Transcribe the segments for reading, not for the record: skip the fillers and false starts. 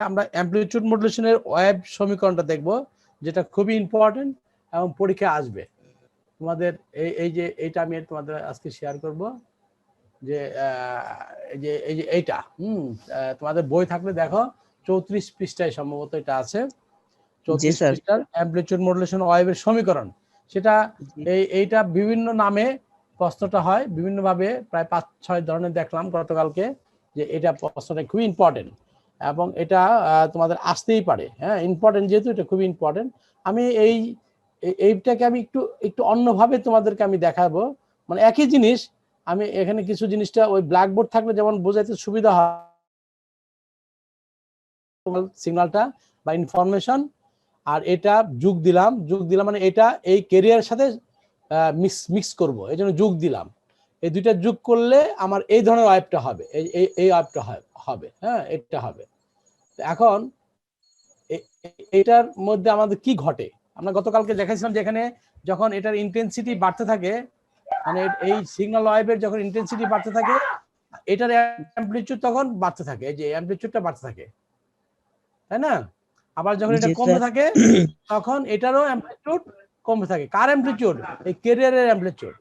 আমরা amplitude মডুলেশনের wave সমীকরণটা দেখব, যেটা খুবই ইম্পর্টেন্ট এবং পরীক্ষায় আসবে তোমাদের। এই যে এইটা আমি তোমাদের আজকে শেয়ার করব, যে এই যে এইটা তোমাদের বই থাকলে দেখো 34 পৃষ্ঠায় সম্ভবত এটা আছে। 34 পৃষ্ঠার অ্যামপ্লিটিউড মডুলেশন ওয়েভের সমীকরণ, সেটা এইটা বিভিন্ন নামে প্রশ্নটা হয় বিভিন্নভাবে, প্রায় 5-6 ধরনের দেখলাম গতকালকে, যে এটা প্রশ্নটা খুবই ইম্পর্টেন্ট এবং এটা তোমাদের আসতেই পারে। হ্যাঁ, ইম্পর্টেন্ট যেহেতু এটা খুবই ইম্পর্টেন্ট। আমি এইটাকে আমি একটু একটু অন্যভাবে তোমাদেরকে আমি দেখাবো, মানে একই জিনিস আমি এখানে কিছু জিনিসটা ওই ব্ল্যাকবোর্ড থাকলে যেমন বোঝাইতে সুবিধা হয়, সিগন্যালটা বা ইনফরমেশন, আর এটা যোগ দিলাম মানে এটা এই ক্যারিয়ারের সাথে মিক্স করব, এই জন্য যোগ দিলাম। এই দুইটা যোগ করলে আমার এই ধরনের ওয়েভটা হবে, এই ওয়েভটা হবে। হ্যাঁ, এটা হবে। এখন এটার মধ্যে আমাদের কি ঘটে, আমরা গতকালকে দেখাইছিলাম যে এখানে যখন এটার ইন্টেন্সিটি বাড়তে থাকে, মানে এই সিগন্যাল ওয়েভের যখন ইন্টেন্সিটি বাড়তে থাকে, এটার অ্যামপ্লিটিউড তখন বাড়তে থাকে, এই যে অ্যামপ্লিটিউডটা বাড়তে থাকে, তাই না? আবার যখন এটা কমতে থাকে তখন এটারও অ্যামপ্লিটিউড কমতে থাকে। কার অ্যামপ্লিটিউড? এই ক্যারিয়ারের অ্যামপ্লিটিউড,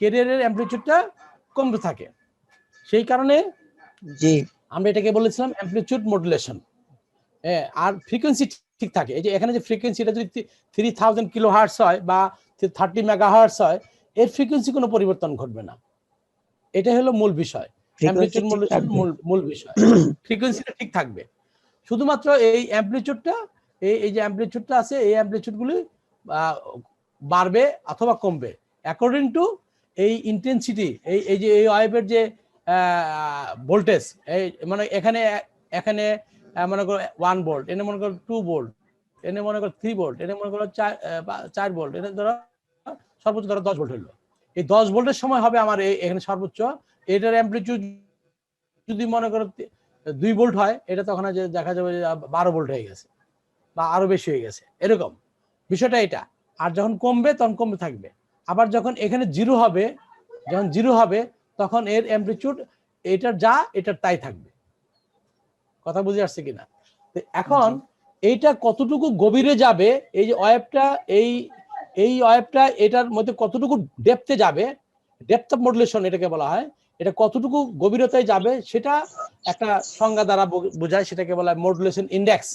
ক্যারিয়ারের অ্যামপ্লিটিউডটা কমতে থাকে। সেই কারণে আমরা এটাকে বলেছিলাম অ্যামপ্লিটিউড মডুলেশন। আর ফ্রিকোয়েন্সি ঠিক থাকে। এই যে এখানে যে ফ্রিকোয়েন্সিটা যদি 3000 কিলোহার্টজ হয় বা 30 মেগাহার্টজ হয়, এর ফ্রিকোয়েন্সি কোনো পরিবর্তন ঘটবে না। এটা হলো মূল বিষয়, অ্যামপ্লিটিউড মডুলেশন মূল বিষয়, ফ্রিকোয়েন্সিটা ঠিক থাকবে। শুধুমাত্র এই অ্যামপ্লিটিউডটা, এই যে অ্যামপ্লিটিউডটা আছে, এই অ্যামপ্লিটিউডগুলি বাড়বে অথবা কমবে অ্যাকর্ডিং টু এই ইন্টেন্সিটি, এই যে এই ওয়েভের যে ভোল্টেজ, এই মানে এখানে মনে করো 1 ভোল্ট, এনে মনে করো 2 ভোল্ট, এনে মনে করো 3 ভোল্ট, এনে মনে করো 4 ভোল্ট, এনে ধরো সর্বোচ্চ ধরো 10 ভোল্ট হলো। এই 10 ভোল্টের সময় হবে আমার এখানে সর্বোচ্চ। এটার অ্যামপ্লিটিউড যদি মনে করো 2 ভোল্ট হয়, এটা তখন দেখা যাবে যে 12 ভোল্ট হয়ে গেছে বা আরো বেশি হয়ে গেছে, এরকম বিষয়টা এটা। আর যখন কমবে তখন কমতে থাকবে। আবার যখন এখানে জিরো হবে, যখন জিরো হবে তখন এর অ্যামপ্লিটিউড এটার যা এটার তাই থাকবে। কথা বুঝে আসছে কিনা? এখন এইটা কতটুকু গভীরে যাবে, এই যে ওয়েভটা, এই ওয়েভটা এটার মধ্যে কতটুকু ডেপথে যাবে, ডেপথ অফ মডুলেশন এটাকে বলা হয়, এটা কতটুকু গভীরতায় যাবে সেটা একটা সংজ্ঞা দ্বারা বোঝায়, সেটাকে বলা হয় মডুলেশন ইন্ডেক্স।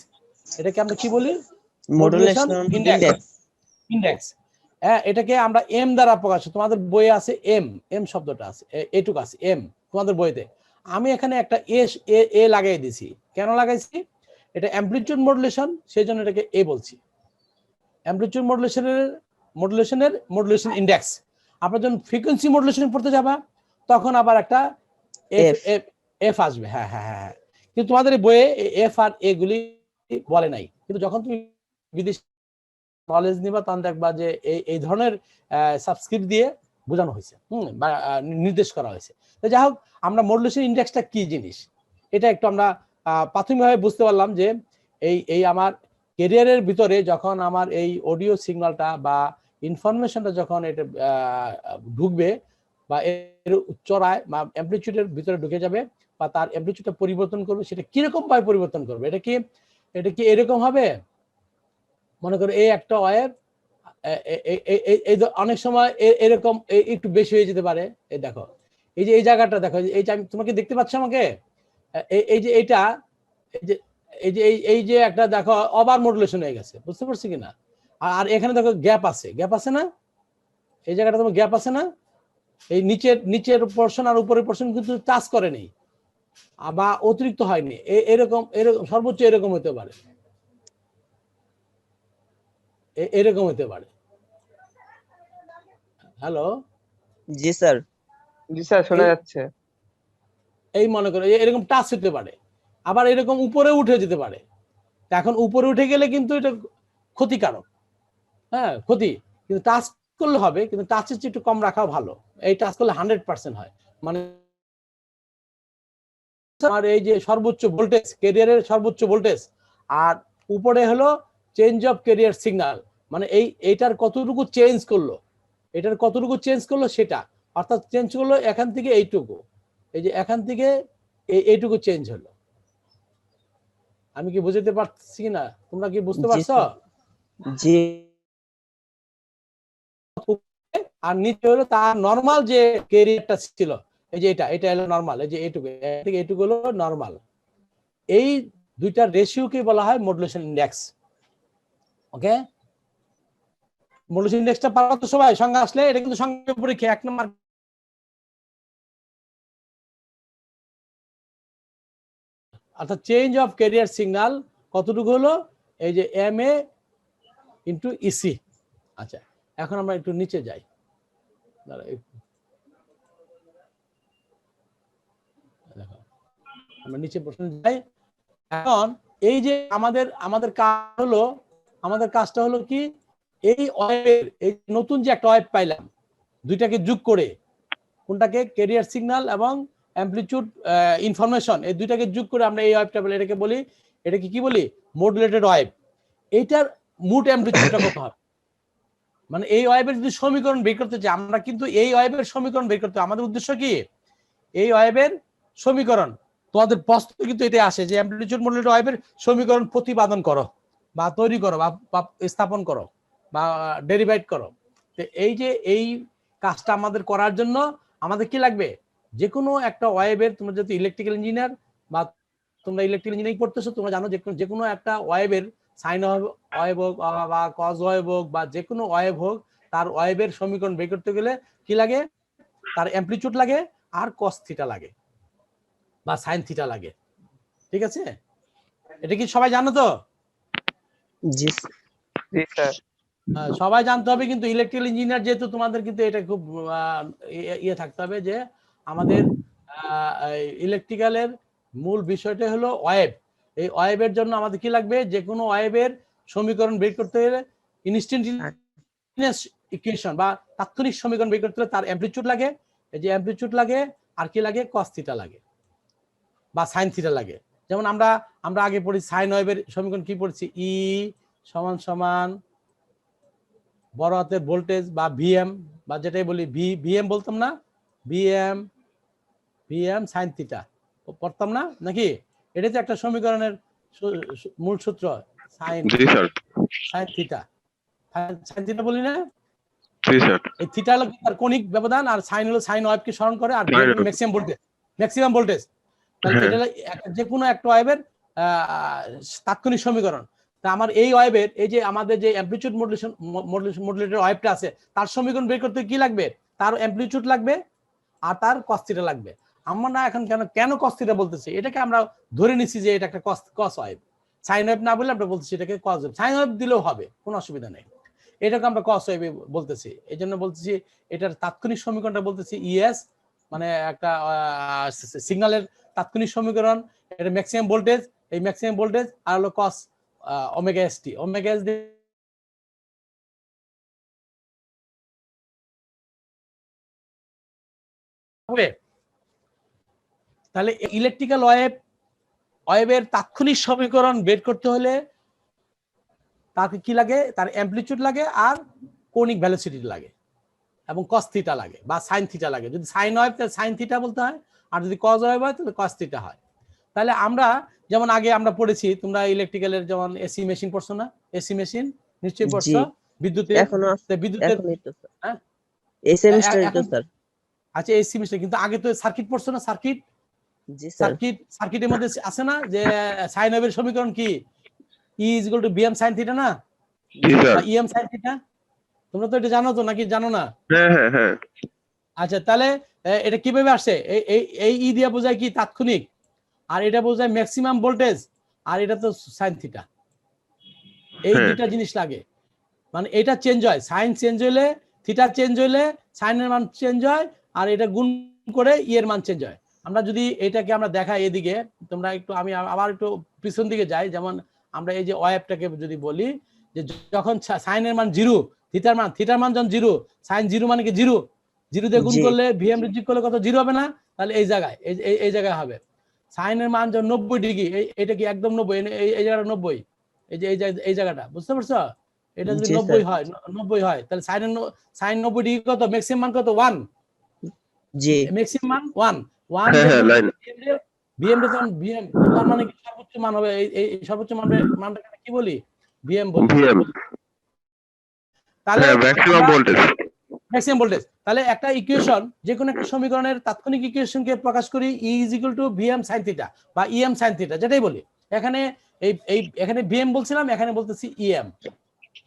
এটাকে আমরা কি বলি? Modulation index. হ্যাঁ, এটাকে আমরা এম দ্বারা প্রকাশ, তোমাদের বইয়ে আছে এম শব্দটা আছে, এটুক আছে এম তোমাদের বইতে। আমি এখানে একটা এ লাগাই দিছি। কেন লাগাইছি? এটা অ্যামপ্লিটিউড মডুলেশন, সেই জন্য এটাকে এ বলছি। Amplitude modulation index. আপনার যখন ফ্রিকোয়েন্সি মডুলেশন পড়তে যাবা তখন আবার একটা এফ আসবে। হ্যাঁ হ্যাঁ হ্যাঁ, কিন্তু তোমাদের বইয়ে এফ আর এ গুলি বলে নাই। কিন্তু যখন তুমি বিদেশ নলেজ নিবা তখন দেখবা যে এই ধরনের সাবস্ক্রিপ্ট দিয়ে বোঝানো হয়েছে, বা নির্দেশ করা হয়েছে। তো যাই হোক, আমরা মডুলেশন ইন্ডেক্সটা কি জিনিস এটা একটু আমরা প্রাথমিকভাবে বুঝতে পারলাম, যে এই আমার ক্যারিয়ারের ভিতরে যখন আমার এই অডিও সিগন্যালটা বা ইনফরমেশনটা যখন এটা ঢুকবে বা এর উচ্চরায় বা অ্যামপ্লিটিউডের ভিতরে ঢুকে যাবে বা তার অ্যামপ্লিটিউডটা পরিবর্তন করবে, সেটা কিরকম ভাবে পরিবর্তন করবে? এটা কি এরকম হবে? মনে করো এই একটা ওয়েভ অনেক সময় এরকম একটু বেশি হয়ে যেতে পারে। এই দেখো, এই যে এই জায়গাটা দেখো, এই যে আমি তোমাকে দেখতে পাচ্ছ আমাকে, এই যে এইটা, এই যে একটা দেখো ওভার মডুলেশন হয়ে গেছে, বুঝতে পারছি কিনা? আর এখানে দেখো গ্যাপ আছে না? এই জায়গাটা তোমার গ্যাপ আছে না? এই নিচের পোর্শন আর উপরের পোর্শন কিন্তু টাচ করে নেই বা অতিরিক্ত হয়নি, এরকম সর্বোচ্চ এরকম হতে পারে, এরকম হতে পারে। হ্যালো, জি স্যার শোনা যাচ্ছে। এই মনে করো এরকম টাচ হতে পারে, আবার এরকম উপরে উঠে যেতে পারে। এখন উপরে উঠে গেলে কিন্তু এটা ক্ষতিকারক, হ্যাঁ ক্ষতি। কিন্তু টাচ করলে হবে, কিন্তু টাচের চেয়ে একটু কম রাখাও ভালো। এই টাচ করলে 100% হয়, মানে আর এই যে সর্বোচ্চ ভোল্টেজ, ক্যারিয়ারের সর্বোচ্চ ভোল্টেজ, আর উপরে হলো চেঞ্জ অফ ক্যারিয়ার সিগন্যাল, মানে এইটার কতটুকু চেঞ্জ করলো সেটা, অর্থাৎ চেঞ্জ করলো এখান থেকে এইটুকু, এই যে এখান থেকে এইটুকু চেঞ্জ হলো। আমি কি বুঝাতে পারছি কিনা, তোমরা কি বুঝতে জি পারছো? স্যার। জি আর নিচে হলো তার নরমাল যে ক্যারিয়ারটা ছিল, এই যে এটা হলো নরমাল, এই যে এইটুকু থেকে এইটুকু হলো নরমাল। এই দুইটার রেশিওকে বলা হয় মডুলেশন ইন্ডেক্স। ওকে, মডুলেশন ইন্ডেক্সটা পারো তো সবাই? সংজ্ঞা আসলে এটা কিন্তু সংজ্ঞা পরীক্ষা 1 নম্বর। অর্থাৎ চেঞ্জ অফ ক্যারিয়ার সিগন্যাল কতটুকু হলো, এই যে এম এ ইন্টু ইসি। আচ্ছা, এখন আমরা একটু নিচে যাই, দেখো আমরা নিচে প্রশ্ন যাই। এখন এই যে আমাদের কাজটা হলো কি, এই ওয়েবের এই নতুন যে একটা ওয়েব পাইলাম, দুইটাকে যোগ করে, কোনটাকে ক্যারিয়ার সিগন্যাল এবং অ্যামপ্লিটিউড ইনফরমেশন, এই দুইটাকে যোগ করে আমরা এই ওয়েবটা বলি, এটাকে বলি, এটাকে কি বলি, মডুলেটেড ওয়েব। এইটার মোট অ্যামপ্লিটিউডটা কত হবে, মানে এই ওয়েবের যদি সমীকরণ বের করতে চাই আমরা, কিন্তু এই ওয়েবের সমীকরণ বের করতে আমাদের উদ্দেশ্য কি, এই ওয়েবের সমীকরণ, তোমাদের প্রশ্ন কিন্তু এটা আসে যে অ্যামপ্লিটিউড মডুলেটেড ওয়েবের সমীকরণ প্রতিপাদন করো বা তৈরি করো বা স্থাপন করো বা ডেরিভেট করো। তো এই যে এই কাজটা আমাদের করার জন্য আমাদের কি লাগবে, যে কোনো একটা ওয়েবের, তোমরা যদি ইলেকট্রিক্যাল ইঞ্জিনিয়ার বা তোমরা ইলেকট্রিক্যাল ইঞ্জিনিয়ারিং পড়তেছো, তোমরা জানো যে কোনো একটা ওয়েবের সাইন ওয়েব হোক বা কজ ওয়েব হোক বা যে কোনো ওয়েব হোক, তার ওয়েবের সমীকরণ বের করতে গেলে কি লাগে, তার অ্যামপ্লিটিউড লাগে আর কস থিটা লাগে বা সাইন থিটা লাগে। ঠিক আছে, এটা কি সবাই জানো তো? জি স্যার। সবাই জানতে হবে, কিন্তু ইলেকট্রিক্যাল ইঞ্জিনিয়ার যেহেতু, তোমাদের কিন্তু এটা খুব ইয়ে থাকতে হবে যে আমাদের ইলেকট্রিক্যালের মূল বিষয়টা হলো ওয়েব। এই ওয়েবের জন্য আমাদের কি লাগবে, যে কোনো ওয়েবের সমীকরণ বের করতে গেলে ইনস্ট্যান্টিনিয়াস ইকুয়েশন বা তাৎক্ষণিক সমীকরণ বের করতে হলে তার অ্যামপ্লিটিউড লাগে, এই যে অ্যামপ্লিটিউড লাগে, আর কি লাগে, কস থিটা লাগে বা সাইন থিটা লাগে। যেমন আমরা আগে পড়ি সাইন ওয়েভের সমীকরণ কি পড়ছি, ই সমান সমান বড় হাতের ভোল্টেজ বা ভিএম, বা যেটাই বলি ভিএম বলতাম না, ভিএম সাইন থিটা পড়তাম না নাকি? এটা তো একটা সমীকরণের মূল সূত্র, সাইন থিটা, সাইন থিটা বলি না? এই থিটা হলো তার কণিক ব্যবধান, আর সাইন হলো সাইন ওয়েভকে স্মরণ করে, আর ম্যাক্সিমাম ভোল্টেজ। তাহলে এটা যে কোনো একটা ওয়েভের তাৎক্ষণিক সমীকরণ। তা আমার এই ওয়েভের, এই যে আমাদের যে অ্যামপ্লিটিউড মডুলেটেড ওয়েভটা আছে, তার সমীকরণ বের করতে কি লাগবে, তার অ্যামপ্লিটিউড লাগবে আর তার কস থিটা লাগবে। আমরা না এখন কেন কস থিটা বলতেছি, এটাকে আমরা ধরে নিছি যে এটা একটা কস ওয়েভ। সাইন ওয়েভ না বলে আমরা বলতেছি এটাকে কস ওয়েভ, সাইন ওয়েভ দিলেও হবে, কোনো অসুবিধা নেই, এটাকে আমরা কস ওয়েভ বলতেছি। এই জন্য বলতেছি এটার তাৎক্ষণিক সমীকরণটা বলতেছি ইএস, মানে একটা সিগন্যালের তাৎক্ষণিক সমীকরণ, এটা ম্যাক্সিমাম ভোল্টেজ, এই ম্যাক্সিমাম ভোল্টেজ আর হলো কস omega S T, omega S হবে। তাহলে ইলেকট্রিক্যাল ওয়েভের তাৎক্ষণিক সমীকরণ বের করতে হলে তাকে কি লাগে, তার অ্যামপ্লিটিউড লাগে আর কৌণিক ভেলোসিটি লাগে এবং কস থিটা লাগে বা সাইন থিটা লাগে। যদি সাইন ওয়েভ তাহলে সাইন থিটা বলতে হয়, আর যদি কজ ওয়েভ হয় তাহলে কস থিটা হয়। তাহলে আমরা যেমন আগে আমরা পড়েছি, তোমরা ইলেকট্রিক্যালের যেমন এসি মেশিন পড়ছো না, এসি মেশিন নিশ্চয়ই পড়ছো, বিদ্যুতের হ্যাঁ এই সেমিস্টারে তো স্যার। আচ্ছা এসি মেশিন, কিন্তু আগে তো সার্কিট পড়ছো না, সার্কিট, জি স্যার। সার্কিটের মধ্যে আছে না যে সাইন ওয়েভের সমীকরণ কি, E is equal to BM sine theta না, বা ইএম সাইন থিটা? তোমরা তো এটা জানো তো নাকি জানো না? হ্যাঁ। আচ্ছা, তাহলে এটা কিভাবে আসছে, এই ই দিয়া বোঝায় কি তাৎক্ষণিক, আর এটা বোঝায় ম্যাক্সিমাম ভোল্টেজ, আর এটা তো সাইন থিটা। এই দুইটা জিনিস লাগে, মানে এটা চেঞ্জ হয়, সাইন চেঞ্জ হইলে থিটা চেঞ্জ হইলে সাইনের মান চেঞ্জ হয়, আর এটা গুণ করে ই এর মান চেঞ্জ হয়। আমরা যদি এটাকে আমরা দেখাই এদিকে, তোমরা একটু, আমি আবার একটু পিছন দিকে যাই, যেমন আমরা এই যে ওয়েভটাকে যদি বলি যে যখন সাইনের মান 0, থিটার মান যখন 0, সাইন 0 মানে কি 0, 0 দিয়ে গুণ করলে ভিএম যোগ করলে কত, 0 হবে না? তাহলে এই জায়গায় এই জায়গায় হবে সাইনের মান যখন 90 ডিগ্রি, এটা কি একদম 90, এই জায়গাটা 90, এই যে এই জায়গাটা, বুঝতে পারছো? এটা যদি 90 হয় তাহলে সাইন 90 ডিগ্রি কত, ম্যাক্সিমাম মান কত, 1, জি ম্যাক্সিমাম মান 1 বিএম বিএম তার মানে কি সর্বোচ্চ মান হবে, এই সর্বোচ্চ মানটা কি বলি, বিএম বলি। ভিএম, তাহলে হ্যাঁ ম্যাক্সিমাম ভোল্টেজ। ম্যাক্সিমাম ভোল্টেজ, তাহলে একটা ইকুয়েশন, যে কোনো একটা সমীকরণের তাৎক্ষণিক ইকুয়েশনকে প্রকাশ করি E = ভিএম sin থিটা বা ইএম sin থিটা, যেটাই বলি। এখানে এখানে ভিএম বলছিলাম, এখানে বলতেছি ইএম।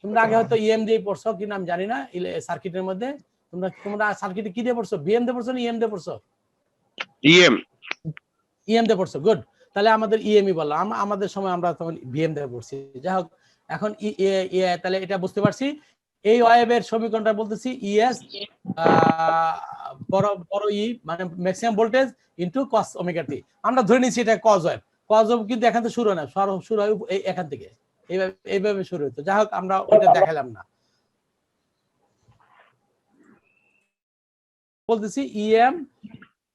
তোমরা আগে হয়তো ইএম দিয়ে পড়ছো কি নাম জানি না, সার্কিটের মধ্যে তোমরা সার্কিটে কি দিয়ে পড়ছো, ভিএম দিয়ে পড়ছো না ইএম দিয়ে পড়ছো? ইএম। ইএম দিয়ে পড়ছো, গুড। তাহলে আমাদের ইএমই বললাম, আমাদের সময় আমরা তখন ভিএম দিয়ে পড়ছি। যাই হোক, এখন তাহলে এটা বুঝতে পারছি, এই ওয়েভের সমীকরণটা বলতেছি ইএস বড় ই মানে maximum voltage into cos omega T. আমরা ধরে নিচ্ছি এটা কজ ওয়েভ। কজ ওয়েভ কিন্তু এখান থেকে শুরু হয় না, শুরু হয় এখান থেকে, এইভাবে শুরু হতো। যাই হোক, আমরা ওইটা দেখালাম না। বলতেছি ইএম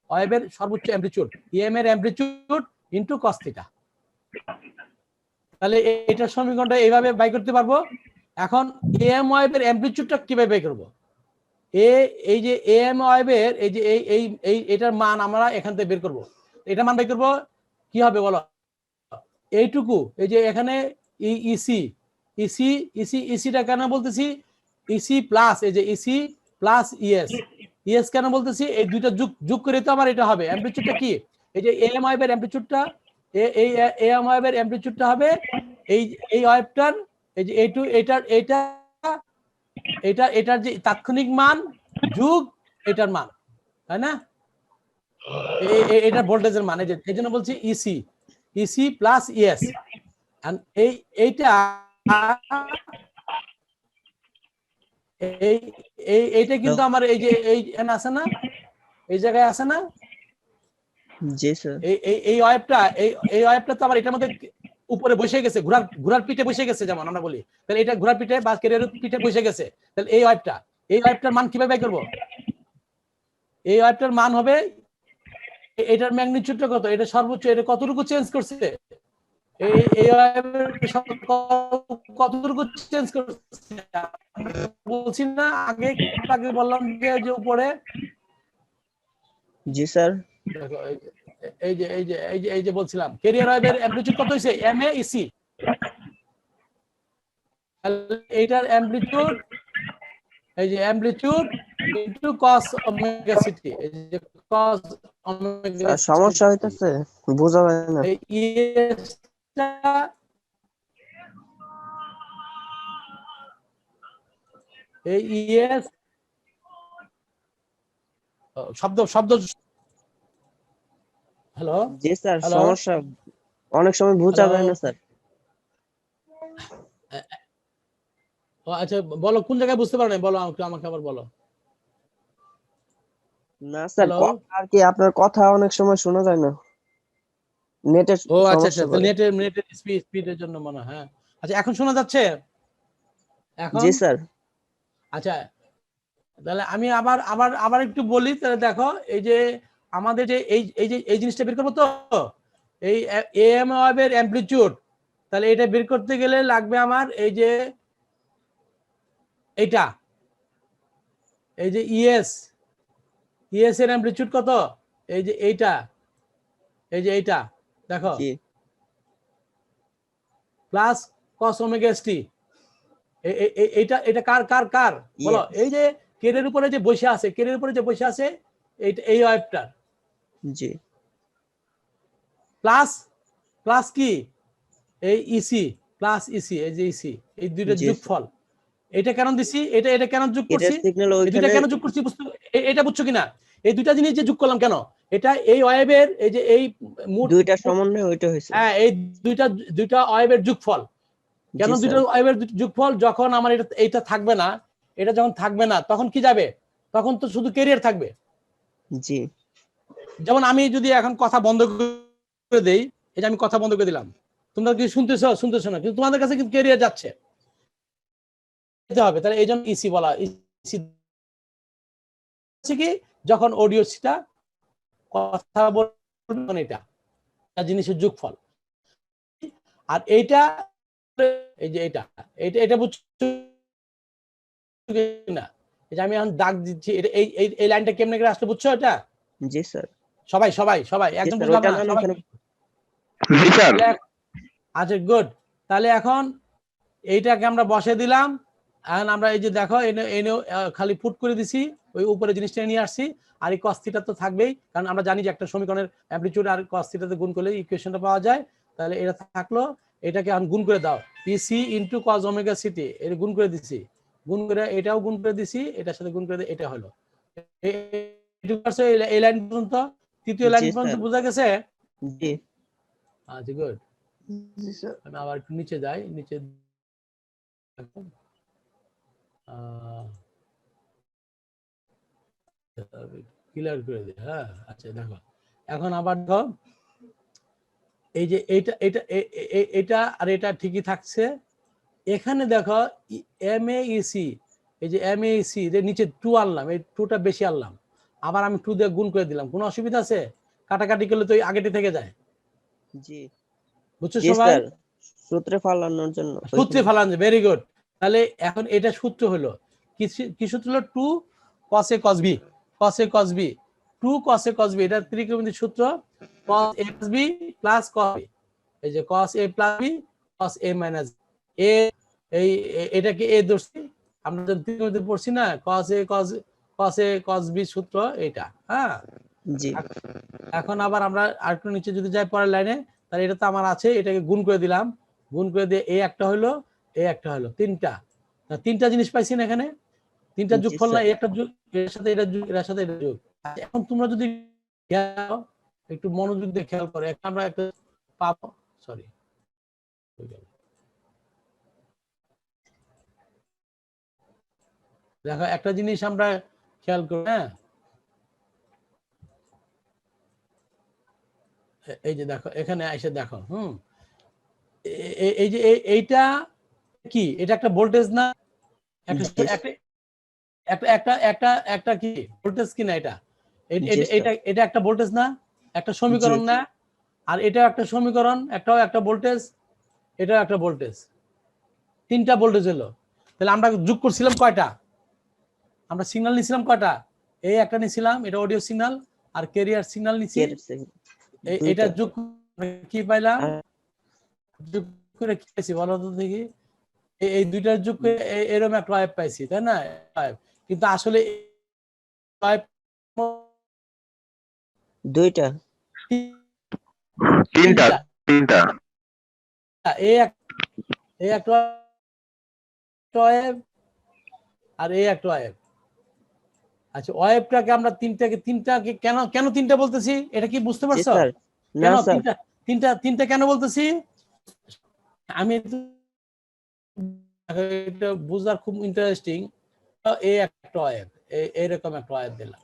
ওয়েভের সর্বোচ্চ অ্যামপ্লিটিউড, ইএম এর অ্যামপ্লিটিউড ইনটু cos থিটা। তাহলে এটার সমীকরণটা এইভাবে বাই করতে পারবো। এখন এএম ওয়েভের অ্যামপ্লিটিউডটা কিভাবে বাই করব? এই যে এএম ওয়েভের এই যে এই এটার মান আমরা এখান থেকে বের করব। এটা মান বাই করব, কি হবে বলো? এইটুকু, এই যে এখানে ইসি ইসি ইসি ইসিটা কেন বলতেছি ইসি প্লাস, এই যে ইসি প্লাস ইএস ইএস কেন বলতেছি, এই দুইটা যোগ করে তো আমার এটা হবে অ্যামপ্লিটিউডটা কি, এই যে এএম ওয়েভের অ্যামপ্লিটিউডটা, এই এএম ওয়েভের অ্যামপ্লিটিউডটা হবে এই ওয়েভটার, এই যে এইটু এটার যে তাৎক্ষণিক মান যোগ এটার মান, তাই না? এটার ভোল্টেজের মান, এই জন্য বলছি ইসি ইসি প্লাস ইএস। এইটা এইটা কিন্তু আমার এই যে এই আছে না, এই জায়গায় আছে না, জি স্যার। এই ওয়েভটা এই ওয়েভটা তো আবার এটার মধ্যে উপরে বসে গেছে, ঘোড়ার পিঠে বসে গেছে, যেমন আমরা বলি। তাহলে এটা ঘোড়ার পিঠে বা ক্যারিয়ারের পিঠে বসে গেছে। তাহলে এই ওয়েভটার মান কিভাবে বের করব? এই ওয়েভটার মান হবে, এটার ম্যাগনিটিউডটা কত, এটা সর্বোচ্চ, এটা কতটুকু চেঞ্জ করছে, এই কতটুকু চেঞ্জ করছে বলছি না, আগে বললাম যে উপরে। জি স্যার। দেখো এই যে বলছিলাম ক্যারিয়ার ওয়েভের অ্যামপ্লিটিউড কত হইছে, এম এ ইসি। এইটার অ্যামপ্লিটিউড, এই যে amplitude into cos omega city, এই যে cos ওমেগা সমস্যা হইতাছে, বোঝা যায় না। এই ইএসটা এই ইএস শব্দ হ্যালো। জি স্যার, হ্যালো। সমস্যা অনেক সময় বোঝা যায় না স্যার। আচ্ছা বলো, কোন জায়গায় বুঝতে পারো না, বলো আমাকে আবার বলো। না স্যার, কথা আর কি, আপনার কথা অনেক সময় শোনা যায় না, নেটের ও আচ্ছা সমস্যা আচ্ছা, করে। নেটের স্পিডের জন্য মনে হয়। হ্যাঁ আচ্ছা, এখন শোনা যাচ্ছে এখন? জি স্যার। আচ্ছা, তাহলে আমি আবার একটু বলি, তাহলে দেখো, এই যে আমাদের যে এই জিনিসটা বের করবো তো, এই এএম ওয়েভের অ্যামপ্লিটিউড, তাহলে এটা বের করতে গেলে লাগবে আমার এই যে এইটা, এই যে ইএস এর অ্যামপ্লিটিউড কত, এই যে এইটা, এই যে এইটা দেখো, প্লাস cos ওমেগা টি। এটা কার বলো, এই যে কেরের উপরে যে বসে আছে, এই ওয়েভটার। জি। প্লাস কি, এই ইসি প্লাস ইসি, এই যে ইসি, এই দুইটা যোগফল। এটা কেন দিছি, এটা কেন যোগ করছি, এই দুইটা কেন যোগ করছি এটা বুঝছো কিনা? এই দুইটা জিনিস যে যোগ করলাম কেন, এটা এই ওয়েভের, এই যে এই দুইটা সমন্বয় ওইটা হইছে। হ্যাঁ, এই দুইটা ওয়েভের যোগফল। কেন দুইটা ওয়েভের যোগফল? যখন আমার এটা থাকবে না, এটা যখন থাকবে না, তখন কি যাবে? তখন তো শুধু ক্যারিয়ার থাকবে। জি। যেমন আমি যদি এখন কথা বন্ধ করে দেই, এই যে আমি কথা বন্ধ করে দিলাম, তোমরা কি শুনতেছো না, কিন্তু তোমাদের কাছে কিন্তু ক্যারিয়ার যাচ্ছে হবে। তাহলে এই জন্য ইসি বলা, ইসি কি, যখন অডিওটা কথা বলবে, এটা জিনিসের যোগফল। আর এইটা, এই যে এটা বুঝছো না? এই যে আমি এখন দাগ দিচ্ছি, এই লাইনটা কেমনে করে আসলে বুঝছো? এটা জি স্যার। সবাই সবাই সবাই একদম স্যার, বুঝলাম ওইটা না নাম সবাই। এখানে জি স্যার। আচ্ছা গুড, তাহলে এখন এইটাকে আমরা বসে দিলাম। এখন আমরা এই যে দেখো এনে খালি পুট করে দিছি, ওই উপরে জিনিসটা নিয়ে আসছি। আর এই cos থিটা তো থাকবেই, কারণ আমরা জানি যে একটা সমীকরণের অ্যামপ্লিটিউড আর cos থিটাতে গুণ করলে ইকুয়েশনটা পাওয়া যায়। তাহলে এটা থাকলো, এটাকে এখন গুণ করে দাও, পিসি ইনটু cos ওমেগা সিটি, এটা গুণ করে দিছি, গুণ করে এটাও গুণ করে দিছি, এটার সাথে গুণ করে এটা হলো। এই লাইন পর্যন্ত, তৃতীয় লাইন জি পর্যন্ত স্যার। বোঝা গেছে? জি আচ্ছা গুড। জি স্যার। আমি আবার একটু নিচে যাই, নিচে ক্লিয়ার করে দিই। হ্যাঁ আচ্ছা দেখো, এখন আবার দেখো এই যে এইটা এটা এটা আর এটা ঠিকই থাকছে। এখানে দেখো এমএইসি, এই যে এমএইসি এর নিচে 2 আনলাম, এই 2টা বেশি আনলাম, আবার আমি 2 দিয়ে গুণ করে দিলাম, কোনো অসুবিধা আছে? কাটাকাটি করলে তো আগেটি থেকে যায়, জি বুঝছো জি সবাই? স্যার, সূত্রে ফালানোর জন্য সূত্রে ফালান, ভেরি গুড। তাহলে এখন এটা সূত্র হলো কি সূত্র হলো? 2 cos a cos b, cos a cos b, 2 cos a cos b, এটা ত্রিকোণমিতির সূত্র, cos a plus b plus cos b, এই যে cos a plus b cos a minus a, এই এটাকে a ধরছি আমরা যখন ত্রিকোণমিতি পড়ছি না, cos a cos b সূত্র এটা। হ্যাঁ জি এখন আবার আমরা আরেকটু নিচে যদি যাই পরের লাইনে, তাহলে এটা তো আমার আছে, এটাকে গুণ করে দিলাম, গুণ করে দিয়ে এই একটা হলো, এই একটা হলো, তিনটা জিনিস পাইছি না এখানে, তিনটা জি যোগফল না, স্যার। এই একটা যোগ, এর সাথে এটা যোগ, এর সাথে এটা যোগ। আচ্ছা, এখন তোমরা যদি একটু মনোযোগ দিয়ে খেয়াল করো, এখন আমরা একটা পাবো, সরি দেখো একটা জিনিস আমরা খেয়াল করি, হ্যাঁ এই যে দেখো এখানে এসে দেখো, এই যে এইটা কি, এটা একটা ভোল্টেজ না? একটা জি একটা একটা একটা একটা একটা কি ভোল্টেজ কিনা এটা? জি স্যার। এটা এটা একটা ভোল্টেজ না? একটা জি সমীকরণ না? আর এটা একটা সমীকরণ, একটাও একটা ভোল্টেজ, এটাও একটা ভোল্টেজ, তিনটা ভোল্টেজ হলো। তাহলে আমরা যোগ করছিলাম কয়টা? আমরা সিগন্যাল নিছিলাম কয়টা? এই একটা নিছিলাম, এটা অডিও সিগন্যাল, আর ক্যারিয়ার সিগন্যাল নিছি। এটা দুইটা। যোগ করে কি পাইলাম? আর যোগ করে কি পাইছি বলো তো দেখি? এই দুইটার যোগ করে এরকম একটা ওয়েভ পাইছি, তাই না? কিন্তু আসলে দুইটা। তিনটা তিনটা। এই একটা ওয়েভ আর এই একটা ওয়েভ। আচ্ছা ওয়েভটাকে আমরা তিনটাকে কেন কেন তিনটা বলতেছি, এটা কি বুঝতে জি পারছো? স্যার। না কেন স্যার। তিনটা কেন বলতেছি আমি? এটা বুঝার খুব ইন্টারেস্টিং। এই একটা ওয়েভ, এইরকম একটা ওয়েভ দিলাম,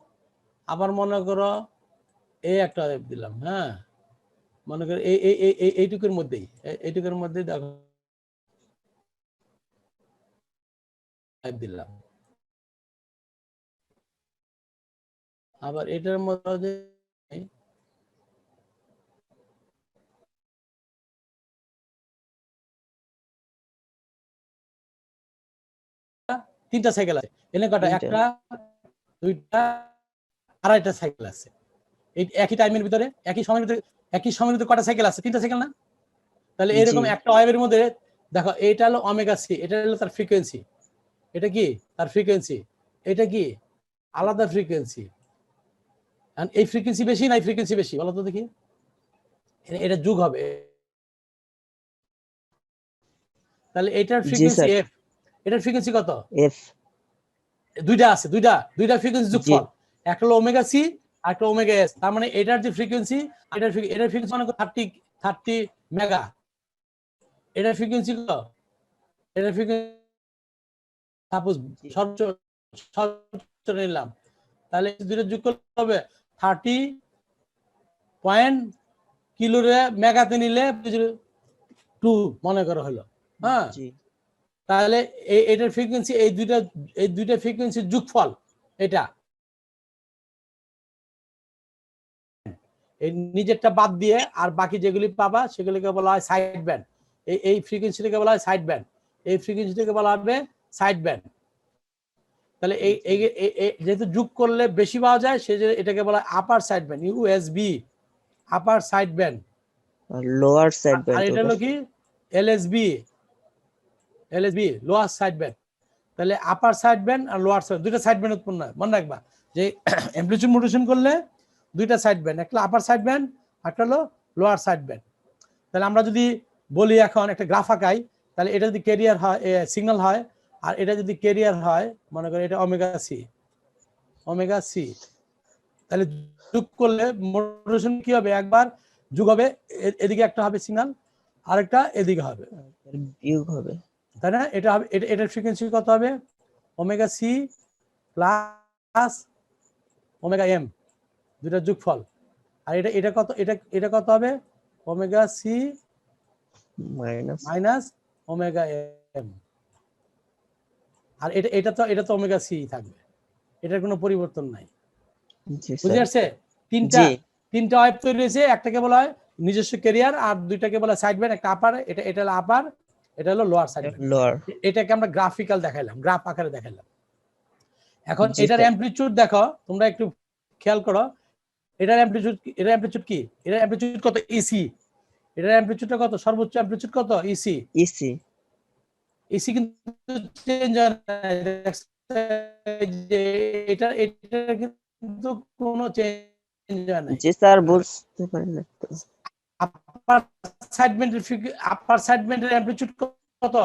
আবার মনে করো এই একটা ওয়েভ দিলাম, হ্যাঁ মনে করো এইটুকুর মধ্যেই, এইটুকুর মধ্যেই দেখো ওয়েভ দিলাম, আবার এটার মধ্যে তিনটা সাইকেল আছে, এনে কটা? তিনটা। একটা, দুইটা, আড়াইটা সাইকেল আছে। এই একই টাইমের ভিতরে, একই সময়ের ভিতরে কটা সাইকেল আছে? তিনটা সাইকেল না? তাহলে জি এরকম একটা ওয়েভের মধ্যে দেখো, এটা হলো ওমেগা সি, এটা হলো তার ফ্রিকোয়েন্সি, এটা কি তার ফ্রিকোয়েন্সি, এটা কি আলাদা ফ্রিকোয়েন্সি। এই ফ্রিকোয়েন্সি বেশি না এই ফ্রিকোয়েন্সি বেশি বলো তো দেখি? এটা যোগ হবে, তাহলে এটার জি ফ্রিকোয়েন্সি স্যার। এফ, এটার ফ্রিকোয়েন্সি কত? এফ। দুইটা আছে, দুইটা ফ্রিকোয়েন্সি জি যোগফল, একটা হলো ওমেগা সি আর একটা ওমেগা এস। তার মানে এটার যে ফ্রিকোয়েন্সি, এটার ফ্রিকোয়েন্সি মানে 30 মেগা, এটার ফ্রিকোয়েন্সি কত? এটার ফ্রিকোয়েন্সি সাপোজ জি সর্বোচ্চ নিলাম, তাহলে দুটো যোগ করলে হবে 30 পয়েন্ট কিলো রে মেগাতে নিলে 2 মনে করা হলো, হ্যাঁ জি তাহলে এটার ফ্রিকোয়েন্সি এই দুইটা ফ্রিকোয়েন্সির যোগফল এটা, এই নিজেরটা বাদ দিয়ে আর বাকি যেগুলি পাবা সেগুলিকে বলা হয় সাইড ব্যান্ড। এই ফ্রিকোয়েন্সিটাকে বলা হয় সাইড ব্যান্ড, এই ফ্রিকোয়েন্সিটাকে বলা হবে সাইড ব্যান্ড। তাহলে যেহেতু যোগ করলে বেশি পাওয়া যায় সেই জন্য এটাকে বলা হয় upper side band, USB, upper side band. আর লোয়ার সাইড আর ব্যান্ড এটা হলো কি এলএসবি, লোয়ার সাইড ব্যান্ড। তাহলে আপার সাইড ব্যান্ড আর লোয়ার সাইড, দুইটা সাইড ব্যান্ড উৎপন্ন হয়। মনে রাখবা যে অ্যামপ্লিটিউড মডুলেশন করলে দুইটা সাইড ব্যান্ড, একটা আপার সাইড ব্যান্ড, একটা হলো লোয়ার সাইড ব্যান্ড। তাহলে আমরা যদি বলি এখন একটা গ্রাফ আঁকাই, তাহলে এটা যদি ক্যারিয়ার হয়, সিগন্যাল হয়, আর এটা যদি ক্যারিয়ার হয়, মনে করি এটা ওমেগা সি, তাহলে যোগ করলে মডুলেশন কি হবে, একবার যোগ হবে, এদিকে একটা হবে সিগন্যাল, আরেকটা এদিকে হবে, বিয়োগ হবে, তাই না? এটা হবে, এটার ফ্রিকোয়েন্সি কত হবে, omega C plus omega M, দুইটা যোগফল। আর এটা কত, এটা কত হবে, omega C minus omega M. আর এটা তো ওমেগা সি থাকবে, এটার কোনো পরিবর্তন নাই। বুঝে আসছে? তিনটা ওয়েভ তৈরি হয়েছে, একটাকে বলা হয় নিজস্ব ক্যারিয়ার, আর দুইটাকে বলা হয় সাইড ব্যান্ড, একটা আপার, এটা হলো আপার, এটা হলো লোয়ার সাইড ব্যান্ড। এটাকে আমরা গ্রাফিক্যাল দেখাইলাম, গ্রাফ আকারে দেখাইলাম। এখন এটার অ্যামপ্লিটিউড দেখো, তোমরা একটু খেয়াল করো, এটার অ্যামপ্লিটিউড কি, এটার অ্যামপ্লিটিউড কত, ইসি। এটার অ্যামপ্লিটিউডটা কত, সর্বোচ্চ অ্যামপ্লিটিউড কত, ইসি। ইসি কিন্তু চেঞ্জ হয় না, এটা কিন্তু কোনো চেঞ্জ হয় না। জি স্যার, বুঝতে পারি না। আপার সাইডমেন্টের অ্যামপ্লিটিউড কত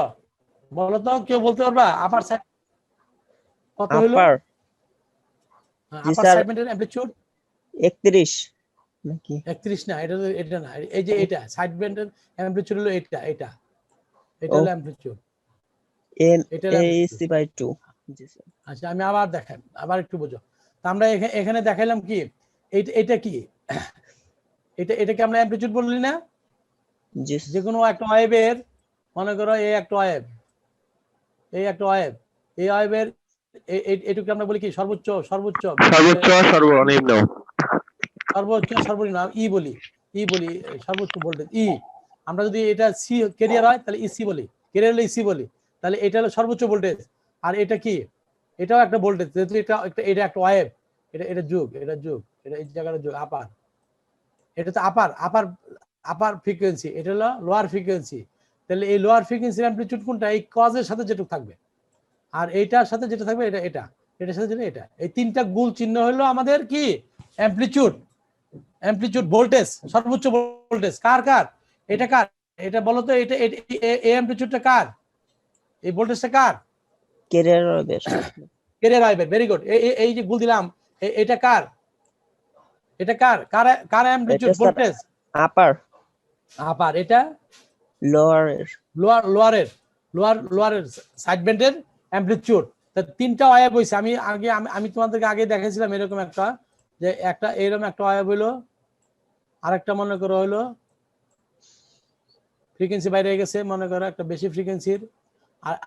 বলো তো, কেউ বলতে পারবা? আপার সাইড কত হলো? আপার সাইডমেন্টের অ্যামপ্লিটিউড 31 নাকি 31 না, এটা না, এই যে এটা সাইডমেন্টের অ্যামপ্লিটিউড হলো এটা হলো অ্যামপ্লিটিউড, এটা AC বাই 2। G sir. আচ্ছা, আমি আবার দেখাই, আবার একটু বুঝো। তো আমরা এখানে দেখাইলাম কি, এটা কি, এটাকে আমরা অ্যামপ্লিটিউড বললি না? যে কোনো একটা ওয়েভের, মনে করো এই একটা ওয়েভ, এই ওয়েভের এটুকু আমরা বলি কি, সর্বোচ্চ সর্বনিম্ন ই বলি, সর্বোচ্চ ভোল্টেজ ই। আমরা যদি এটা সি ক্যারিয়ার হয় তাহলে ইসি বলি, ক্যারিয়ার হলে ইসি বলি, তাহলে এটা হলো সর্বোচ্চ ভোল্টেজ। আর এটা কি, এটাও একটা ভোল্টেজ, যেহেতু এটা একটা ওয়েভ, এটা যুগ, এটা এই জায়গাটা যুগ, আপার, এটা তো আপার ফ্রিকোয়েন্সি, এটা হলো লোয়ার ফ্রিকোয়েন্সি। তাহলে এই লোয়ার ফ্রিকোয়েন্সির অ্যামপ্লিটিউড কোনটা, এই কজের সাথে যেটুকু থাকবে, আর এইটার সাথে যেটা থাকবে এটার সাথে যেটা, এটা, এই তিনটা গুল চিহ্ন হলো আমাদের কি, অ্যামপ্লিটিউড ভোল্টেজ, সর্বোচ্চ ভোল্টেজ। কার এটা কার, এটা বলো তো, এটা এই অ্যামপ্লিটিউডটা কার, এই ভোল্টেজটা কার, ক্যারিয়ার ওয়েভের। Very good. এই যে গুল দিলাম, এটা কার, কার অ্যামপ্লিটিউড ভোল্টেজ, আপার। এটা লোয়ারের সাইড ব্যান্ডের অ্যামপ্লিটিউড। তা তিনটা ওয়েভ হইছে, আমি তোমাদেরকে আগে দেখাইছিলাম এরকম একটা, যে একটা এরকম একটা ওয়েভ হইলো, আরেকটা মনে করো হইলো ফ্রিকোয়েন্সি বাইরে গেছে, মনে করো একটা বেশি ফ্রিকোয়েন্সির,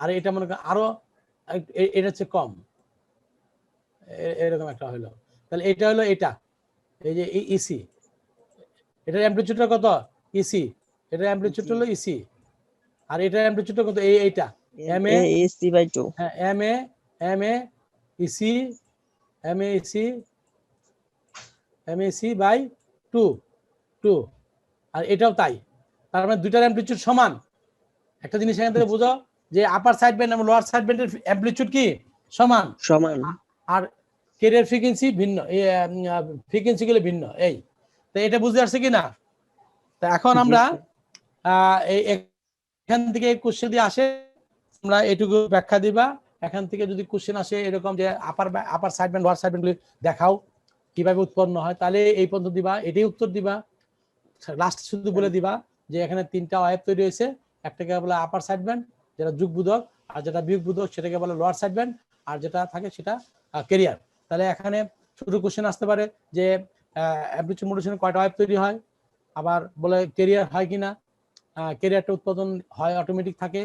আর এটা মনে করো আরো এটা হচ্ছে কম, এরকম একটা হইলো। তাহলে এটা হলো এটা, এই যে ইসি, এটার অ্যামপ্লিটিউডটা কত, ইসি, এটার অ্যামপ্লিটিউড হলো ইসি, আর এটার অ্যামপ্লিটিউডটা কত, এইটা এম এ AC বাই 2। হ্যাঁ, এম এ ইসি বাই 2, আর এটাও তাই। তার মানে দুইটার অ্যামপ্লিটিউড সমান। একটা জিনিস এখান থেকে বুঝো, যে আপার সাইড ব্যান্ড এবং লোয়ার সাইড ব্যান্ডের অ্যামপ্লিটিউড কি সমান, আর ক্যারিয়ার ফ্রিকোয়েন্সি ভিন্ন, ফ্রিকোয়েন্সি গুলো ভিন্ন। এই তো এটা বুঝতে পারছে কি না? তা এখন আমরা এখান থেকে কোশ্চেন দিয়ে আসে, আমরা এটুকু ব্যাখ্যা দিবা। এখান থেকে যদি কোশ্চেন আসে এরকম যে আপার side band lower side band গুলি দেখাও কিভাবে উৎপন্ন হয়, তাহলে এই পর্যন্ত দিবা, এটাই উত্তর দিবা। লাস্ট শুধু বলে দিবা যে এখানে তিনটা ওয়েভ তৈরি হয়েছে, একটাকে বলে আপার সাইড ব্যান্ড যেটা যুগবোধক, আর যেটা বিয়োগবোধক সেটাকে বলে লোয়ার সাইড ব্যান্ড, আর যেটা থাকে সেটা ক্যারিয়ার। তাহলে এখানে ছোট কোশ্চেন আসতে পারে যে অ্যামপ্লিটিউড মডুলেশনে কয়টা ওয়েভ তৈরি হয়, আবার বলে ক্যারিয়ার হয় কিনা, ক্যারিয়ারটা উৎপাদন হয় অটোমেটিক থাকে,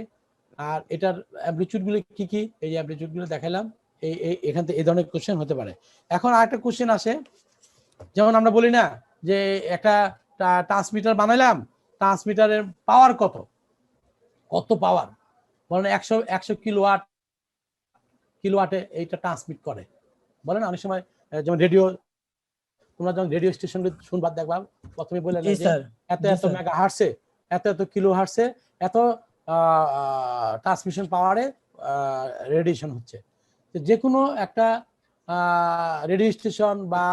আর এটার অ্যামপ্লিটিউড গুলো কি, এই অ্যামপ্লিটিউড গুলো দেখাইলাম। এখান থেকে এই ধরনের কোশ্চেন হতে পারে। এখন আরেকটা কোশ্চেন আসে, যেমন আমরা বলি না যে একটা ট্রান্সমিটার বানাইলাম, ট্রান্সমিটারের পাওয়ার কত পাওয়ার, বলেন 100 কিলোওয়াট কিলোওয়াটে এইটা ট্রান্সমিট করে। বলেন অনেক সময় যেমন রেডিও, তোমরা যখন রেডিও স্টেশন শুনবার দেখবা প্রথমে বলে জি যে স্যার, এত জি এত স্যার। মেগা হার্টসে, এত এত কিলো হার্টসে, এত ট্রান্সমিশন পাওয়ারে রেডিয়েশন হচ্ছে। তো যে কোনো একটা রেডিও স্টেশন বা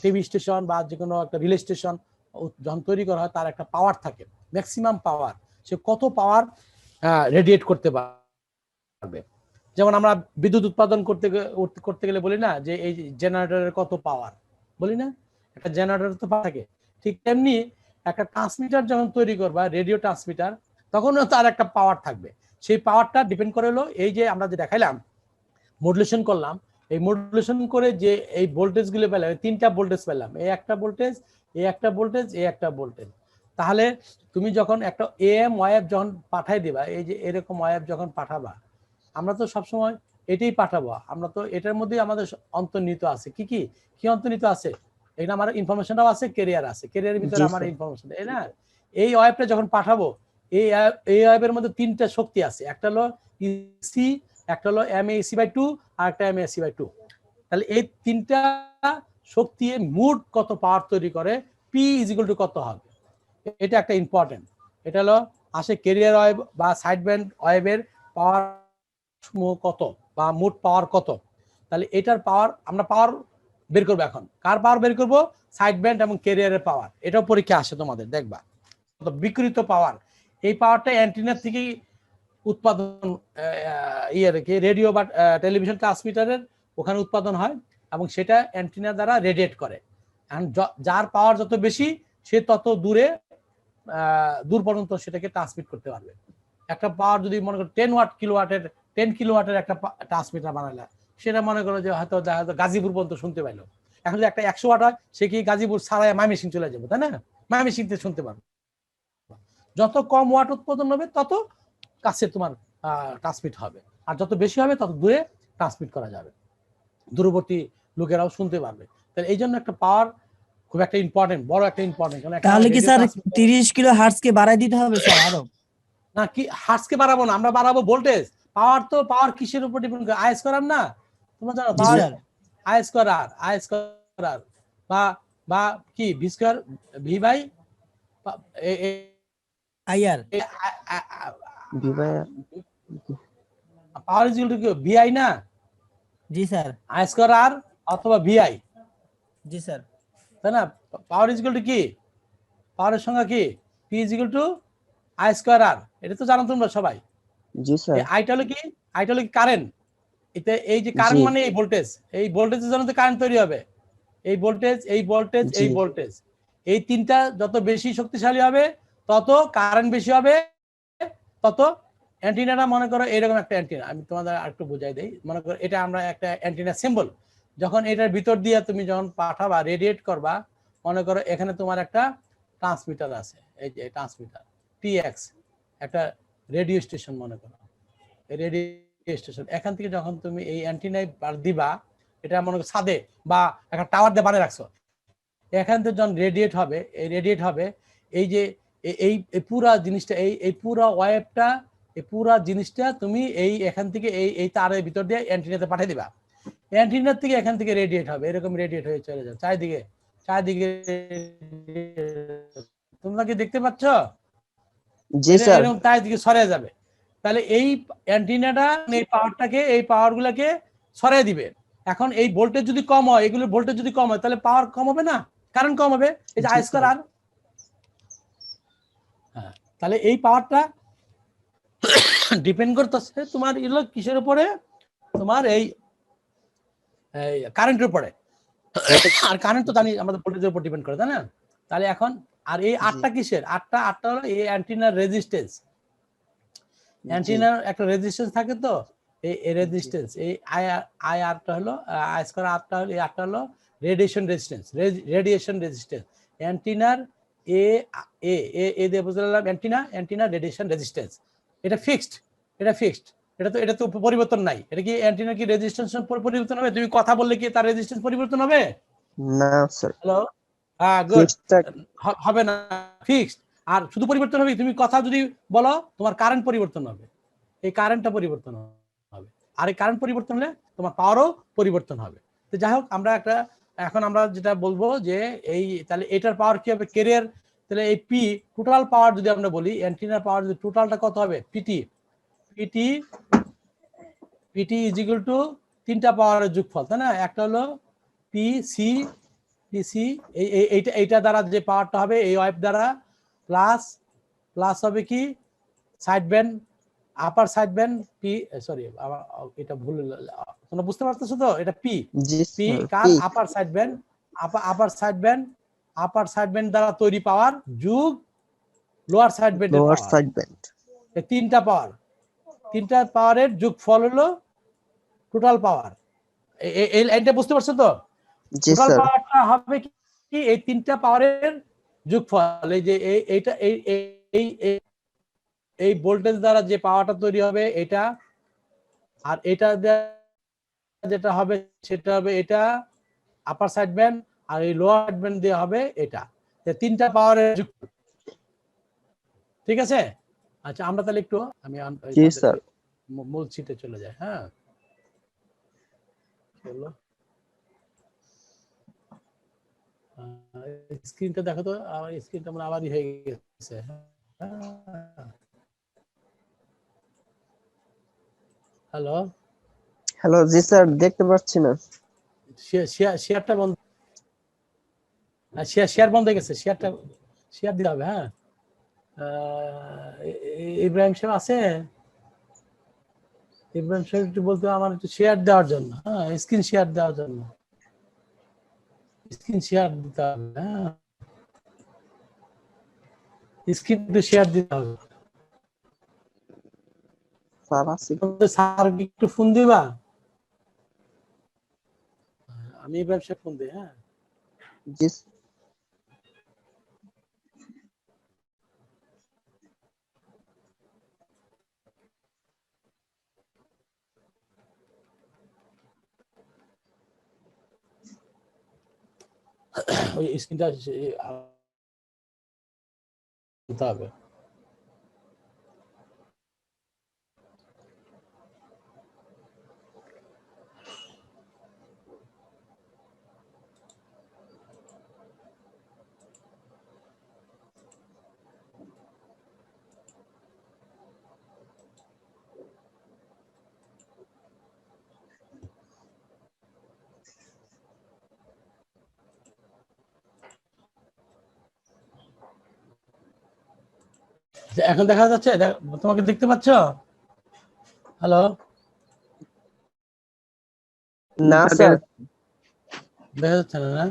টিভি স্টেশন বা যে কোনো একটা রিলে স্টেশন যখন তৈরি করা হয় তার একটা পাওয়ার থাকে, ম্যাক্সিমাম পাওয়ার, সে কত পাওয়ার রেডিয়েট করতে পারবে। যেমন আমরা বিদ্যুৎ উৎপাদন করতে গেলে বলি না যে এই জেনারেটরের কত পাওয়ার, বলি না, একটা জেনারেটর তো থাকে। ঠিক তেমনি একটা ট্রান্সমিটার যখন তৈরি করবা, রেডিও ট্রান্সমিটার, তখনও তার একটা পাওয়ার থাকবে। সেই পাওয়ারটা ডিপেন্ড করে হলো এই যে আমরা যে দেখাইলাম মডুলেশন করলাম, এই মডুলেশন করে যে এই ভোল্টেজ গুলো পেলাম, তিনটা ভোল্টেজ পেলাম, এই একটা ভোল্টেজ, এই একটা ভোল্টেজ, এই একটা ভোল্টেজ। তাহলে তুমি যখন একটা এএম ওয়েভ যখন পাঠাই দিবা, এই যে এরকম ওয়েভ যখন পাঠাবা, আমরা তো সবসময় এটাই পাঠাবো, আমরা তো এটার মধ্যে আমাদের অন্তর্নিহিত আছে কি কি কি অন্তর্নিহিত আছে, এখানে আমার ইনফরমেশনটাও আছে, ক্যারিয়ার আছে, ক্যারিয়ারের ভিতরে আমার ইনফরমেশন, এই না, এই ওয়েভটা যখন পাঠাবো, এই ওয়েভের মধ্যে তিনটা শক্তি আছে, একটা হলো ইসি, একটা হলো MAC/2, আর একটা MAC/2। তাহলে এই তিনটা শক্তি মোট কত পাওয়ার তৈরি করে, পি ইজিক্যাল টু কত হবে, এটা একটা ইম্পর্টেন্ট। এটা হলো আসে ক্যারিয়ার ওয়েভ বা সাইড ব্যান্ড ওয়েভের পাওয়ার কত বা মোট পাওয়ার কত। তাহলে এটার পাওয়ার আমরা পাওয়ার বের করবো। এখন কার পাওয়ার বের করবো? সাইড ব্যান্ড এবং ক্যারিয়ারের পাওয়ার। এটাও পরীক্ষা আসে তোমাদের, দেখবা বিকৃত পাওয়ার। এই পাওয়ারটা অ্যান্টিনার থেকেই উৎপাদন, রেডিও বা টেলিভিশন ট্রান্সমিটারের ওখানে উৎপাদন হয় এবং সেটা অ্যান্টিনা দ্বারা রেডিয়েট করে। যার পাওয়ার যত বেশি সে তত দূর পর্যন্ত সেটাকে ট্রান্সমিট করতে পারবে। একটা পাওয়ার যদি মনে করো 10 কিলোওয়াটের একটা ট্রান্সমিটার বানালে, সেটা মনে করো যে হয়তো গাজীপুর পর্যন্ত শুনতে পাইলো। এখন যদি একটা 100 ওয়াট হয়, সে কি গাজীপুর ছাড়াই ময়মনসিংহ চলে যাবে, তাই না? ময়মনসিংহতে শুনতে পারবে। যত কম ওয়াট উৎপাদন হবে তত কাছে তোমার ট্রান্সমিট হবে, আর যত বেশি হবে তত দূরে ট্রান্সমিট করা যাবে, দূরবর্তী লোকেরাও শুনতে পারবে। তাহলে এই জন্য একটা পাওয়ার খুব একটা ইম্পর্টেন্ট, বড় একটা ইম্পর্টেন্ট। তাহলে কি স্যার 30 কিলো হার্টজ কে বাড়াই দিতে হবে স্যার আরো? না, কি হার্টজকে বাড়াবো না, আমরা বাড়াবো ভোল্টেজ। পাওয়ার তো পাওয়ার কিসের উপর ডিপেন্ড করে? আই স্কয়ার না, তোমরা জানো জি পাওয়ার স্যার, আই স্কয়ার বা বা কি V square V by IR. Power is equal to কি ভিআই না? জি স্যার, আই স্কয়ার আর অথবা ভিআই, জি স্যার। তাই না? পাওয়ার ইজ ইকুয়াল টু কি, পাওয়ারের সংজ্ঞা কি? P is equal to I square R. এটা তো জানো তোমরা সবাই। জি স্যার। আইটা হলো কি? আইটা হলো কি কারেন্ট। এতে এই যে কারেন্ট মানে এই ভোল্টেজ, এই ভোল্টেজের জন্য তো কারেন্ট তৈরি হবে। এই ভোল্টেজ, এই ভোল্টেজ, এই ভোল্টেজ, এই তিনটা যত বেশি শক্তিশালী হবে তত কারেন্ট বেশি হবে, তত অ্যান্টিনাটা মনে করো এরকম একটা অ্যান্টিনা। আমি তোমাদের আরেকটু বুঝাই দেই। মনে করো এটা আমরা একটা অ্যান্টিনা সিম্বল, যখন এটার ভিতর দিয়ে তুমি যখন পাঠাবা, রেডিয়েট করবা, মনে করো এখানে তোমার একটা ট্রান্সমিটার আছে, এই যে ট্রান্সমিটার টিএক্স, একটা রেডিও স্টেশন মনে করো, এই রেডিও স্টেশন। এখান থেকে যখন তুমি এই অ্যান্টিনায় দিবা, এটা মনে করো ছাদে বা একটা টাওয়ার দিয়ে বানিয়ে রাখছো, এখান থেকে যখন রেডিয়েট হবে, এই রেডিয়েট হবে, এই যে এই পুরা জিনিসটা, এই পুরা ওয়েভটা, এই পুরা জিনিসটা তুমি এই এখান থেকে এই তারের ভিতর দিয়ে অ্যান্টিনাতে পাঠিয়ে দিবা। অ্যান্টিনার থেকে এখান থেকে রেডিয়েট হবে, এরকম রেডিয়েট হয়ে চলে যাবে চারিদিকে, চারিদিকে। তোমরা কি দেখতে পাচ্ছ? জি স্যার। এরকম চারিদিকে ছড়িয়ে যাবে। তাহলে এই অ্যান্টিনাটা এই পাওয়ারটাকে, এই পাওয়ার গুলাকে ছড়িয়ে দিবে। এখন এই ভোল্টেজ যদি কম হয়, এগুলোর ভোল্টেজ যদি কম হয়, তাহলে পাওয়ার কম হবে না, কারেন্ট কম হবে। এই যে আই স্কয়ার আর, হ্যাঁ, তাহলে এই পাওয়ারটা ডিপেন্ড করতেছে তোমার এগুলো কিসের উপরে? তোমার এই কারেন্টের উপরে। আর কারেন্ট তো জানি আমাদের ভোল্টেজের উপর ডিপেন্ড করে, তাই না? তাহলে এখন আর এই আটটা কিসের? আটটা হলো এই অ্যান্টিনার রেজিস্ট্যান্স। অ্যান্টিনার একটা রেজিস্ট্যান্স থাকে, তো এই রেজিস্ট্যান্স, এই আই আরটা হলো আই স্কয়ার আরটা হলো, এই আরটা হলো রেডিয়েশন রেজিস্ট্যান্স, রেডিয়েশন রেজিস্ট্যান্স। অ্যান্টিনার এ এ এ দিয়ে বুঝলাম অ্যান্টিনা রেডিয়েশন রেজিস্ট্যান্স। এটা ফিক্সড, এটা ফিক্সড, এটা তো পরিবর্তন নাই। এটা কি অ্যান্টিনার কি রেজিস্ট্যান্স পরিবর্তন হবে? তুমি কথা বললে কি তার রেজিস্ট্যান্স পরিবর্তন হবে? না স্যার। হ্যালো, হ্যাঁ, গুড, হবে না, ফিক্সড। আর শুধু পরিবর্তন হবে, তুমি কথা যদি বলো তোমার কারেন্ট পরিবর্তন হবে, এই কারেন্টটা পরিবর্তন হবে। আর এই কারেন্ট পরিবর্তন হলে তোমার পাওয়ারও পরিবর্তন হবে। তো যাই হোক, এখন আমরা যেটা বলবো যে এই তাহলে এটার পাওয়ার কি হবে কেরিয়ার, তাহলে এই পি টোটাল পাওয়ার যদি আমরা বলি অ্যান্টিনার পাওয়ার যদি টোটালটা কত হবে PT PT PT is equal to তিনটা পাওয়ারের যোগফল, তাই না? একটা হলো পি সি পিসি এইটা দ্বারা যে পাওয়ারটা হবে এই ওয়েভ দ্বারা প্লাস হবে কি side band upper side band P, sorry এটা ভুল, তোমরা বুঝতে পারতেছো তো? এটা পি জি পি স্যার কার upper side band upper side band দ্বারা তৈরি পাওয়ার যোগ লোয়ার সাইড ব্যান্ডের লোয়ার পাওয়ার, সাইড ব্যান্ড এই তিনটা পাওয়ারের যোগফল হলো টোটাল পাওয়ার। এই লাইনটা বুঝতে পারছো তো? জি টোটাল স্যার পাওয়ারটা হবে কি এই তিনটা পাওয়ারের যোগফল, এই যে এইটা এই ভোল্টেজ দ্বারা যে পাওয়ারটা তৈরি হবে এটা, আর এটা যেটা হবে সেটা হবে এটা আপার সাইড ব্যান্ড, আর এই লোয়ার সাইড ব্যান্ড দিয়ে হবে এটা, তিনটা পাওয়ারের যোগফল। ঠিক আছে? আচ্ছা আমরা তাহলে একটু আমি জি স্যার মূল সিটে চলে যাই। হ্যাঁ চলো, স্ক্রিনটা দেখো তো, আমার স্ক্রিনটা মানে আবারই হয়ে গেছে। হ্যালো, হ্যালো জি স্যার দেখতে পাচ্ছি না শেয়ারটা বন্ধ, শেয়ার বন্ধ হয়ে গেছে, শেয়ার দিতে হবে। হ্যাঁ ইব্রাহিম সাহেব আছে? ইব্রাহিম সাহেব একটু বলতে আমার একটু শেয়ার দেওয়ার জন্য, হ্যাঁ স্ক্রিন শেয়ার দেওয়ার জন্য, স্ক্রিন শেয়ার দিতে হবে। হ্যাঁ স্ক্রিন একটু শেয়ার দিতে হবে। স্যার আছে স্যার একটু ফোন দিবা, আমি ইব্রাহিম সাহেব ফোন দিই। হ্যাঁ জি ওই স্ক্রিনটা দিতে হবে। এখন দেখা যাচ্ছে? তোমাকে দেখতে পাচ্ছ? হ্যালো, না স্যার দেখা যাচ্ছে না?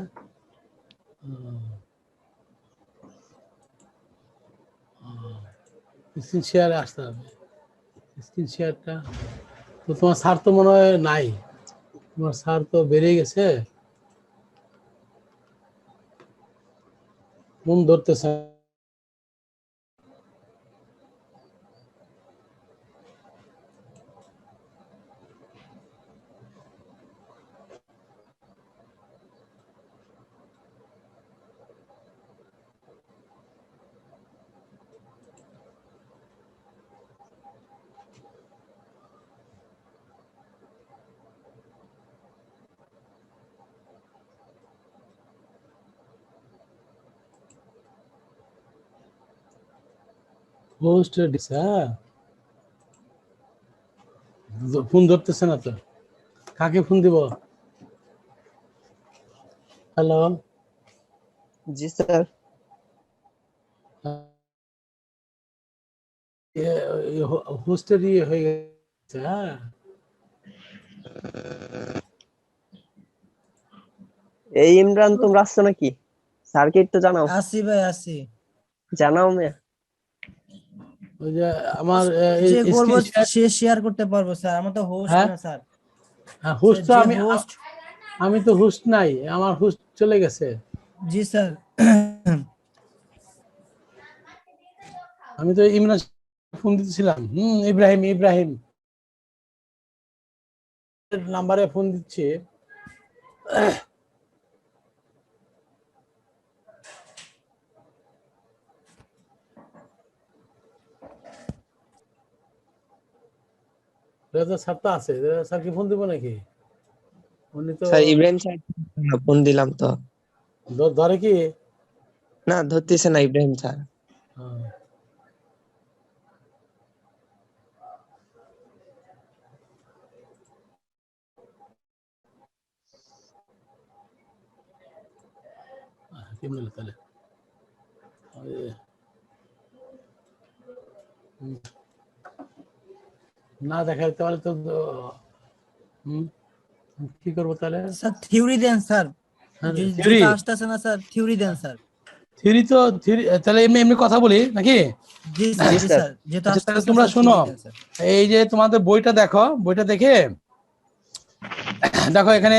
স্ক্রিন শেয়ারে আসতে হবে, স্ক্রিন শেয়ারটা তো তোমার স্যার তো মনে হয় নাই, তোমার স্যার তো বেরিয়ে গেছে, মন ধরতেছে। হোস্ট দিছে, হ্যাঁ ফোন ধরতেছে না তো, কাকে ফোন দিব? হ্যালো, জি স্যার হোস্টের ইয়ে হয়ে গেছে। হ্যাঁ এই ইমরান তোমরা আসছো নাকি স্যারকে একটু জানাও আসি ভাই আসি। জানাও মেয়ে ওই যে আমার যে করবো স্ক্রিন শেয়ার, সে শেয়ার করতে পারবো স্যার, আমার তো হোস্ট হ্যাঁ না স্যার। হোস্ট তো যে আমি হোস্ট, আমি তো হোস্ট নাই, আমার হোস্ট চলে গেছে। জি স্যার। আমি তো ইমরান ফোন দিতেছিলাম, ইব্রাহিম নাম্বারে ফোন দিচ্ছি। রেজা স্যার তো আছে, রেজা স্যার কি ফোন দিব নাকি? উনি তো স্যার ইব্রাহিম স্যার ফোন দিলাম তো, ধরে কি? না ধরতেছে না ইব্রাহিম স্যার। হ্যাঁ। কেমন হলো তাহলে? না দেখা তাহলে তো হুম, কি করবো তাহলে? স্যার থিওরি দেন স্যার, থিওরি যেটা আসতেছে না স্যার থিওরি দেন স্যার। থিওরি তো থিওরি তাহলে এমনি এমনি কথা বলি নাকি? জি স্যার, জি জি স্যার। স্যার, যেটা আচ্ছা তাহলে আসতেছে না তোমরা স্যার শোনো, থিওরি দেন স্যার। এই যে তোমাদের বইটা দেখো, বইটা দেখে দেখো এখানে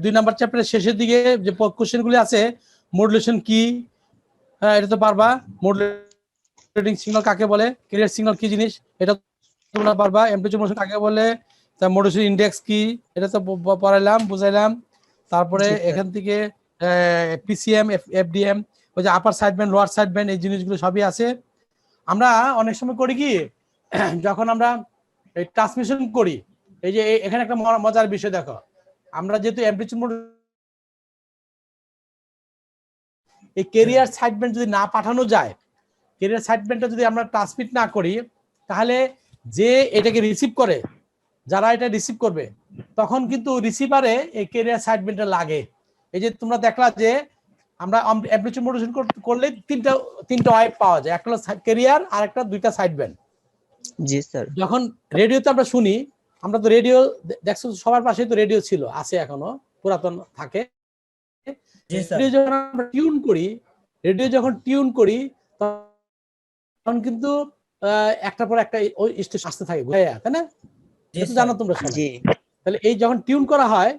2 নাম্বার চ্যাপ্টারের শেষের দিকে যে কোশ্চেন গুলি আছে, মডুলেশন কি, হ্যাঁ এটা তো পারবা। মডুলেটিং সিগন্যাল কাকে বলে, ক্যারিয়ার সিগন্যাল কি জিনিস এটা তোমরা পারবা। অ্যামপ্লিটিউড মোশন কাকে বলে, তার মডুলেশন ইন্ডেক্স কি, এটা তো পড়াইলাম বুঝাইলাম। তারপরে জি স্যার। এখান থেকে পিসিএম, এফডিএম, ওই যে আপার side band, lower side band, এই জিনিসগুলো সবই আছে। আমরা অনেক সময় করি কি, যখন আমরা এই ট্রান্সমিশন করি, এই যে এখানে একটা মজার বিষয় দেখো, আমরা যেহেতু অ্যামপ্লিটিউড এই ক্যারিয়ার সাইড ব্যান্ড যদি না পাঠানো যায়, ক্যারিয়ার সাইড ব্যান্ডটা যদি আমরা ট্রান্সমিট না করি, তাহলে যে এটাকে রিসিভ করে, যারা এটা রিসিভ করবে, তখন কিন্তু রিসিভারে এই ক্যারিয়ার সাইড ব্যান্ডটা লাগে। এই যে তোমরা দেখলা যে আমরা অ্যামপ্লিটিউড মডুলেশন করলে তিনটা ওয়েভ পাওয়া যায়, একটা হলো ক্যারিয়ার আর একটা দুইটা সাইড ব্যান্ড। জি স্যার। যখন রেডিওতে আমরা শুনি, আমরা তো রেডিও দেখছো সবার পাশেই তো রেডিও ছিল, আছে এখনো, পুরাতন থাকে। জি স্যার, রেডিও যখন আমরা টিউন করি, রেডিও যখন টিউন করি তখন কিন্তু একটার পর একটা ওই স্টেশন আসতে থাকে, তাই না? জি এটা তো স্যার, জানো তোমরা সবাই। জি তাহলে এই যখন টিউন করা হয়,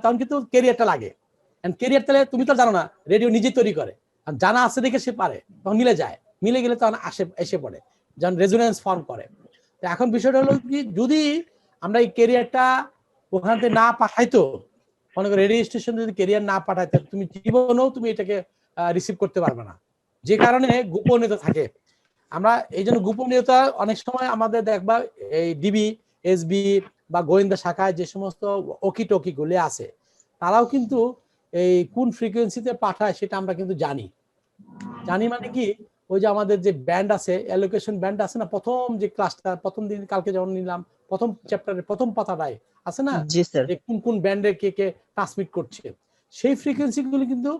তখন কিন্তু ক্যারিয়ারটা লাগে। ক্যারিয়ার তাহলে তুমি তো জানো না, রেডিও নিজে তৈরি করে, আর জানা আছে দেখে সে পারে, তখন মিলে যায়, মিলে গেলে তখন এসে পড়ে, যখন রেজোনেন্স ফর্ম করে। তো এখন বিষয়টা হলো কি, যদি আমরা এই ক্যারিয়ারটা ওখান থেকে না পাঠাইতো, মনে করো রেডিও স্টেশন যদি ক্যারিয়ার না পাঠাইতো, তুমি জীবনেও তুমি এটাকে রিসিভ করতে পারবে না, যে কারণে গোপনীয়তা থাকে। আমরা এই জন্য গোপনীয়তা অনেক সময় আমাদের দেখবা এই ডিবি, এসবি বা গোয়েন্দা শাখায় যে সমস্ত ওকি টকি গুলি আছে, তারাও কিন্তু এই কোন ফ্রিকোয়েন্সিতে পাঠায় সেটা আমরা কিন্তু জানি। মানে কি, ওই যে আমাদের যে ব্যান্ড আছে, অ্যালোকেশন ব্যান্ড আছে না, প্রথম যে ক্লাসটা প্রথম দিন কালকে যখন নিলাম, প্রথম চ্যাপ্টারের প্রথম পাতাটায় আছে না, জি স্যার। যে কোন কোন ব্যান্ডে কে কে ট্রান্সমিট করছে, সেই ফ্রিকোয়েন্সি গুলি কিন্তু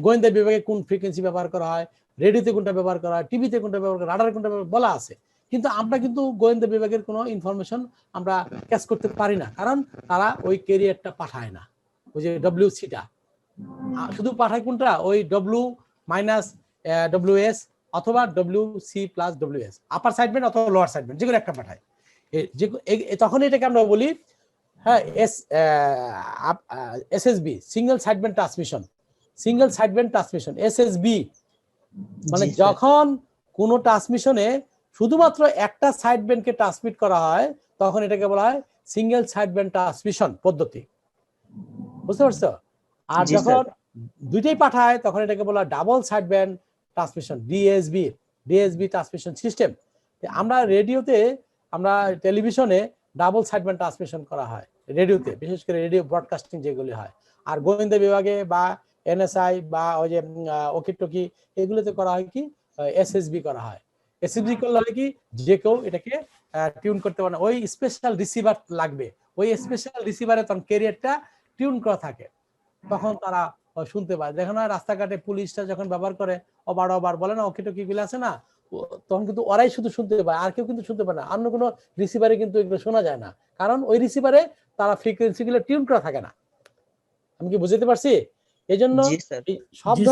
গোয়েন্দা বিভাগে কোন ফ্রিকোয়েন্সি ব্যবহার করা হয়, রেডিওতে কোনটা ব্যবহার করা হয়, টিভিতে কোনটা ব্যবহার করা হয়, রাডারে কোনটা ব্যবহার বলা আছে। কিন্তু আমরা কিন্তু গোয়েন্দা বিভাগের কোনো ইনফরমেশন আমরা ক্যাচ করতে পারি না, কারণ তারা ওই ক্যারিয়ারটা পাঠায় না, ওই যে ডব্লিউসিটা শুধু পাঠায় কোনটা, ওই ডব্লিউ-ডব্লিউএস অথবা ডব্লিউ-সি+ডব্লিউএস, আপার সাইড ব্যান্ড অথবা লোয়ার সাইড ব্যান্ড, যেগুলো একটা পাঠায়। তখন এটাকে আমরা বলি, হ্যাঁ, SSB, single side band transmission, single side band transmission, SSB. মানে জি স্যার। যখন কোন ট্রান্সমিশনে শুধুমাত্র একটা সাইড ব্যান্ডকে ট্রান্সমিট করা হয়, তখন এটাকে বলা হয় সিঙ্গেল সাইড ব্যান্ড ট্রান্সমিশন পদ্ধতি, বুঝতে পারছো? আর জি যখন স্যার। দুইটাই পাঠায়, তখন এটাকে বলা হয় double side band transmission, DSB transmission system. আমরা রেডিওতে, আমরা টেলিভিশনে ডাবল সাইড ব্যান্ড ট্রান্সমিশন করা হয় রেডিওতে, বিশেষ করে রেডিও ব্রডকাস্টিং যেগুলি হয়। আর গোয়েন্দা বিভাগে বা এনএসআই বা ওই যে ওকি টকি, এগুলোতে করা হয় কি, এসএসবি করা হয়। এসএসবি করলে হয় কি, যে কেউ এটাকে টিউন করতে পারে না, ওই স্পেশাল রিসিভার লাগবে, ওই স্পেশাল রিসিভারে তখন ক্যারিয়ারটা টিউন করা থাকে, তখন তারা শুনতে পায়। দেখেন না রাস্তাঘাটে পুলিশটা যখন ব্যবহার করে অবার বলে না ওকি টকি গুলো আছে না, তখন কিন্তু ওরাই শুধু শুনতে পায়, আর কেউ কিন্তু শুনতে পায় না, অন্য কোনো রিসিভারে কিন্তু এগুলো শোনা যায় না, কারণ ওই রিসিভারে তারা ফ্রিকোয়েন্সি গুলো টিউন করা থাকে না। আমি কি বুঝতে পারছি? এই জন্য জি স্যার। সব জি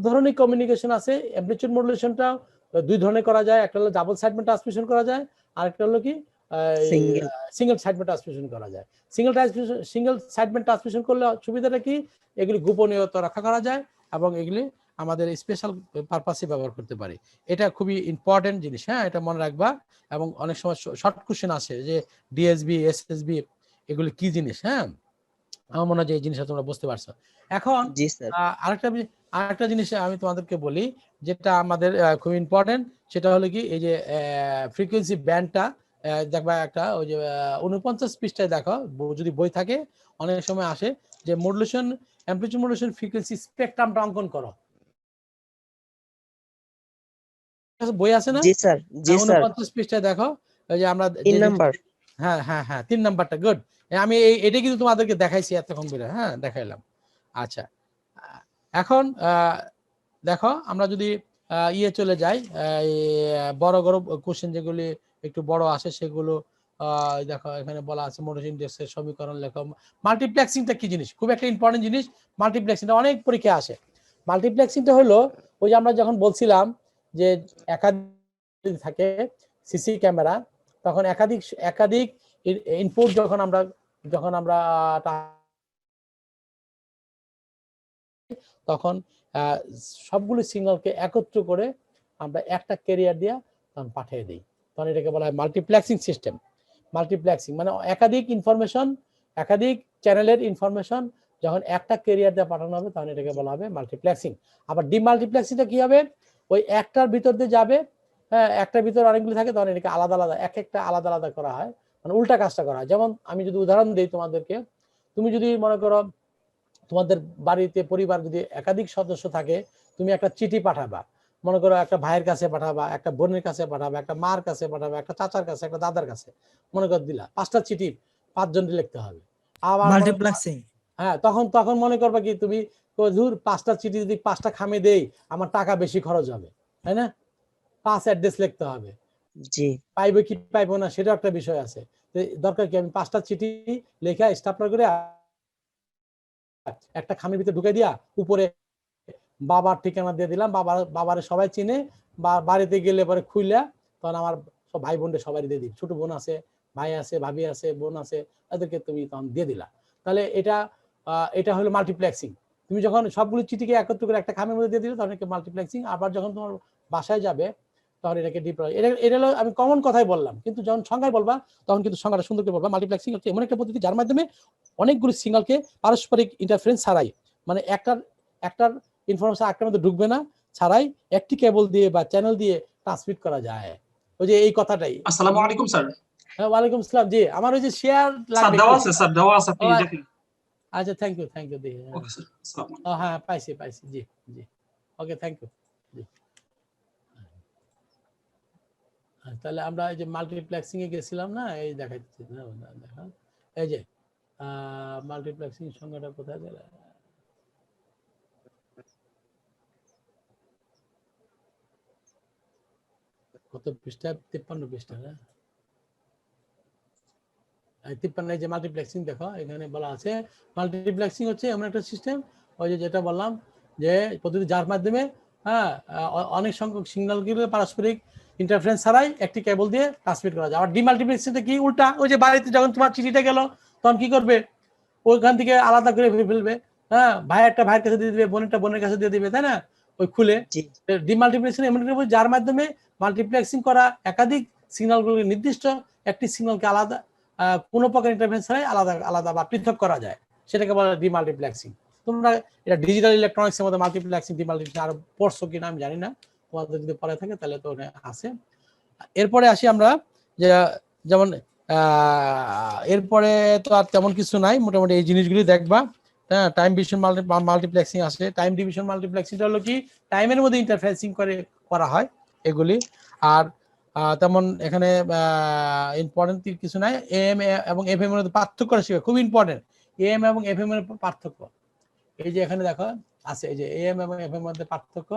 ধরনের কমিউনিকেশন আছে। অ্যামপ্লিটিউড মডুলেশনটা দুই ধরনের করা যায়, একটা হলো ডাবল সাইড ব্যান্ড ট্রান্সমিশন করা যায়, আর একটা হলো কি single. Single side band transmission করা যায়। সিঙ্গেল সাইড ব্যান্ড ট্রান্সমিশন করলে সুবিধাটা কি, এগুলি গোপনীয়তা রক্ষা করা যায় এবং এগুলি আমাদের স্পেশাল পারপাসে ব্যবহার করতে পারি। এটা খুবই ইম্পর্টেন্ট জিনিস, হ্যাঁ, এটা মনে রাখবা। এবং অনেক সময় শর্ট কোশ্চেন আসে যে ডিএসবি, এসএসবি এগুলি কি জিনিস, হ্যাঁ, আমার মনে হয় যে এই জিনিসটা তোমরা বুঝতে পারছো। এখন জি স্যার। আরেকটা জিনিস আমি তোমাদেরকে বলি, যেটা আমাদের খুব ইম্পর্টেন্ট, সেটা হলো কি এই যে ফ্রিকোয়েন্সি ব্যান্ডটা দেখবা একটা ওই যে 49 পৃষ্ঠায় দেখো যদি বই থাকে অনেক সময় আসে যে মডুলেশন অ্যামপ্লিটিউড মডুলেশন ফ্রিকোয়েন্সি স্পেকট্রামটা অঙ্কন করো, বই আছে না? জি স্যার, জি স্যার, 49 পৃষ্ঠায় দেখো ওই যে আমরা 3 নাম্বার। হ্যাঁ হ্যাঁ হ্যাঁ 3 নাম্বারটা গুড। আমি এটা কিন্তু তোমাদেরকে দেখাইছি এতক্ষণ ধরে, হ্যাঁ দেখাইলাম। আচ্ছা এখন দেখো আমরা যদি ইয়ে চলে যাই বড় বড় কোশ্চেন যেগুলি একটু বড় আসে সেগুলো দেখো এখানে বলা আছে মডুলেশন ইন্ডেক্সের সমীকরণ লেখো। মাল্টিপ্লেক্সিংটা কি জিনিস? খুব একটা ইম্পর্টেন্ট জিনিস মাল্টিপ্লেক্সিংটা, অনেক পরীক্ষা আসে। মাল্টিপ্লেক্সিংটা হলো ওই যে আমরা যখন বলছিলাম যে একাধিক থাকে সিসি ক্যামেরা, তখন একাধিক ইনপুট যখন আমরা তখন সবগুলো সিগন্যালকে একত্র করে আমরা একটা ক্যারিয়ার দিয়ে তখন পাঠিয়ে দিই, তখন এটাকে বলা হয় মাল্টিপ্লেক্সিং সিস্টেম। মাল্টিপ্লেক্সিং মানে একাধিক ইনফরমেশন, একাধিক চ্যানেলের ইনফরমেশন যখন একটা ক্যারিয়ার দিয়ে পাঠানো হবে তখন এটাকে বলা হবে মাল্টিপ্লেক্সিং। আবার ডিমাল্টিপ্লেক্সিংটা কি হবে? ওই একটার ভিতর দিয়ে যাবে, হ্যাঁ একটার ভিতর অনেকগুলো থাকে তখন এটাকে আলাদা আলাদা একটা আলাদা আলাদা করা হয়, মানে উল্টা কাজটা করা হয়। যেমন আমি যদি উদাহরণ দিই তোমাদেরকে, তুমি যদি মনে করো তোমাদের বাড়িতে পরিবার যদি একাধিক সদস্য থাকে, তুমি একটা চিঠি পাঠাবা, মনে করো একটা ভাইয়ের কাছে পাঠাবা, একটা বোনের কাছে পাঠাবা, একটা মার কাছে পাঠাবা, একটা চাচার কাছে, একটা দাদার কাছে, মনে করো দিলা 5টা চিঠি 5 জনকে লিখতে হবে। আবার মাল্টিপ্লেক্সিং। হ্যাঁ তখন মনে করবা কি তুমি ধুর 5টা চিঠি যদি 5টা খামে দেই আমার টাকা বেশি খরচ হবে, তাই না? 5 অ্যাড্রেস লিখতে হবে, জি পাইবে কি পাইবো না সেটা একটা বিষয় আছে। দরকার কি আমি 5টা চিঠি লেখা স্টাপলার করে একটা খামের ভিতরে ঢুকে দিয়া উপরে বাবার ঠিকানা দিয়ে দিলাম, বাবার সবাই চিনে, বাড়িতে গেলে পরে খুইলা তখন আমার সব ভাই বোনদের সবাই দিয়ে দিই, ছোট বোন আছে, ভাই আছে, ভাবি আছে, বোন আছে, তাদেরকে তুমি তখন দিয়ে দিলা। তাহলে এটা হলো মাল্টিপ্লেক্সিং। তুমি যখন সবগুলো চিঠিকে একত্র করে একটা খামের মধ্যে দিয়ে দিলে তখন এটাকে মাল্টিপ্লেক্সিং। আবার যখন তোমার বাসায় যাবে তখন এটাকে ডিপ্লয়। এটা হলো আমি কমন কথাই বললাম, কিন্তু যখন সংজ্ঞায় বলবা তখন কিন্তু সংজ্ঞাটা সুন্দর করে বলবা। মাল্টিপ্লেক্সিং হচ্ছে এমন একটা পদ্ধতি যার মাধ্যমে অনেকগুলো সিগন্যালকে পারস্পরিক ইন্টারফারেন্স ছাড়াই, মানে একটার ইনফরমেশন একটার মধ্যে ঢুকবে না ছাড়াই একটি কেবল দিয়ে বা চ্যানেল দিয়ে ট্রান্সমিট করা যায়। ওই যে এই কথাটাই। আসসালামু আলাইকুম স্যার। হ্যাঁ ওয়ালাইকুম আসসালাম। জি আমার ওই যে শেয়ার স্যার লাগবে। স্যার দেওয়া আছে আপনি দেখেন। আচ্ছা থ্যাংক ইউ দি। ওকে স্যার, আসসালামু আলাইকুম। হ্যাঁ পাইছি জি জি ওকে থ্যাংক ইউ জি। তাহলে আমরা এই যে মাল্টিপ্লেক্সিং এ গেছিলাম না, এই দেখাচ্ছি দেখা এই যে মাল্টিপ্লেক্সিং সংজ্ঞাটা কোথায় গেল? কত পৃষ্ঠা? 53 পৃষ্ঠা না? 53 যে মাল্টিপ্লেক্সিং দেখো এখানে বলা আছে মাল্টিপ্লেক্সিং হচ্ছে এমন একটা সিস্টেম ওই যে যেটা বললাম যে পদ্ধতি যার মাধ্যমে অনেক সংখ্যক সিগন্যালগুলো পারস্পরিক ইন্টারফারেন্স ছাড়াই একটি কেবল দিয়ে ট্রান্সমিট করা যায়। আর ডিমাল্টিপ্লেক্সিংটা কি উল্টা, ওই যে বাড়িতে যখন তোমার চিঠিটা গেল তখন কি করবে? ওইখান থেকে আলাদা করে ফেলবে, হ্যাঁ ভাই একটা ভাইয়ের কাছে দিয়ে দিবে, বোনেরটা বোনের কাছে দিয়ে দিবে, তাই না? ওই খুলে ডিমাল্টিপ্লেক্সিং এমন একটা যার মাধ্যমে মাল্টিপ্লেক্সিং করা একাধিক সিগন্যালগুলো নির্দিষ্ট একটি সিগন্যালকে আলাদা কোনো প্রকার ইন্টারফারেন্স ছাড়াই আলাদা আলাদা বা পৃথক করা যায়, সেটাকে বলা ডিমাল্টিপ্লেক্সিং। তোমরা এটা ডিজিটাল ইলেকট্রনিক্স এর মধ্যে মাল্টিপ্লেক্সিং ডিমাল্টিপ্লেক্সিং আর পড়ছো কিনা আমি জানি না, তোমাদের যদি পড়ে থাকে তাহলে তো আছে। এরপরে আসি আমরা যে যেমন এরপরে তো আর তেমন কিছু নাই, মোটামুটি এই জিনিসগুলি দেখবা। হ্যাঁ টাইম ডিভিশন মাল্টিপ্লেক্সিং আছে। টাইম ডিভিশন মাল্টিপ্লেক্সিংটা হলো কি টাইমের মধ্যে ইন্টারফেরেন্সিং করা হয় এগুলি। আর তেমন এখানে ইম্পর্টেন্ট কিছু নাই। এএম এবং এফএম এর মধ্যে পার্থক্য শিখবে, খুব ইম্পর্টেন্ট। এএম এবং এফএম এর পার্থক্য এই যে এখানে দেখো আছে, এই যে এএম এবং এফএম এর মধ্যে পার্থক্য,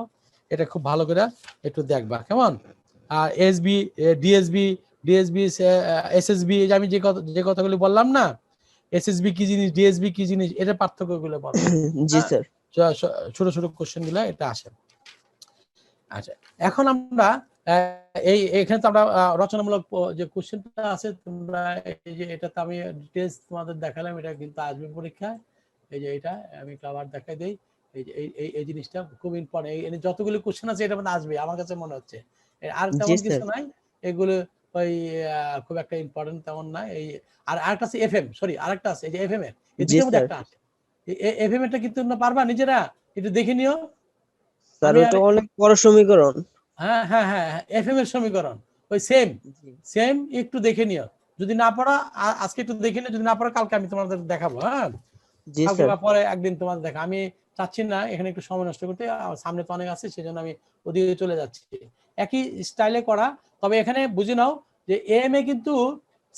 এটা খুব ভালো করে একটু দেখবা কেমন। আর এসবি, ডিএসবি, এসএসবি, আমি যে কথাগুলি বললাম না, এসএসবি কি জিনিস, ডিএসবি কি জিনিস, এটা পার্থক্যগুলো বলো। জি স্যার। ছোট ছোট কোশ্চেন গুলো এটা আসে। আচ্ছা এখন আমরা এখানে তো আমরা রচনামূলক যে কোশ্চেনটা আছে, তোমরা এই যে এটাতে আমি ডিটেইলস তোমাদের দেখালাম, এটা কিন্তু আসবে পরীক্ষায়। এই যে এটা আমি আবার দেখাই দেই, এই যে এই জিনিসটা খুব ইম্পর্টেন্ট। এই যতগুলো কোশ্চেন আছে এটার মধ্যে আসবে আমার কাছে মনে হচ্ছে। আর তেমন কিছু নাই, এগুলো ওই খুব একটা ইম্পর্টেন্ট তেমন না। এই আর আরেকটা আছে এফএম, সরি আরেকটা আছে এই যে এফএম এর, এই দুটোর মধ্যে একটা আছে। এফএম এরটা কিন্তু তোমরা পারবা নিজেরা একটু দেখে নিও। স্যার ওটা অনেক বড় সমীকরণ। হ্যাঁ হ্যাঁ হ্যাঁ, এফএম এর সমীকরণ ওই সেম জি সেম, একটু দেখে নিও, যদি না পড়া আজকে একটু দেখে নিও, যদি না পড়া কালকে আমি তোমাদের দেখাবো। হ্যাঁ, জি কালকে স্যার বা পরে একদিন তোমাদের দেখা, আমি চাচ্ছি না এখানে একটু সময় নষ্ট করতে, আমার সামনে তো অনেক আছে, সেজন্য আমি ওদিকে চলে যাচ্ছি। একই স্টাইলে করা, তবে এখানে বুঝে নাও যে এম এ কিন্তু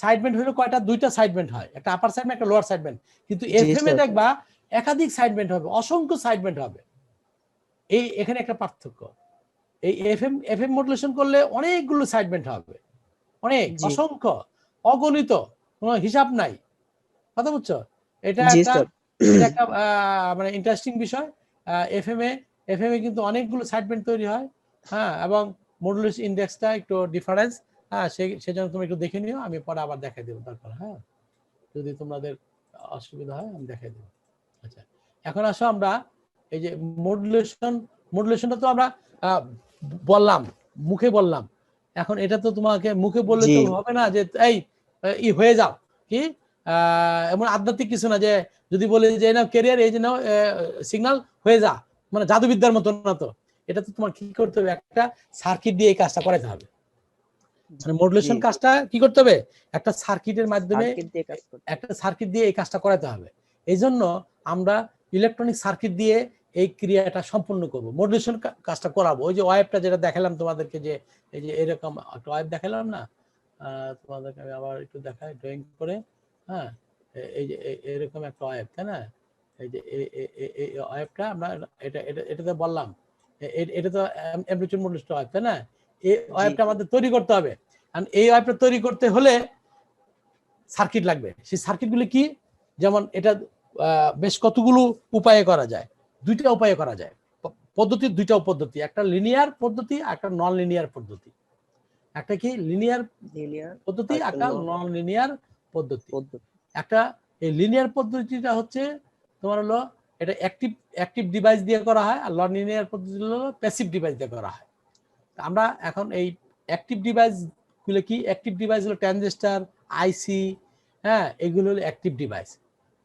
সাইডমেন্ট হলো কয়টা, দুইটা সাইডমেন্ট হয়, একটা আপার সাইডমেন্ট একটা লোয়ার সাইডমেন্ট, কিন্তু জি এফএম এ স্যার দেখবা একাধিক সাইডমেন্ট হবে, অসংখ্য সাইডমেন্ট হবে। এই এখানে একটা পার্থক্য। এই এফএম মডুলেশন করলে অনেকগুলো সাইডমেন্ট হবে, অনেক, জি অসংখ্য, অগণিত, কোনো হিসাব নাই। কথা বুঝছো? এটা জি একটা স্যার এটা একটা মানে ইন্টারেস্টিং বিষয়। এফএম এ কিন্তু অনেকগুলো সাইডমেন্ট তৈরি হয়। হ্যাঁ, এবং মডুলেশন ইন্ডেক্সটা একটু ডিফারেন্স। হ্যাঁ, সেজন্য তুমি একটু দেখে নিও, আমি পরে আবার দেখাই দেবো দরকার। হ্যাঁ, যদি তোমাদের অসুবিধা হয় আমি দেখাই দেবো। আচ্ছা, এখন আসো আমরা এই যে মডুলেশনটা তো আমরা আহ, বললাম, মুখে বললাম। এখন এটা তো তোমাকে মুখে বললে জি তো হবে না যে এই ই হয়ে যাও কি, এমন আধ্যাত্মিক কিছু না যে যদি বলে যে না ক্যারিয়ার এই যে নাও সিগন্যাল হয়ে যা, মানে জাদুবিদ্যার মতো না তো। এটা তো তোমার কি করতে হবে, একটা সার্কিট দিয়ে এই কাজটা করাতে হবে। মানে জি মডুলেশন কাজটা কি করতে হবে, একটা সার্কিটের মাধ্যমে, সার্কিট দিয়ে কাজ করতে একটা সার্কিট দিয়ে এই কাজটা করাতে হবে। এই জন্য আমরা ইলেকট্রনিক সার্কিট দিয়ে এই ক্রিয়াটা সম্পূর্ণ করব, মডুলেশন কাজটা করাবো। ওই যে ওয়েবটা যেটা দেখালাম তোমাদেরকে, যে এই যে এরকম একটা ওয়েব দেখালাম না, তোমাদেরকে আমি আবার একটু দেখাই ড্রয়িং করে। হ্যাঁ, এই যে এরকম একটা ওয়েব, তাই না? এই যে এই ওয়েবটা আমরা এটাতে বললাম, এটা তো অ্যাম্পলিটিউড মডুলেশন ওয়েব, তাই না? এই জি ওয়েবটা আমাদের তৈরি করতে হবে। আর এই ওয়েবটা তৈরি করতে হলে সার্কিট লাগবে। সেই সার্কিটগুলি কি, যেমন এটা বেশ কতগুলো উপায়ে করা যায়, দুইটা উপায়ে করা যায়। পদ্ধতির দুইটা পদ্ধতি, একটা লিনিয়ার পদ্ধতি, একটা নন লিনিয়ার পদ্ধতি। একটা কি লিনিয়ার লিনিয়ার পদ্ধতি, আর একটা নন লিনিয়ার পদ্ধতি। পদ্ধতি একটা এই লিনিয়ার পদ্ধতিটা হচ্ছে তোমার হলো এটা অ্যাক্টিভ ডিভাইস দিয়ে করা হয়, আর নন লিনিয়ার পদ্ধতি হলো প্যাসিভ ডিভাইস দিয়ে করা হয়। আমরা এখন এই অ্যাক্টিভ ডিভাইস গুলো কি, অ্যাক্টিভ ডিভাইস হলো ট্রানজিস্টর, আইসি। হ্যাঁ, এগুলো হলো অ্যাক্টিভ ডিভাইস,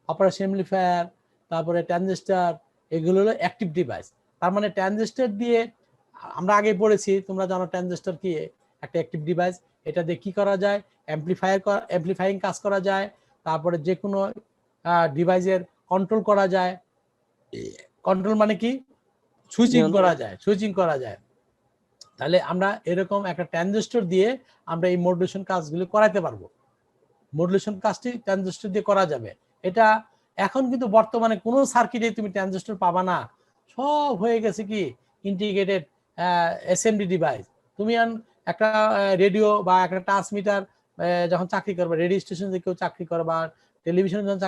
অপারেশন অ্যাম্পলিফায়ার, তারপরে ট্রানজিস্টর, এগুলো হলো অ্যাক্টিভ ডিভাইস। তার মানে ট্রানজিস্টর দিয়ে আমরা আগে পড়েছি, তোমরা জানো ট্রানজিস্টর কি, একটা অ্যাক্টিভ ডিভাইস। এটা দিয়ে কি করা যায়, অ্যাম্পলিফাইং কাজ করা যায়, তারপরে যে কোনো ডিভাইসের কন্ট্রোল করা যায়। কন্ট্রোল মানে কি, সুইচিং করা যায়, সুইচিং করা যায়। তাহলে আমরা এরকম একটা ট্রানজিস্টর দিয়ে আমরা এই মডুলেশন কাজগুলো করাতে পারবো। মডুলেশন কাজটি ট্রানজিস্টর দিয়ে করা যাবে। এটা এখন কিন্তু বর্তমানে কোনো সার্কিটে তুমি ট্রানজিস্টর পাবা না, সব হয়ে গেছে কি ইন্টিগ্রেটেড এসএমডি ডিভাইস। তুমি একটা রেডিও বা একটা ট্রান্সমিটার যখন চাকরি করবে, রেডিও স্টেশনে কেউ চাকরি করো বা টেলিভিশনে যখন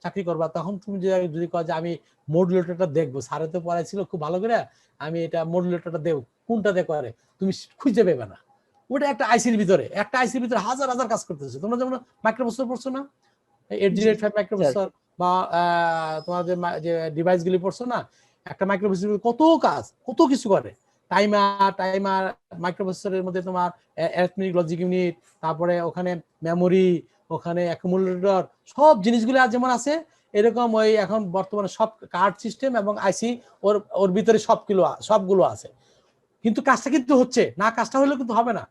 চাকরি করবা, তখন তুমি যদি কও যে আমি মডুলেটরটা দেখবো, স্যারে তো পড়াইছিল খুব ভালো করে, আমি এটা মডুলেটরটা দেবো, কোনটাতে করে তুমি খুঁজে পেবে না। ওটা একটা আইসির ভিতরে, একটা আইসির ভিতরে হাজার হাজার কাজ করতেছে। তোমরা যেমন মাইক্রোপ্রসেসর পড়ছো না, 8085 মাইক্রোপ্রসেসর বা তোমার যে ডিভাইস গুলি পড়ছো না, একটা মাইক্রোপ্রসেসর কত কাজ, কত কিছু করে। টাইমার মাইক্রোপ্রসেসরের মধ্যে তোমার অ্যারিথমেটিক লজিক ইউনিট, তারপরে ওখানে মেমোরি, ওখানে অ্যাকুমুলেটর, সব জিনিসগুলো যেমন আছে, এরকম ওই এখন বর্তমানে সব কার্ড সিস্টেম এবং আইসি ওর ভিতরে সবগুলো আছে। কিন্তু কাজটা কিন্তু হচ্ছে না, কাজটা হলে কিন্তু হবে না।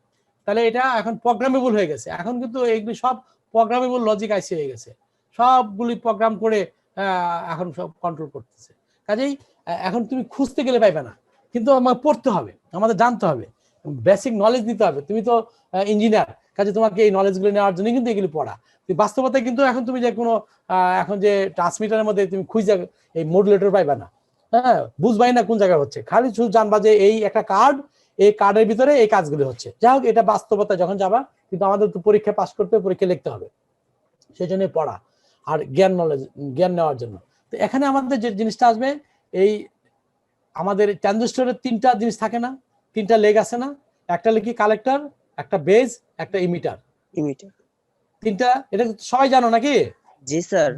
তাহলে এটা এখন প্রোগ্রামেবল হয়ে গেছে, এখন কিন্তু এগুলি সব প্রোগ্রামেবল লজিক আইসি হয়ে গেছে, সবগুলি প্রোগ্রাম করে এখন সব কন্ট্রোল করতেছে। কাজেই এখন তুমি খুঁজতে গেলে পাইবে না, কিন্তু আমার পড়তে হবে, আমাদের জানতে হবে, বেসিক নলেজ নিতে হবে। তুমি তো ইঞ্জিনিয়ার, কাজে তোমাকে এই নলেজগুলো নেওয়ার জন্য কিন্তু এগুলি পড়া। বাস্তবতায় কিন্তু এখন তুমি যে কোনো এখন যে ট্রান্সমিটারের মধ্যে তুমি খুঁজে এই মডুলেটর পাইবে না। হ্যাঁ, বুঝবাই না কোন জায়গায় হচ্ছে, খালি শুধু জানবা যে এই একটা কার্ড, এই কার্ডের ভিতরে এই কাজগুলি হচ্ছে। যাই হোক, এটা বাস্তবতা যখন যাবা, কিন্তু আমাদের তো পরীক্ষা পাস করতে, পরীক্ষা লিখতে হবে, সেই জন্য পড়া আর জ্ঞান নেওয়ার জন্য। তো এখানে আমাদের যে জিনিসটা আসবে, এই আমাদের ট্রানজিস্টরের তিনটা জিনিস থাকে না, তিনটা লেগ আছে না, একটা লিখি কালেক্টর, একটা বেজ, একটা ইমিটার। তিনটা, এটা সবাই জানো নাকি? জি স্যার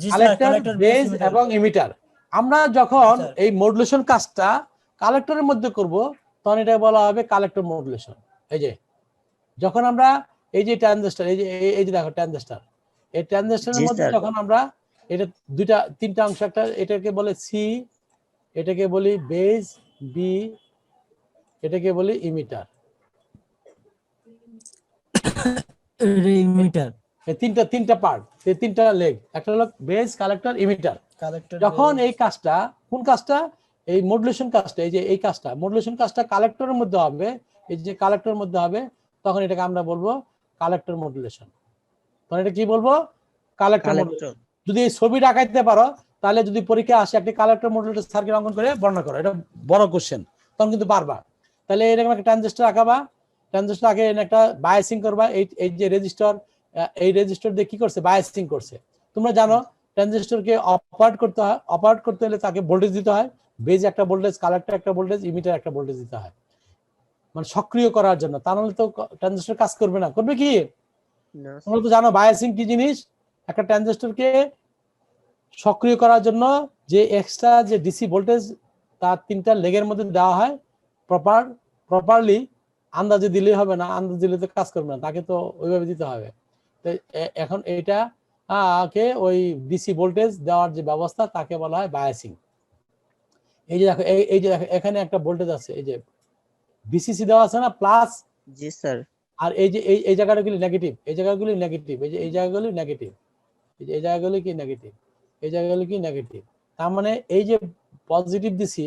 কালেক্টর, বেজ এবং ইমিটার। আমরা যখন এই মডুলেশন কাজটা কালেক্টরের মধ্যে করব, তখন এটা বলা হবে কালেক্টর মডুলেশন। এই যে যখন আমরা এই যে ট্রানজিস্টর, এই যে দেখো ট্রানজিস্টর, এই ট্রানজিস্টরের মধ্যে যখন আমরা এটা তিনটা অংশ, একটা এটাকে বলে সি, এটাকে বলি বেজ বি, এটাকে বলি ইমিটার। মিটার এই তিনটা পার্ট, এই তিনটা লেগ, একটা হলো বেস, কালেক্টর, ইমিটার। কালেক্টর যখন এই কাজটা, কোন কাজটা, এই মডুলেশন কাজটা, এই যে এই কাজটা, মডুলেশন কাজটা কালেক্টরের মধ্যে হবে, এই যে কালেক্টরের মধ্যে হবে, তখন এটাকে আমরা বলবো কালেক্টর মডুলেশন। তখন এটা কি বলবো? Collector modulation. যদি এই ছবিটা আঁকাইতে পারো, তাহলে যদি পরীক্ষা আসে একটি কালেক্টর মডুলেটর সার্কিট অঙ্কন করে বর্ণনা করো, এটা বড় কোশ্চেন, তখন কিন্তু পারবা। তাহলে এরকম একটা ট্রানজিস্টর আঁকাবা, ট্রানজিস্টর আঁকে একটা বায়াসিং করবা, এই যে রেজিস্টার, এই রেজিস্টার দিয়ে কি করছে? বায়াসিং করছে। তোমরা জানো ট্রানজিস্টরকে অপারেট করতে হয়, অপারেট করতে হলে তাকে ভোল্টেজ দিতে হয়, বেজ একটা ভোল্টেজ, কালেক্টর একটা ভোল্টেজ, ইমিটার একটা ভোল্টেজ দিতে হয়, মানে সক্রিয় করার জন্য। তা নাহলে তো ট্রানজিস্টর কাজ করবে না। করবে কি? তোমরা তো জানো বায়াসিং কি জিনিস। একটা ট্রানজিস্টরকে সক্রিয় করার জন্য যে এক্সট্রা যে ডিসি ভোল্টেজ তার তিনটা লেগের মধ্যে দেওয়া হয়, প্রপারলি আন্দাজে দিলেই হবে না, আন্দাজ দিলে তো কাজ করবে না, তাকে তো ওইভাবে দিতে হবে। তো এখন এইটা কে ওই ডিসি ভোল্টেজ দেওয়ার যে ব্যবস্থা, তাকে বলা হয় বায়াসিং। এই যে দেখো, এই যে দেখো এখানে একটা ভোল্টেজ আছে, এই যে বিসিসি দেওয়া আছে না, প্লাস। জি স্যার। আর এই যে এই জায়গাগুলি নেগেটিভ, এই জায়গাগুলি নেগেটিভ, এই যে এই জায়গাগুলি নেগেটিভ, এই যে এই জায়গাগুলি কি নেগেটিভ, এই জায়গাগুলি কি নেগেটিভ। তার মানে এই যে পজিটিভ দিছি,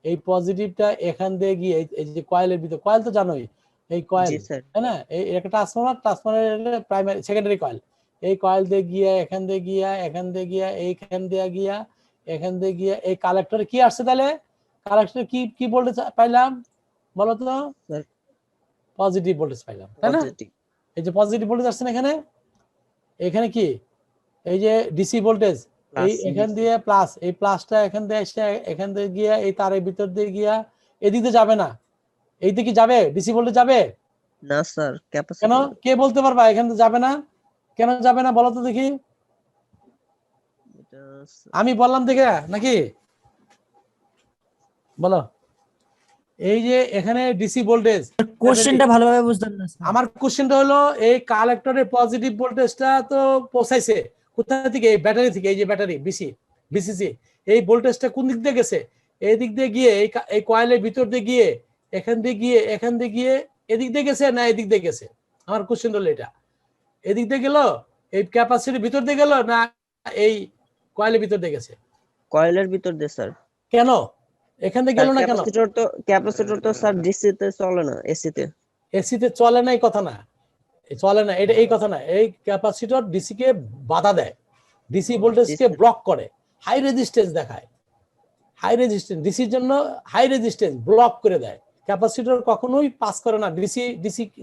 এই পজিটিভটা এখান দিয়ে গিয়ে এই যে কয়েলের ভিতর, কয়েল তো জানোই, এই কয়েল, তাই না? এই একটা ট্রান্সফরমার প্রাইমারি সেকেন্ডারি কয়েল, এই কয়েল দিয়ে গিয়া, এখান দিয়ে গিয়া, এখান দিয়ে গিয়া, এইখান দিয়ে গিয়া, এখান দিয়ে গিয়া, এই কালেক্টরে কি আসছে? তাহলে কালেক্টরে কি ভোল্টেজ পাইলাম বলো তো? পজিটিভ ভোল্টেজ পাইলাম, তাই না? এই যে পজিটিভ ভোল্টেজ আসছে না এখানে, এখানে কি এই যে ডিসি ভোল্টেজ, এই এখান দিয়ে প্লাস, এই প্লাসটা এখান দিয়ে এসে এখান দিয়ে গিয়া এই তারের ভিতর দিয়ে গিয়া এদিকে যাবে না, এই দিকে যাবে? ডিসি ভোল্টেজ যাবে না স্যার। কেন? কে বলতে পারবা এখান থেকে যাবে না? কেন যাবে না বলো তো দেখি। আমি বললাম দেখে নাকি? বলো। এই যে এখানে ডিসি ভোল্টেজ, কোশ্চেনটা ভালোভাবে বুঝলাম না স্যার। আমার কোশ্চেনটা হলো এই কালেক্টরের পজিটিভ ভোল্টেজটা তো পৌঁছাইছে কোথা থেকে? এই ব্যাটারি থেকে। এই যে ব্যাটারি বিসিসি, এই ভোল্টেজটা কোন দিক দিয়ে গেছে? এই দিক দিয়ে গিয়ে এই কয়েলের ভিতর দিয়ে গিয়ে, এখান দিয়ে গিয়ে, এখান দিয়ে গিয়ে, এদিক দিয়ে গেছে না এদিক দিয়ে গেছে? আমার কোশ্চেন হলো এটা। এদিক দিয়ে গেল, এই ক্যাপাসিটির ভিতর দিয়ে গেল, না এই কয়েলের ভিতর দিয়ে গেছে? কয়েলের ভিতর দিয়ে স্যার। কেন এখান থেকে গেল না? কেন? ক্যাপাসিটর তো স্যার ডিসি তে চলে না, এসি তে। এসি তে চলে না, এই কথা না, চলে না এটা, এই কথা না। এই ক্যাপাসিটর ডিসি কে বাধা দেয়, ডিসি ভোল্টেজকে ব্লক করে, হাই রেজিস্ট্যান্স দেখায়, হাই রেজিস্ট্যান্স ডিসির জন্য, হাই রেজিস্ট্যান্স ব্লক করে দেয়। ক্যাপাসিটর কখনোই পাস করে না,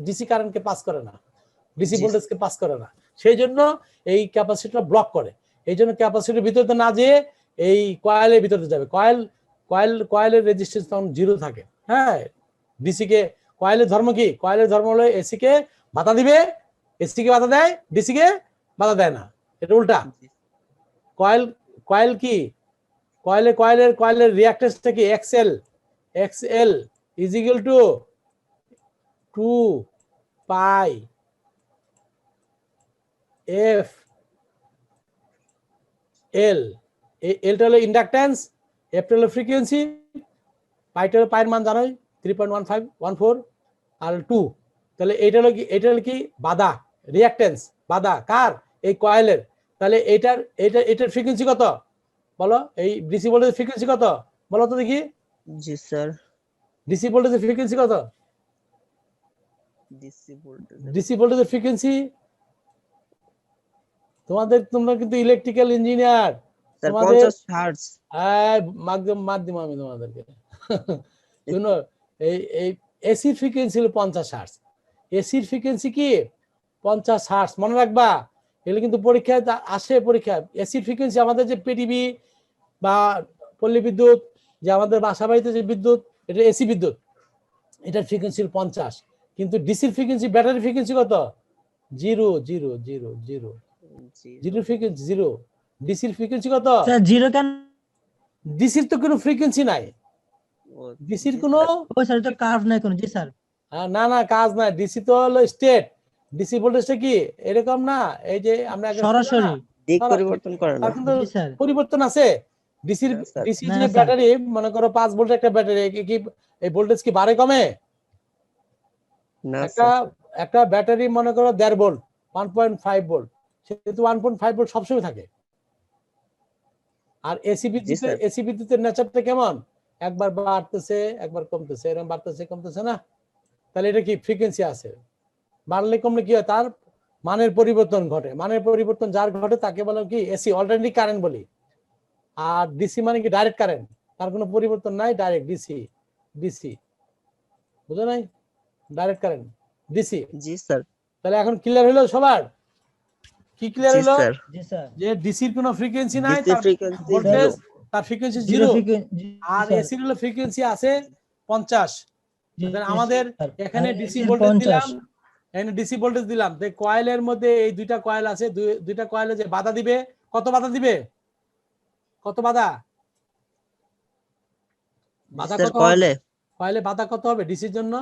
ডিসি কারেন্টকে পাস করে না, ডিসি ভোল্টেজকে পাস করে না, সেই জন্য এই ক্যাপাসিটর ব্লক করে। এই জন্য ক্যাপাসিটর ভিতরে না যেয়ে এই কয়েলের ভিতরে যাবে। কয়েলের রেজিস্ট্যান্স তখন 0 থাকে। হ্যাঁ, ডিসি কে, কয়েলের ধর্ম কি? কয়েলের ধর্ম হলো এসি কে বাধা দিবে, এসি কে বাধা দেয়, ডিসি কে বাধা দেয় না, এটা উল্টা। কয়েল কি? কয়েলের রিঅ্যাক্ট্যান্সটা কি? XL is equal to 2 pi F L. এলটা হলো ইন্ডাকট্যান্স, এফটা হলো ফ্রিকোয়েন্সি, পাইটা হলো, পাইয়ের মান জানোই 3.1514 আর 2। তাহলে এটা হলো কি? বাধা, রিঅ্যাক্ট্যান্স, বাধা কার? এই কয়েলের। তাহলে এটার ফ্রিকোয়েন্সি কত বলো? এই ডিসি ভোল্টেজের ফ্রিকোয়েন্সি কত বলো তো দেখি? জি স্যার। ডিসি ভোল্টেজের ফ্রিকোয়েন্সি কত? ডিসি ভোল্টেজের ফ্রিকোয়েন্সি, তোমরা কিন্তু ইলেকট্রিক্যাল ইঞ্জিনিয়ার, তোমাদের 50 হার্টজ। মার দিব আমি তোমাদেরকে। শুনো, এই এসির ফ্রিকোয়েন্সি হলো 50 হার্টজ। এসির ফ্রিকোয়েন্সি কি? 50 হার্টজ, মনে রাখবা। এগুলো কিন্তু পরীক্ষায় আসে, পরীক্ষায়। এসির ফ্রিকোয়েন্সি আমাদের যে পিটিভি বা পল্লী বিদ্যুৎ, যে আমাদের বাসা বাড়িতে যে বিদ্যুৎ, এটা এসি বিদ্যুৎ, এটার ফ্রিকোয়েন্সি 50। কিন্তু ডিসির ফ্রিকোয়েন্সি, ব্যাটারি ফ্রিকোয়েন্সি কত? 0 0 0 0 0 ফ্রিকোয়েন্সি 0। ডিসির ফ্রিকোয়েন্সি কত? স্যার 0 কেন? ডিসির তো কোনো ফ্রিকোয়েন্সি নাই, ডিসির কোনো, ও স্যার তো কার্ভ নাই কোনো। জি স্যার। না কাজ নাই। ডিসি তো হলো স্টেট। ডিসি ভোল্টেজটা কি এরকম না, এই যে আমরা সরাসরি দিক পরিবর্তন করে না। পরিবর্তন আছে। ডিসির না, স্যার। ডিসি না, যে স্যার। ব্যাটারি মনে করো 5 ভোল্ট একটা ব্যাটারি কি এই ভোল্টেজ কি বাড়ে কমে? না একটা স্যার। একটা ব্যাটারি মনে করো 1.5 ভোল্ট 1.5 ভোল্ট, সেহেতু 1.5 ভোল্ট সবসময় থাকে। আর এসি জি বিদ্যুতের স্যার। এসি বিদ্যুতের নেচারটা কেমন? একবার বাড়তেছে একবার কমতেছে, এরকম বাড়তেছে কমতেছে না? তাহলে এটা কি ফ্রিকোয়েন্সি আছে, বাড়লে কমলে কি হয়, তার মানের পরিবর্তন ঘটে। মানের পরিবর্তন যার ঘটে তাকে বলে কি এসি, অল্টারনেটিং কারেন্ট বলি। আর ডিসি মানে কি ডাইরেক্ট কারেন্ট, তার কোনো পরিবর্তন নাই, ডাইরেক্ট ডিসি। ডিসি বুঝো নাই? Direct current DC. জি স্যার। তাহলে এখন ক্লিয়ার হলো সবার? কি ক্লিয়ার জি হলো? স্যার। জি স্যার। যে ডিসির কোনো ফ্রিকোয়েন্সি নাই, ডিসি তার ফ্রিকোয়েন্সি ভোল্টেজ 0। তার ফ্রিকোয়েন্সি জিরো 0। ফ্রিকোয়েন্সি। আর এসির হলো ফ্রিকোয়েন্সি আছে 50। তাহলে আমাদের এখানে ডিসি ভোল্টেজ দিলাম, এখানে ডিসি ভোল্টেজ দিলাম, তো কয়েলের মধ্যে এই দুইটা কয়েল আছে, দুইটা কয়েলে যে বাধা দিবে, কত বাধা দিবে? কত বাধা? বাধা স্যার কত হবে? কয়েলে কয়েলে বাধা কত হবে ডিসির জন্য?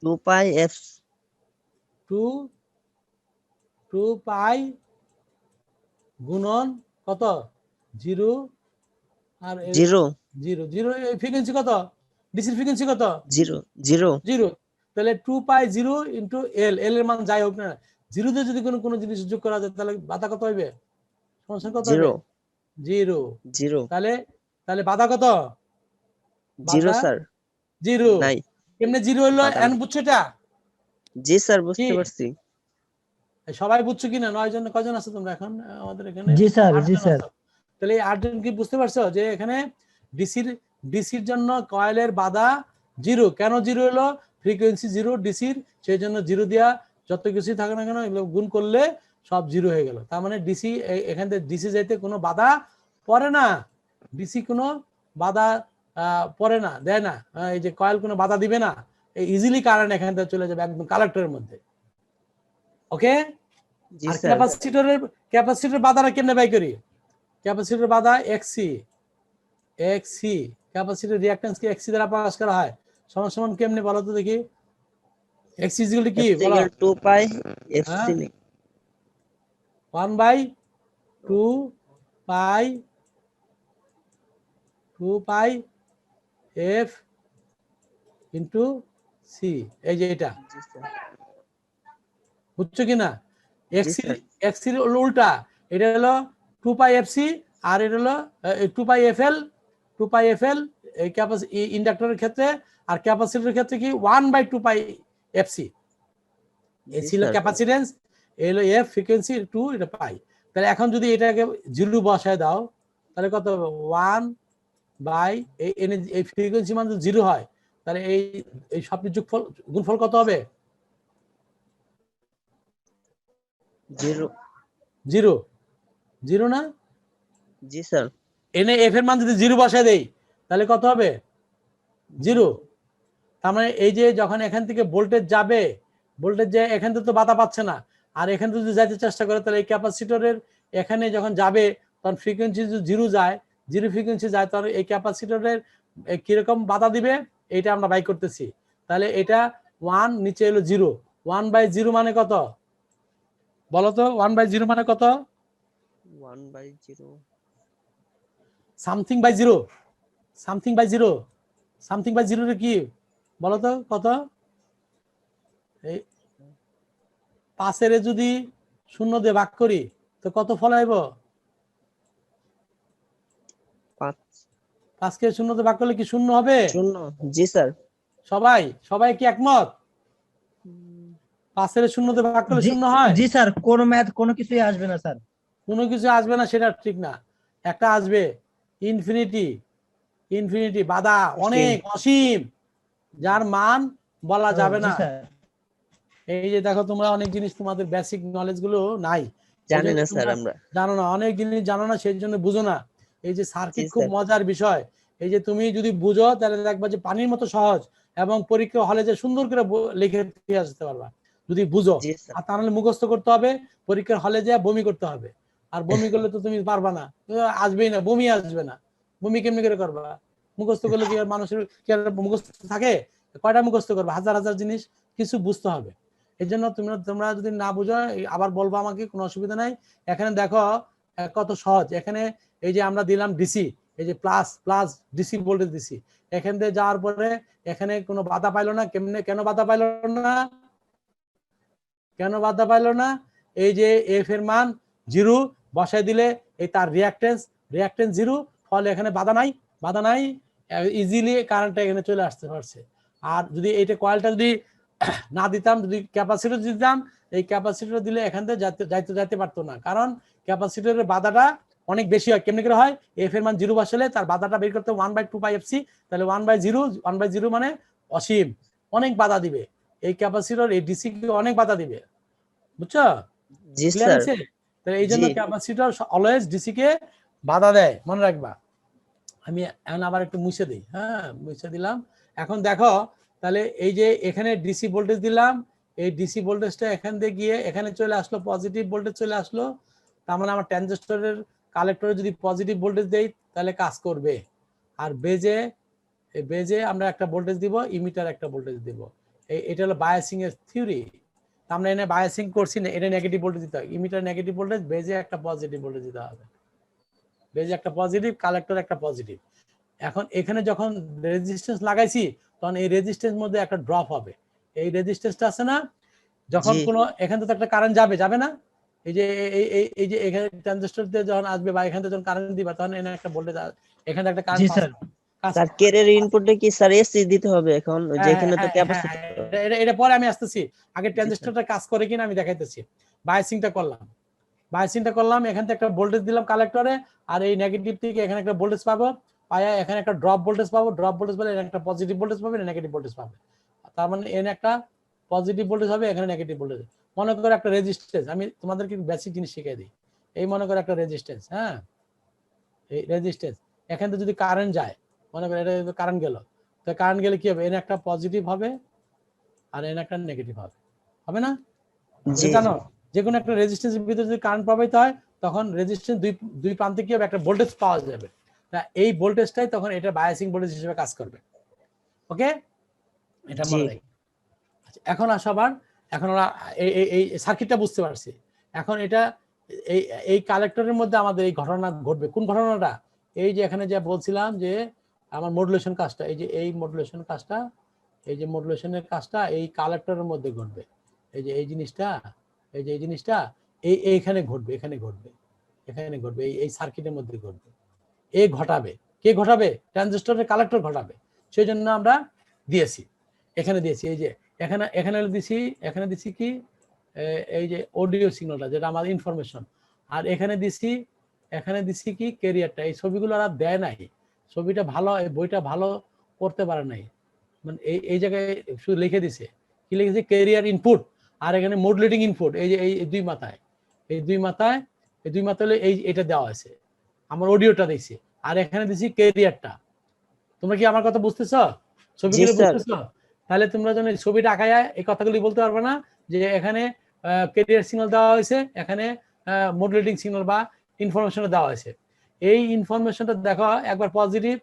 2 পাই এফ। 2 পাই গুণন কত? 0 আর 0 0 0 এই ফ্রিকোয়েন্সি কত? ডিসির ফ্রিকোয়েন্সি কত? 0 0 0। তাহলে 2 পাই 0 ইনটু এল, এল এর মান যাই হোক না, 0 তে যদি কোনো জিনিস যোগ করা যায় তাহলে বাধা কত হবে? সমস্যা কত হবে? 0 0। 0 তাহলে তাহলে বাধা কত? 0 বাধা স্যার 0। নাই। কেমনে 0 হলো? বাধা এন নাই। বুঝছো এটা? জি স্যার বুঝতে কি? পারছি। সবাই বুঝছো কিনা? 9 জন, কজন আছে তোমরা এখন আমাদের এখানে? জি স্যার, 8 জি জন স্যার। আছো। তাহলে এই 8 জন কি বুঝতে পারছো যে এখানে ডিসির জন্য কয়েলের বাধা 0? কেন 0 হলো? ফ্রিকোয়েন্সি 0 ডিসির, সেই জন্য 0 দিয়া যত কিছু থাকে না কেন এগুলো গুণ করলে সব 0 হয়ে গেল। তার মানে ডিসি এখান থেকে ডিসি যাইতে কোনো বাধা পড়ে না, ডিসি কোনো বাধা পড়ে না, দেয় না। এই যে কয়েল কোনো বাধা দিবে না, এই ইজিলি কারেন্ট এখান থেকে চলে যাবে একদম কালেক্টরের মধ্যে। ওকে? জি আর স্যার। ক্যাপাসিটরের বাধাটা কেমনে বাই করি? ক্যাপাসিটরের বাধা এক্সসি। এক্সসি ক্যাপাসিটর রিঅ্যাকট্যান্স কি এক্সসি দ্বারা প্রকাশ করা হয়? সমান সমান কেমনে বলো তো দেখি? এক্সসি ইকুয়াল টু কি বলো? 2 পাই এফ হ্যাঁ, সি। 1/2 পাই 2 পাই এফ ইনটু সি। এই যে এটা জি স্যার। বুঝছো কিনা? XC sir. এক্সসির উল্টা, এটা হলো 2 পাই এফসি, আর এটা হলো 2 পাই এফএল। 2 পাই এফএল এই ইন্ডাক্টরের ক্ষেত্রে, আর ক্যাপাসিটরের ক্ষেত্রে কি 1/2 পাই এফসি। এই জি ছিল স্যার। ক্যাপাসিটেন্স, এই হলো এফ ফ্রিকোয়েন্সি 2, এটা পাই। তাহলে এখন যদি এটাকে 0 বসায় দাও তাহলে কত হবে? 1 বাই এই ফ্রিকোয়েন্সি মান যদি 0 হয় তাহলে এই সবটির যোগফল গুণফল কত হবে? 0 0। 0 না? জি স্যার। এনে এফ এর মান যদি 0 বসায় দেই তাহলে কত হবে? 0। তার মানে এই যে যখন এখান থেকে ভোল্টেজ যাবে, ভোল্টেজ যে এখান থেকে তো বাধা পাচ্ছে না, আর এখান থেকে যদি যাইতে চেষ্টা করে তাহলে এই ক্যাপাসিটরের এখানে যখন যাবে তখন ফ্রিকোয়েন্সি যদি 0 যায়, 0 ফ্রিকোয়েন্সি যায়, তখন এই ক্যাপাসিটরের কিরকম বাধা দিবে এইটা আমরা বাই করতেছি। তাহলে এটা 1, নিচে এলো 0। 1/0 মানে কত বলো তো? 1/0 মানে কত? 1/0 something by 0। Something by 0। Something by 0 কি বলো তো কত? এই 5 এর যদি 0 দিয়ে ভাগ করি তো কত ফল আইব? 5 5 কে 0 দিয়ে ভাগ করলে কি 0 হবে? 0। জি স্যার। সবাই কি একমত? 5 এর 0 দিয়ে ভাগ করলে 0 হয়? জি স্যার, কোনো ম্যাথ কোনো কিছুই আসবে না স্যার। কোনো কিছু আসবে না সেটা ঠিক না, একটা আসবে ইনফিনিটি। ইনফিনিটি বাধা অনেক অসীম, যার মান বলা যাবে জি না। স্যার। এই যে দেখো তোমরা অনেক জিনিস তোমাদের বেসিক নলেজ গুলো নাই, জানি না স্যার আমরা। জানো না, অনেক জিনিস জানো না, সেই জন্য বুঝো না। এই যে সার্কিট জি খুব স্যার। মজার বিষয়। এই যে তুমি যদি বুঝো তাহলে দেখবা যে পানির মতো সহজ, এবং পরীক্ষা হলে যে সুন্দর করে লিখে দিয়ে আসতে পারবা যদি বুঝো। জি স্যার। আর তাহলে মুখস্থ করতে হবে, পরীক্ষার হলে যে বমি করতে হবে, আর বমি করলে তো তুমি পারবা না, আসবেই না, বমি আসবে না। বমি কেমনি করে করবা? মুখস্থ করলে কি আর মানুষের কি আর মুখস্থ থাকে? কয়টা মুখস্থ করবে? হাজার হাজার জিনিস, কিছু বুঝতে হবে। এই জন্য তোমরা যদি না বুঝো আবার বলবো আমাকে, কোনো অসুবিধা নাই। এখানে দেখো কত সহজ। এখানে এই যে আমরা দিলাম ডিসি, এই যে প্লাস প্লাস ডিসি ভোল্টেজ দিছি, এখান দিয়ে যাওয়ার পরে এখানে কোনো বাধা পাইলো না। কেন বাধা পাইলো না? কেন বাধা পাইলো না? এই যে এফ এর মান 0 বসাই দিলে এই তার রিঅ্যাকটেন্স 0, ফলে এখানে বাধা নাই, ইজিলি কারেন্টটা এখানে চলে আসতে পারছে। আর যদি এইটা কয়েলটা যদি না দিতাম, যদি ক্যাপাসিটর দিতাম, এই ক্যাপাসিটর দিলে এখান থেকে যাইতে পারতো না, কারণ ক্যাপাসিটরের বাধাটা অনেক বেশি হয়। কেমনি করে হয়? এফ এর মান 0 বসালে তার বাধাটা বের করতে 1/2 পাই এফসি, তাহলে 1/0 মানে অসীম, অনেক বাধা দিবে এই ক্যাপাসিটর, এই ডিসি কে অনেক বাধা দিবে, বুঝছো? জি ক্লিয়ার স্যার। আছে? তাহলে এই জন্য জি। ক্যাপাসিটর অলওয়েজ ডিসি কে বাধা দেয়, মনে রাখবা। আমি এখন আবার একটু মুছে দিই, হ্যাঁ মুছে দিলাম। এখন দেখো তাহলে এই যে এখানে ডিসি ভোল্টেজ দিলাম, এই ডিসি ভোল্টেজটা এখান দিয়ে গিয়ে এখানে চলে আসলো, পজিটিভ ভোল্টেজ চলে আসলো। তার মানে আমার ট্রানজিস্টরের কালেক্টরে যদি পজিটিভ ভোল্টেজ দেই তাহলে কাজ করবে। আর বেজে আমরা একটা ভোল্টেজ দিব, ইমিটার একটা ভোল্টেজ দিব। এটা হলো বায়াসিং এর থিওরি। আমরা এনে বায়াসিং করছি না, এটা নেগেটিভ ভোল্টেজ দিতে হবে, ইমিটার নেগেটিভ ভোল্টেজ, বেজে একটা পজিটিভ ভোল্টেজ দিতে হবে। বেজে একটা পজিটিভ, কালেক্টর একটা পজিটিভ। এখন এখানে যখন রেজিস্ট্যান্স লাগাইছি তখন এই রেজিস্ট্যান্স মধ্যে একটা ড্রপ হবে। এই রেজিস্ট্যান্সটা আছে না, যখন জি। কোনো এখান থেকে একটা কারেন্ট যাবে না, এই যে এই যে এখানে ট্রানজিস্টর দিয়ে যখন আসবে বা এখান থেকে যখন কারেন্ট দিবা তখন এখানে একটা ভোল্টেজ, এখানে একটা জি কারেন্ট স্যার। স্যার কেরের ইনপুটে কি স্যার এসি দিতে হবে এখন, যেখানে তো ক্যাপাসিটর? এটা পরে আমি আসতেছি, আগে স্যার। ট্রানজিস্টরটা কাজ করে কিনা আমি দেখাইতেছি। বায়াসিংটা করলাম, এখান থেকে একটা ভোল্টেজ দিলাম কালেক্টরে, আর এই নেগেটিভ থেকে এখানে একটা ভোল্টেজ পাবো, পায়া এখানে একটা ড্রপ ভোল্টেজ পেলে এখানে একটা পজিটিভ ভোল্টেজ পাবে, নেগেটিভ ভোল্টেজ পাবে। তার মানে এখানে একটা পজিটিভ ভোল্টেজ হবে, এখানে নেগেটিভ ভোল্টেজ। মনে করো একটা রেজিস্ট্যান্স, আমি তোমাদেরকে বেসিক জিনিস শিখিয়ে দিই। এই মনে করো একটা রেজিস্ট্যান্স, হ্যাঁ এই রেজিস্ট্যান্স, এখান থেকে যদি কারেন্ট যায়, মনে করো এটা কারেন্ট গেল, তো কারেন্ট গেলে কি হবে? এখানে একটা পজিটিভ হবে আর এখানে একটা নেগেটিভ হবে না? জি। জানো যে কোনো একটা রেজিস্ট্যান্সের ভিতরে যদি কারেন্ট প্রবাহিত হয় তখন রেজিস্ট্যান্স দুই প্রান্তে কি হবে? একটা ভোল্টেজ পাওয়া যাবে। এই ভোল্টেজটাই তখন এটা বায়াসিং ভোল্টেজ হিসেবে কাজ করবে। ওকে, এটা মনে রাখি। আচ্ছা, এখন আসো আবার, এখন ওরা এই সার্কিটটা বুঝতে পারছি। এখন এটা এই কালেক্টরের মধ্যে আমাদের এই ঘটনা ঘটবে। কোন ঘটনাটা? এই যে এখানে যা বলছিলাম যে আমার মডুলেশন কাজটা, এই যে এই মডুলেশন কাজটা, এই যে মডুলেশনের কাজটা এই কালেক্টরের মধ্যে ঘটবে। এই যে এই জিনিসটা, এইখানে ঘটবে, এখানে ঘটবে, এই সার্কিটের মধ্যে ঘটবে। কে ঘটাবে? ট্রানজিস্টরের কালেক্টর ঘটাবে। সেই জন্য আমরা দিয়েছি, এখানে দিয়েছি, এই যে এখানে দিছি কি এই যে অডিও সিগন্যালটা, যেটা আমার ইনফরমেশন। আর এখানে দিছি কি ক্যারিয়ারটা। এই ছবিগুলো আর দেয় নাই, ছবিটা ভালো, এই বইটা ভালো করতে পারে নাই, মানে এই জায়গায় শুধু লিখে দিছে, কি লিখেছে? ক্যারিয়ার ইনপুট, আর এখানে মডুলেটিং ইনপুট। এই যে এই দুই মাথায় হলে এটা দেওয়া আছে, আমার অডিওটা দিছি। আর এখানে দিছি ক্যারিয়ারটা। তোমরা কি আমার কথা বুঝতেছো? ছবিগুলো বুঝতেছো? তাহলে তোমরা যখন ছবিটা আঁকায় এই কথাগুলি বলতে পারবে না যে এখানে ক্যারিয়ার সিগন্যাল দেওয়া হয়েছে, এখানে মডুলেটিং সিগন্যাল বা ইনফরমেশন দেওয়া হয়েছে। এই ইনফরমেশনটা দেখো, একবার পজিটিভ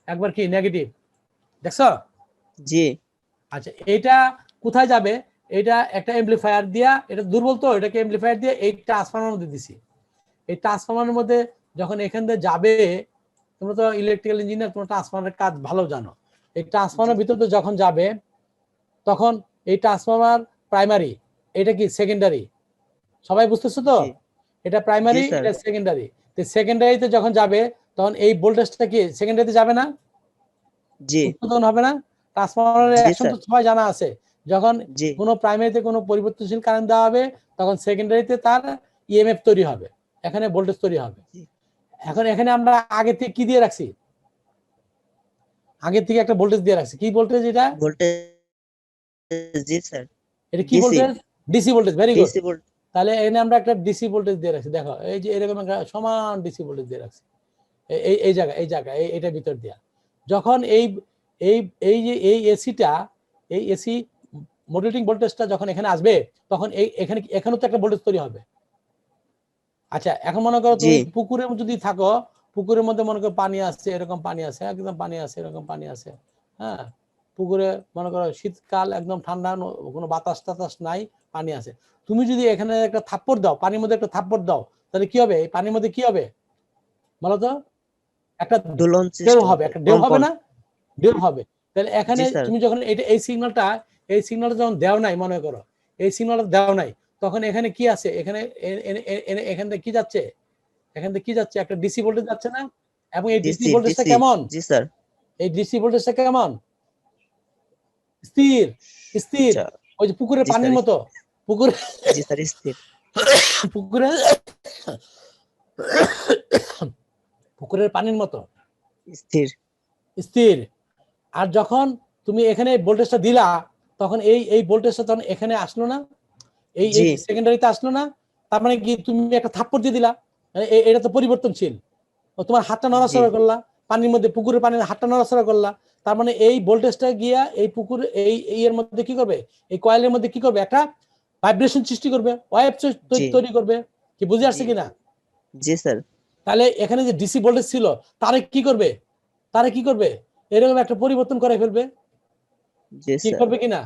একবার কি নেগেটিভ, দেখছো? জি। আচ্ছা, এটা কোথায় যাবে? এটা একটা এমপ্লিফায়ার দিয়া, এটা দুর্বল তো, এটাকে এমপ্লিফায়ার দিয়ে এই ট্রান্সফরমারের মধ্যে দিছি। এই ট্রান্সফরমারের মধ্যে যখন এখান দিয়ে যাবে, তোমরা তো ইলেকট্রিক্যাল ইঞ্জিনিয়ার, তোমরা ট্রান্সফরমারের কাজ ভালো জানো। এই ট্রান্সফরমারের ভিতরে যখন যাবে তখন এই ট্রান্সফরমার প্রাইমারি, এটা কি সেকেন্ডারি? সবাই বুঝতেছো তো? এটা প্রাইমারি, এটা সেকেন্ডারি। তো সেকেন্ডারিতে যখন যাবে তখন এই ভোল্টেজটা কি সেকেন্ডারিতে যাবে না? জি। উৎপাদন হবে না? ট্রান্সফরমারের অ্যাকশন তো সবাই জানা আছে। যখন জি। কোনো প্রাইমারিতে কোনো পরিবর্তনশীল কারেন্ট দেওয়া হবে তখন সেকেন্ডারিতে তার ইএমএফ তৈরি হবে, এখানে ভোল্টেজ তৈরি হবে। এখন এখানে আমরা আগে থেকে কি দিয়ে রাখছি? আগে থেকে একটা ভোল্টেজ দিয়ে রাখছি। কি ভোল্টেজ এটা? ভোল্টেজ। জি স্যার। এটা কি voltage? DC voltage. Very good. DC voltage. তাহলে এখানে আমরা একটা ডিসি ভোল্টেজ দিয়ে রাখছি। দেখো এই যে এরকম একটা সমান ডিসি ভোল্টেজ দিয়ে রাখছি এই জায়গায় এটা ভিতর দিয়া। যখন এই যে এই এসি মডুলেটিং ভোল্টেজটা যখন এখানে আসবে তখন এখানেও তো একটা ভোল্টেজ তৈরি হবে। আচ্ছা, এখন মনে করো তুমি পুকুরে যদি থাকো, পুকুরের মধ্যে মনে করো পানি আসছে, এরকম পানি আছে, একদম পানি আছে, এরকম পানি আছে, হ্যাঁ, পুকুরে মনে করো শীতকাল একদম ঠান্ডা, কোনো বাতাস টাতাস নাই, পানি আছে। তুমি যদি এখানে একটা থাপ্পড় দাও, পানির মধ্যে একটা থাপ্পড় দাও, তাহলে কি হবে? এই পানির মধ্যে কি হবে বলো তো? একটা দোলন ঢেউ সৃষ্টি হবে, হবে, একটা ঢেউ হবে কম্পন। না? ঢেউ হবে। তাহলে এখানে জি স্যার। তুমি যখন এটা এই সিগন্যালটা যখন দেও নাই, মনে করো এই সিগন্যালটা দেও নাই, তখন এখানে কি আছে? এখানে এখান থেকে কি যাচ্ছে? এখান থেকে কি যাচ্ছে? একটা ডিসি ভোল্টেজ যাচ্ছে না? এবং এই ডিসি ডিসি ভোল্টেজটা ডিসি কেমন? জি স্যার। এই ডিসি ভোল্টেজটা কেমন? স্থির, স্থির। আচ্ছা ওই যে পুকুরের জি পানির স্যার। মতো, পুকুরে জি স্যার স্থির। পুকুরে পুকুরের পানির মতো স্থির। স্থির। আর যখন তুমি এখানে ভোল্টেজটা দিলা, তখন এই ভোল্টেজটা তখন এখানে আসলো না, এই জি সেকেন্ডারিতে আসলো না। তার মানে কি? তুমি একটা থাপ্পড় দিয়ে দিলা, এটা তো পরিবর্তনশীল। ও তোমার হাতটা জি নড়াচড়া করলা, পানির মধ্যে, পুকুরের পানির হাতটা নড়াচড়া করলা, তার মানে এই ভোল্টেজটা গিয়া এই পুকুর এর মধ্যে কি করবে? এই কয়েলের মধ্যে কি করবে? একটা ভাইব্রেশন সৃষ্টি করবে, ওয়েভ জি তৈরি করবে। কি বুঝে আসছে জি কিনা? জি স্যার। তাহলে এখানে যে ডিসি ভোল্টেজ ছিল, তারে কি করবে? তারে কি করবে? এরকম একটা পরিবর্তন করে ফেলবে। জি কি স্যার। করবে কিনা?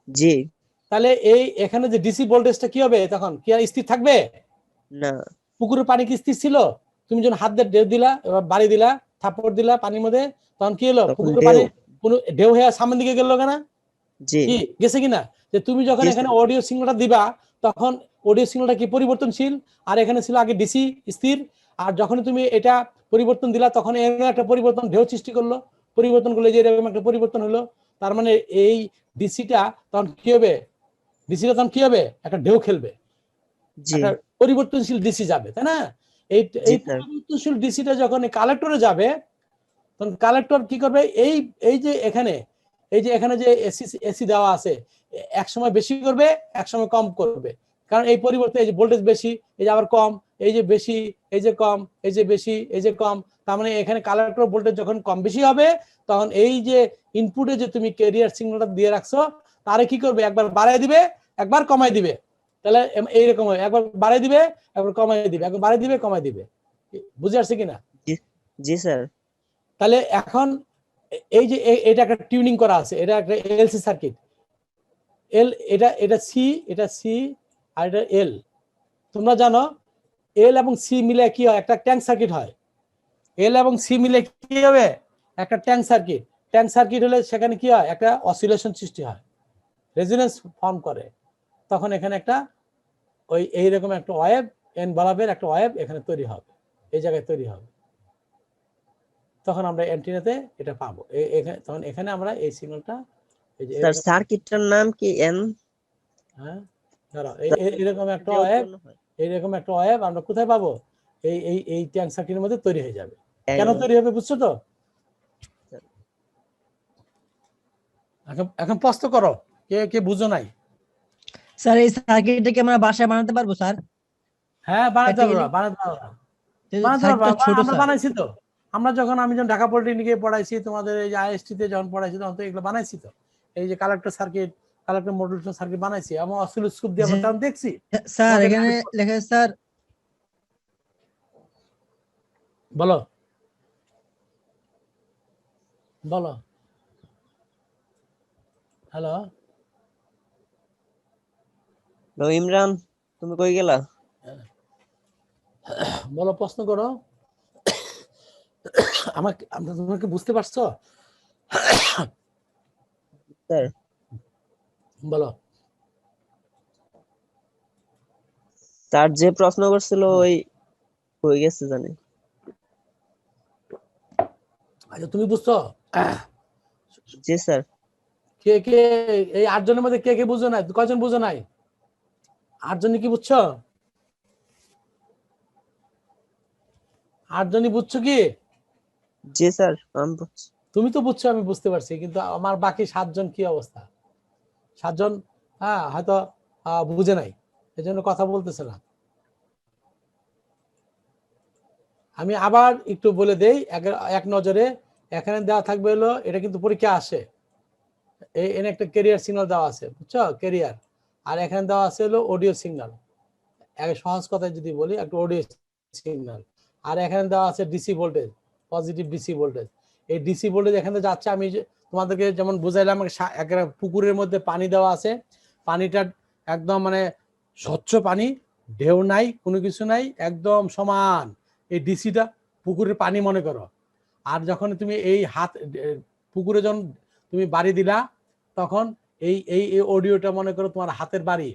জি তাহলে এখানে যে ডিসি ভোল্টেজটা কি হবে? তখন কি আর স্থির থাকবে? না। পুকুরের পানি কি স্থির ছিল? তুমি যখন হাত দিয়ে ঢেউ দিলা, এবার বাড়ি দিলা, থাপ্পড় দিলা পানির মধ্যে, তখন কি হলো? তখন পুকুরের ঢেউ। পানি কোনো ঢেউ হয়ে সামনের দিকে গেল কেনা? জি কি গেছে কিনা? যে তুমি যখন জি এখানে স্যার। অডিও সিগন্যালটা দিবা, তখন অডিও সিগন্যালটা কি পরিবর্তনশীল, আর এখানে ছিল আগে ডিসি স্থির। আর যখন তুমি এটা পরিবর্তন দিলা, তখন এর একটা পরিবর্তন ঢেউ সৃষ্টি করলো, পরিবর্তন করলে যে এরকম একটা পরিবর্তন হলো। তার মানে এই ডিসিটা তখন কি হবে? ডিসিটা তখন কি হবে? একটা ঢেউ খেলবে, জি একটা পরিবর্তনশীল ডিসি যাবে, তাই না? এই জি এই স্যার। পরিবর্তনশীল ডিসিটা যখন কালেক্টরে যাবে, তখন কালেক্টর কি করবে? এই যে এখানে, এই যে এখানে যে এসি এসি দেওয়া আছে, এক সময় বেশি করবে, এক সময় কম করবে। কারণ এই পরিবর্তে এই যে ভোল্টেজ বেশি, এই যে আবার কম, এই যে বেশি, এই যে কম, এই যে বেশি, এই যে কম। তার মানে এখানে কালেক্টর ভোল্টেজ যখন কম বেশি হবে, তখন এই যে ইনপুটে যে তুমি ক্যারিয়ার সিগন্যালটা দিয়ে রাখছো, তারে কি করবে? একবার বাড়ায় দিবে, একবার কমায় দিবে। তাহলে এইরকম হয়, একবার বাড়ায় দিবে, একবার কমায় দিবে, একবার বাড়ায় দিবে, কমায় দিবে। বুঝে আসছে কিনা? জি জি স্যার। তাহলে এখন এই যে এটা একটা টিউনিং করা আছে, এটা একটা এলসি সার্কিট। এটা এটা সি, এটা সি, আর এটা এল। তোমরা জানো এল এবং সি মিলে কি হয়? একটা ট্যাঙ্ক সার্কিট হয়। এল এবং সি মিলে কি হবে? একটা ট্যাঙ্ক সার্কিট। ট্যাঙ্ক সার্কিট হলে সেখানে কি হয়? একটা অসিলেশন সৃষ্টি হয়, রেজোনেন্স ফর্ম করে। তখন এখানে একটা ওই এইরকম একটা ওয়েভ, এনভেলপের একটা ওয়েভ এখানে তৈরি হবে, এই জায়গায় তৈরি হবে। তখন আমরা অ্যান্টেনাতে এটা পাবো। তখন এখানে আমরা এই সিগন্যালটা, এই যে স্যার সার্কিটটার নাম কি? এন। হ্যাঁ, ধরো এরকম একটা যে ওয়েভ, উৎপন্ন হয়। এইরকম একটা ওয়েভ আমরা কোথায় পাবো? এই ট্যাঙ্ক সার্কিটের মধ্যে তৈরি হয়ে যাবে। কেন এই- তৈরি হবে বুঝছো তো? এখন প্রশ্ন করো, কে কে বুঝো নাই? স্যার এই সার্কিটটা কি আমরা বাসায় বানাতে পারবো স্যার? হ্যাঁ, বানাতে পারবা, প্র্যাকটিক্যালি বানাতে পারবা, বানাতে পারবা। সার্কিটটা ছোট আমরা স্যার। বানাইছি তো। আমি যখন ঢাকা পলিটেকনিকে পড়াইছি, তোমাদের এই যে আইএসটি তে যখন পড়াইছি, তখন তো এগুলো বানাইছি তো। এই যে collector circuit, collector modulation circuit বানাইছি, এবং অসিলোস্কোপ দিয়ে আমরা যে- তখন দেখছি। স্যার তোমাদের এখানে লেখা আছে, স্যার বলো, বলো, হ্যালো, হ্যালো ইমরান, তুমি কই গেলা? বলো, প্রশ্ন করো। তোমাকে বুঝতে পারছো? স্যার বলো। স্যার যে প্রশ্ন করছিল ওই কই গেছে জানি। আচ্ছা, তুমি বুঝছো? জি স্যার। কে কে এই 8 জনের মধ্যে কে কে বুঝো নাই? কয়জন বুঝো নাই? 8 জনই কি বুঝছো? 8 জনই বুঝছো কি? জি স্যার আমি বুঝছি। তুমি তো বুঝছো, আমি বুঝতে পারছি, কিন্তু আমার বাকি 7 জন কি অবস্থা? 7 জন হয়তো বুঝে নাই, এই জন্য কথা বলতেছে না। আমি আবার একটু বলে দেই এক নজরে। এখানে দেওয়া থাকবে হলো, এটা কিন্তু পরীক্ষা আসে, এখানে একটা ক্যারিয়ার সিগন্যাল দেওয়া আছে, বুঝছো? ক্যারিয়ার। আর এখানে দেওয়া আছে হলো অডিও সিগন্যাল। সহজ কথায় যদি বলি, একটা অডিও সিগন্যাল। আর এখানে দেওয়া আছে DC voltage, positive DC voltage. এই ডিসি ভোল্টেজ এখানে যাচ্ছে, আমি তোমাদেরকে যেমন বুঝাইলাম, একটা পুকুরের মধ্যে পানি দেওয়া আছে, পানিটা একদম মানে স্বচ্ছ পানি, ঢেউ নাই, কোনো কিছু নাই, একদম সমান। এই ডিসিটা পুকুরের পানি মনে করো। আর যখন তুমি এই হাত পুকুরে যখন তুমি বাড়ি দিলা, তখন এই এই অডিওটা মনে করো তোমার হাতের বাড়ি।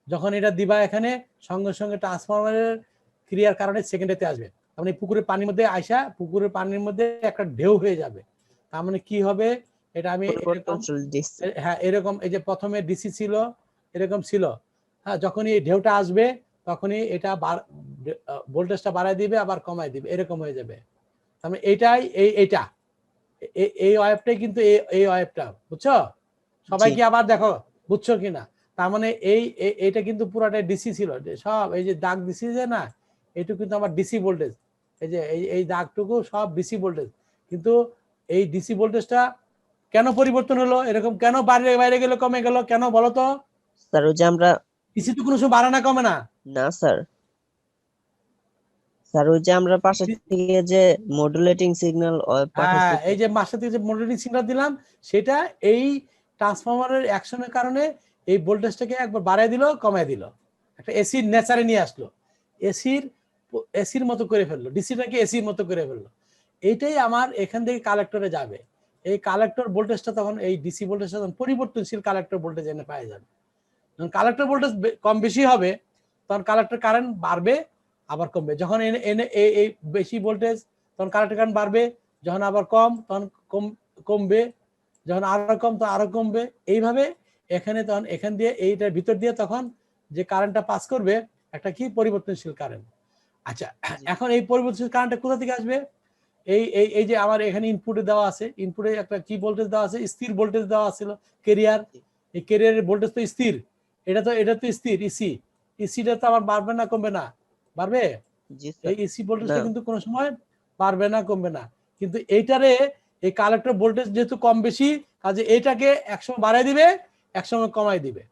যখন এটা দিবা এখানে, সঙ্গে সঙ্গে ট্রান্সফরমারের ক্রিয়ার কারণে সেকেন্ডেতে আসবে। তার মানে পুকুরের পানির মধ্যে আইসা পুকুরের পানির মধ্যে একটা ঢেউ হয়ে যাবে। তার মানে কি হবে, এটা আমি এরকম, হ্যাঁ এরকম, এই যে প্রথমে ডিসি ছিল এরকম ছিল, হ্যাঁ যখনই এই ঢেউটা আসবে তখনই এটা ভোল্টেজটা বাড়ায় দিবে আবার কমায় দিবে, এরকম হয়ে যাবে। তার মানে এইটাই এইটা এই ওয়েভটাই কিন্তু এই ওয়েভটা, বুঝছো সবাই? কি আবার দেখো বুঝছো কিনা? তার মানে এইটা কিন্তু পুরাটাই ডিসি ছিল, সব এই যে দাগ ডিসি যে না, এইটুকু কিন্তু আমার ডিসি ভোল্টেজ, এই যে এই দাগটুকু সব ডিসি ভোল্টেজ। কিন্তু এই ডিসি ভোল্টেজটা কেন পরিবর্তন হলো, এরকম কেন বাইরে বাইরে গেল, কমে গেল কেন বলো তো? স্যার ওই যে আমরা, ডিসি তো কোনো সময় বাড়ে না, কমে না। না স্যার, স্যার ওই যে আমরা পাশে থেকে যে মডুলেটিং সিগন্যাল পাঠাচ্ছি, এই যে মাসের থেকে যে মডুলেটিং সিগন্যাল দিলাম, সেটা এই ট্রান্সফরমারের অ্যাকশনের কারণে এই ভোল্টেজটাকে একবার বাড়ায় দিল, কমায় দিল, একটা এসির নেচারে নিয়ে আসলো, এসির মতো করে ফেললো, ডিসিটাকে এসির মতো করে ফেললো। এইটাই আমার এখান থেকে কালেক্টরে যাবে। এই কালেক্টর ভোল্টেজটা তখন এই ডিসি ভোল্টেজটা তখন পরিবর্তনশীল কালেক্টর ভোল্টেজ এনে পাওয়া যাবে। যখন কালেক্টর ভোল্টেজ কম বেশি হবে, তখন কালেক্টর কারেন্ট বাড়বে আবার কমবে। যখন এনে এই বেশি ভোল্টেজ, তখন কালেক্টর কারেন্ট বাড়বে, যখন আবার কম তখন কমবে, যখন আরো কম তখন আরো কমবে। এইভাবে এখানে তখন এখান দিয়ে এইটার ভিতর দিয়ে তখন যে কারেন্টটা পাস করবে একটা কি পরিবর্তনশীল কারেন্ট। আচ্ছা, এখন এই পরিবর্তনশীল কারেন্টটা কোথা থেকে আসবে? এই এই এই যে আমার এখানে ইনপুটে দেওয়া আছে, ইনপুটে একটা কি ভোল্টেজ দেওয়া আছে, স্থির ভোল্টেজ দেওয়া ছিল, ক্যারিয়ার। এই ক্যারিয়ারের ভোল্টেজ তো স্থির, এটা তো স্থির ইসি। ইসিটা তো আবার বাড়বে না কমবে না? বাড়বে। এই ইসি ভোল্টেজটা কিন্তু কোনো সময় বাড়বে না কমবে না। কিন্তু এইটারে এই কালেক্টর ভোল্টেজ যেহেতু কম বেশি, কাজে এইটাকে একসময় বাড়াই দিবে একসময় কমাই দিবে।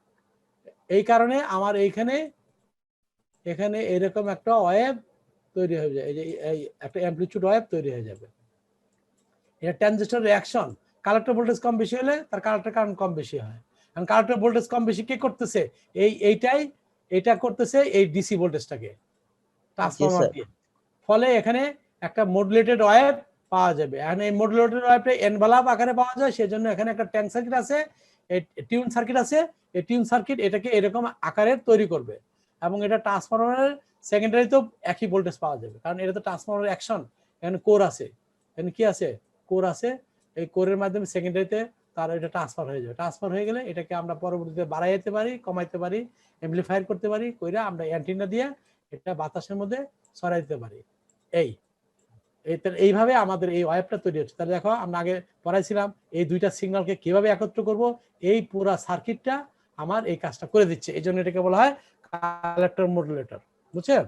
এই কারণে আমার এখানে এরকম একটা ওয়েভ তৈরি হয়ে যায়, এই যে এই একটা অ্যামপ্লিটিউড ওয়েভ তৈরি হয়ে যাবে। এটা ট্রানজিস্টর রিঅ্যাকশন। কালেক্টর ভোল্টেজ কম বেশি হলে তার কালেক্টর কারেন্ট কম বেশি হয়। কারণ কালেক্টর ভোল্টেজ কম বেশি কে করতেছে? এইটা করতেছে এই ডিসি ভোল্টেজটাকে ট্রান্সফরমার দিয়ে। ফলে এখানে একটা মডুলেটেড ওয়েভ পাওয়া যাবে। এখন এই মডুলেটেড ওয়েভটা এনভেলপ আকারে পাওয়া যায়, সেজন্য এখানে একটা ট্যাঙ্ক সার্কিট আছে, টিউন সার্কিট আছে। এই টিউন সার্কিট এটাকে এরকম আকারের তৈরি করবে, এবং এটা ট্রান্সফরমারের সেকেন্ডারিতেও একই ভোল্টেজ পাওয়া যাবে, কারণ এটা তো ট্রান্সফরমার অ্যাকশন। এখানে কোর আছে, এখানে কি আছে? কোর আছে। এই কোরের মাধ্যমে সেকেন্ডারিতে তার এটা ট্রান্সফার হয়ে যাবে। ট্রান্সফার হয়ে গেলে এটাকে আমরা পরবর্তীতে বাড়াইতে পারি, কমাইতে পারি, এমপ্লিফায়ার করতে পারি, কইরা আমরা অ্যান্টিনা দিয়ে এটা বাতাসের মধ্যে ছড়াই দিতে পারি। এইভাবে আমাদের এই ওয়েভটা তৈরি হচ্ছে। তাহলে দেখো, আমরা আগে পড়াইছিলাম এই দুইটা সিগন্যালকে কিভাবে একত্র করব। এই পুরো সার্কিটটা আমার এই কাজটা করে দিচ্ছে, এই জন্য এটাকে বলা হয় কালেক্টর মডুলেটর। বুঝছেন?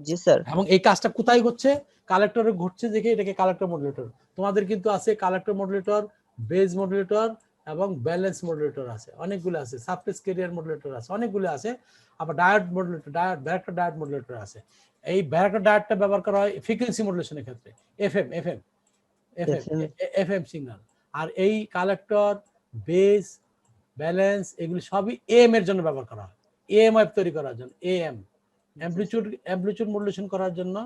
জি স্যার। এবং এই কাজটা কোথায় হচ্ছে? কালেক্টরে ঘটছে দেখে এটাকে কালেক্টর মডুলেটর। তোমাদের কিন্তু আছে কালেক্টর মডুলেটর, বেজ মডুলেটর এবং ব্যালেন্স মডুলেটর আছে, অনেকগুলো আছে, সাবফেস ক্যারিয়ার মডুলেটর আছে, অনেকগুলো আছে। আবার ডায়োড মডুলেটর, ভ্যারাক্টর ডায়োড মডুলেটর আছে। এই ভ্যারাক্টর ডায়োডটা ব্যবহার করা হয় ফ্রিকোয়েন্সি মডুলেশনের ক্ষেত্রে, এফএম সিগন্যাল। আর এই কালেক্টর, বেজ, ব্যালেন্স এগুলি সবই এএম এর জন্য ব্যবহার করা হয়, এএম ওয়েভ তৈরি করার জন্য। এএম অ্যামপ্লিটিউড মডুলেশন করার জন্য,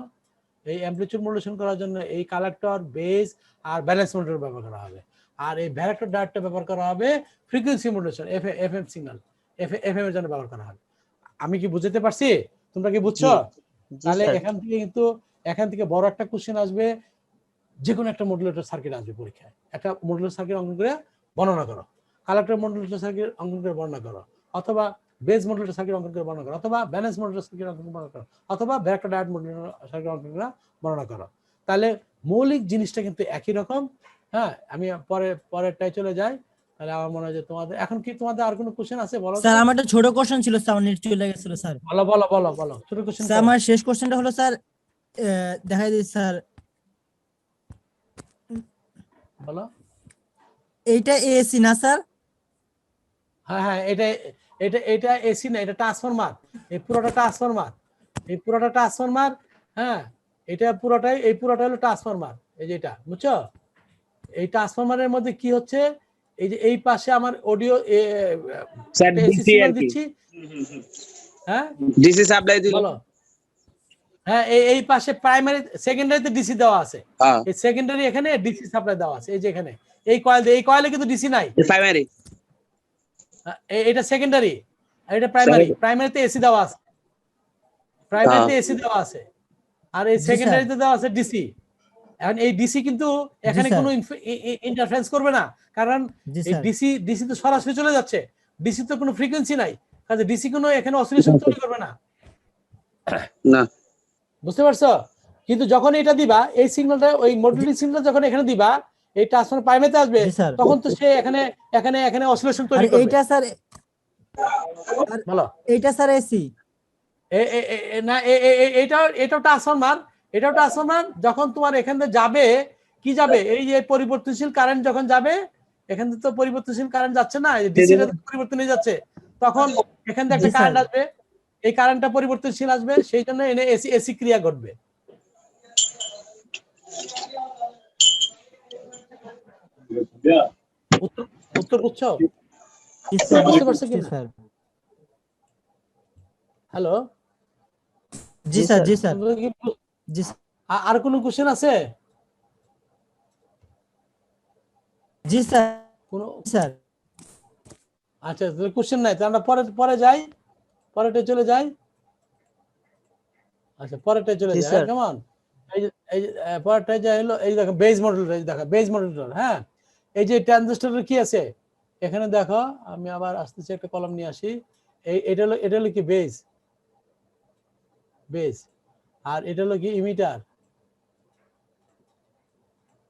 এই অ্যামপ্লিটিউড মডুলেশন করার জন্য এই কালেক্টর, বেজ আর ব্যালেন্স মডুলেটর ব্যবহার করা হবে। আর এই ভ্যারাক্টর ডায়োডটা ব্যবহার করা হবে frequency modulation, FM signal, FM এর জন্য ব্যবহার করা হবে। আমি কি বুঝতে পারছি? তোমরা কি বুঝছো? তাহলে এখান থেকে বড় একটা কোশ্চেন আসবে, যে কোনো একটা মডুলেটর সার্কিট আসবে পরীক্ষায়। একটা মডুলেটর সার্কিট অঙ্কন করে বর্ণনা করো, কালেক্টর মডুলেটর সার্কিট অঙ্কন করে বর্ণনা করো, অথবা বেজ মডুলেটর সার্কিট অঙ্কন করে বর্ণনা করো, অথবা ব্যালেন্স মডুলেটর সার্কিট অঙ্কন করে বর্ণনা করো, অথবা ভ্যারাক্টর ডায়োড মডুলেটর সার্কিট অঙ্কন করে বর্ণনা করো। তাহলে মৌলিক জিনিসটা কিন্তু একই রকম। হ্যাঁ, আমি পরেরটাই চলে যাই। তাহলে আমার মনে হয় যে তোমাদের আর কোনো কোশ্চেন আছে? বলো স্যার, আমার একটা ছোট কোশ্চেন ছিল, স্যার নেট চলে গেছিল স্যার। বলো ছোট কোশ্চেন। স্যার আমার শেষ কোশ্চেনটা হলো স্যার, দেখাই দিই স্যার, বলো। এইটা এসি না স্যার? হ্যাঁ, এটা এসি না, এটা ট্রান্সফরমার। এই পুরোটা ট্রান্সফরমার। হ্যাঁ, এটা পুরোটাই হলো ট্রান্সফরমার। এই যেটা, বুঝছো? এই ট্রান্সফরমারের মধ্যে কি হচ্ছে, এই যে এই পাশে আমার audio sir AC DC signal আর কি দিচ্ছি, হ্যাঁ ডিসি সাপ্লাই দিল বলো। হ্যাঁ এই পাশে প্রাইমারি সেকেন্ডারিতে ডিসি দেওয়া আছে, হ্যাঁ এই সেকেন্ডারি এখানে ডিসি সাপ্লাই দেওয়া আছে, এই যে এখানে এই কয়েলে কিন্তু ডিসি নাই, প্রাইমারি এটা সেকেন্ডারি আর এটা প্রাইমারি। প্রাইমারিতে এসি দেওয়া আছে, প্রাইমারিতে এসি দেওয়া আছে, আর এই জি, স্যার। সেকেন্ডারিতে দেওয়া আছে ডিসি। এখন এই ডিসি কিন্তু এখানে স্যার। কোনো ইন্টারফারেন্স করবে না, কারণ জি এই স্যার। ডিসি তো সরাসরি চলে যাচ্ছে, ডিসি তো কোনো ফ্রিকোয়েন্সি নাই, কাজে ডিসি কোনো এখানে অসিলেশন তৈরি করবে না, না বুঝতে পারছো? কিন্তু যখন এটা দিবা এই সিগন্যালটা, ওই মডুলেটিং সিগন্যাল যখন এখানে দিবা, এই ট্রান্সফরমার প্রাইমারিতে আসবে, জি, স্যার। তখন তো সে এখানে এখানে এখানে অসিলেশন আর তৈরি করবে। এইটা স্যার, বলো। এইটা স্যার এসি। না এটাও ট্রান্সফরমার, এটাও ট্রান্সফরমার। যখন তোমার এখান থেকে যাবে, কি যাবে, এই যে পরিবর্তনশীল কারেন্ট যখন যাবে, এখান থেকে তো পরিবর্তনশীল কারেন্ট যাচ্ছে না, ডিসি পরিবর্তন হয়ে যাচ্ছে, তখন এখান থেকে একটা জি, স্যার। কারেন্ট আসবে, এই কারেন্টটা পরিবর্তনশীল আসবে, সেই জন্য এনে এসি এসি ক্রিয়া ঘটবে। উত্তর বুঝছো? জি স্যার, বুঝতে পারছো জি কিনা? স্যার। হ্যালো, জি স্যার, জি স্যার, জি স্যার। আর কোনো কোশ্চেন আছে? জি স্যার, কোনো? স্যার। আচ্ছা, কোশ্চেন নাই, তাহলে আমরা পরে যাই, পরেরটা চলে যাই। আচ্ছা, পরেরটা চলে জি, যাই, স্যার। কেমন? এই যে পরেরটা যে হলো, এই দেখো বেজ মডেল, দেখো বেজ মডেল। হ্যাঁ, এই যে ট্রানজিস্টরের কি আছে এখানে দেখো, আমি আবার আসতেছি, একটা কলম নিয়ে আসি। এটা হলো কি বেজ, আর এটা হলো কি ইমিটার,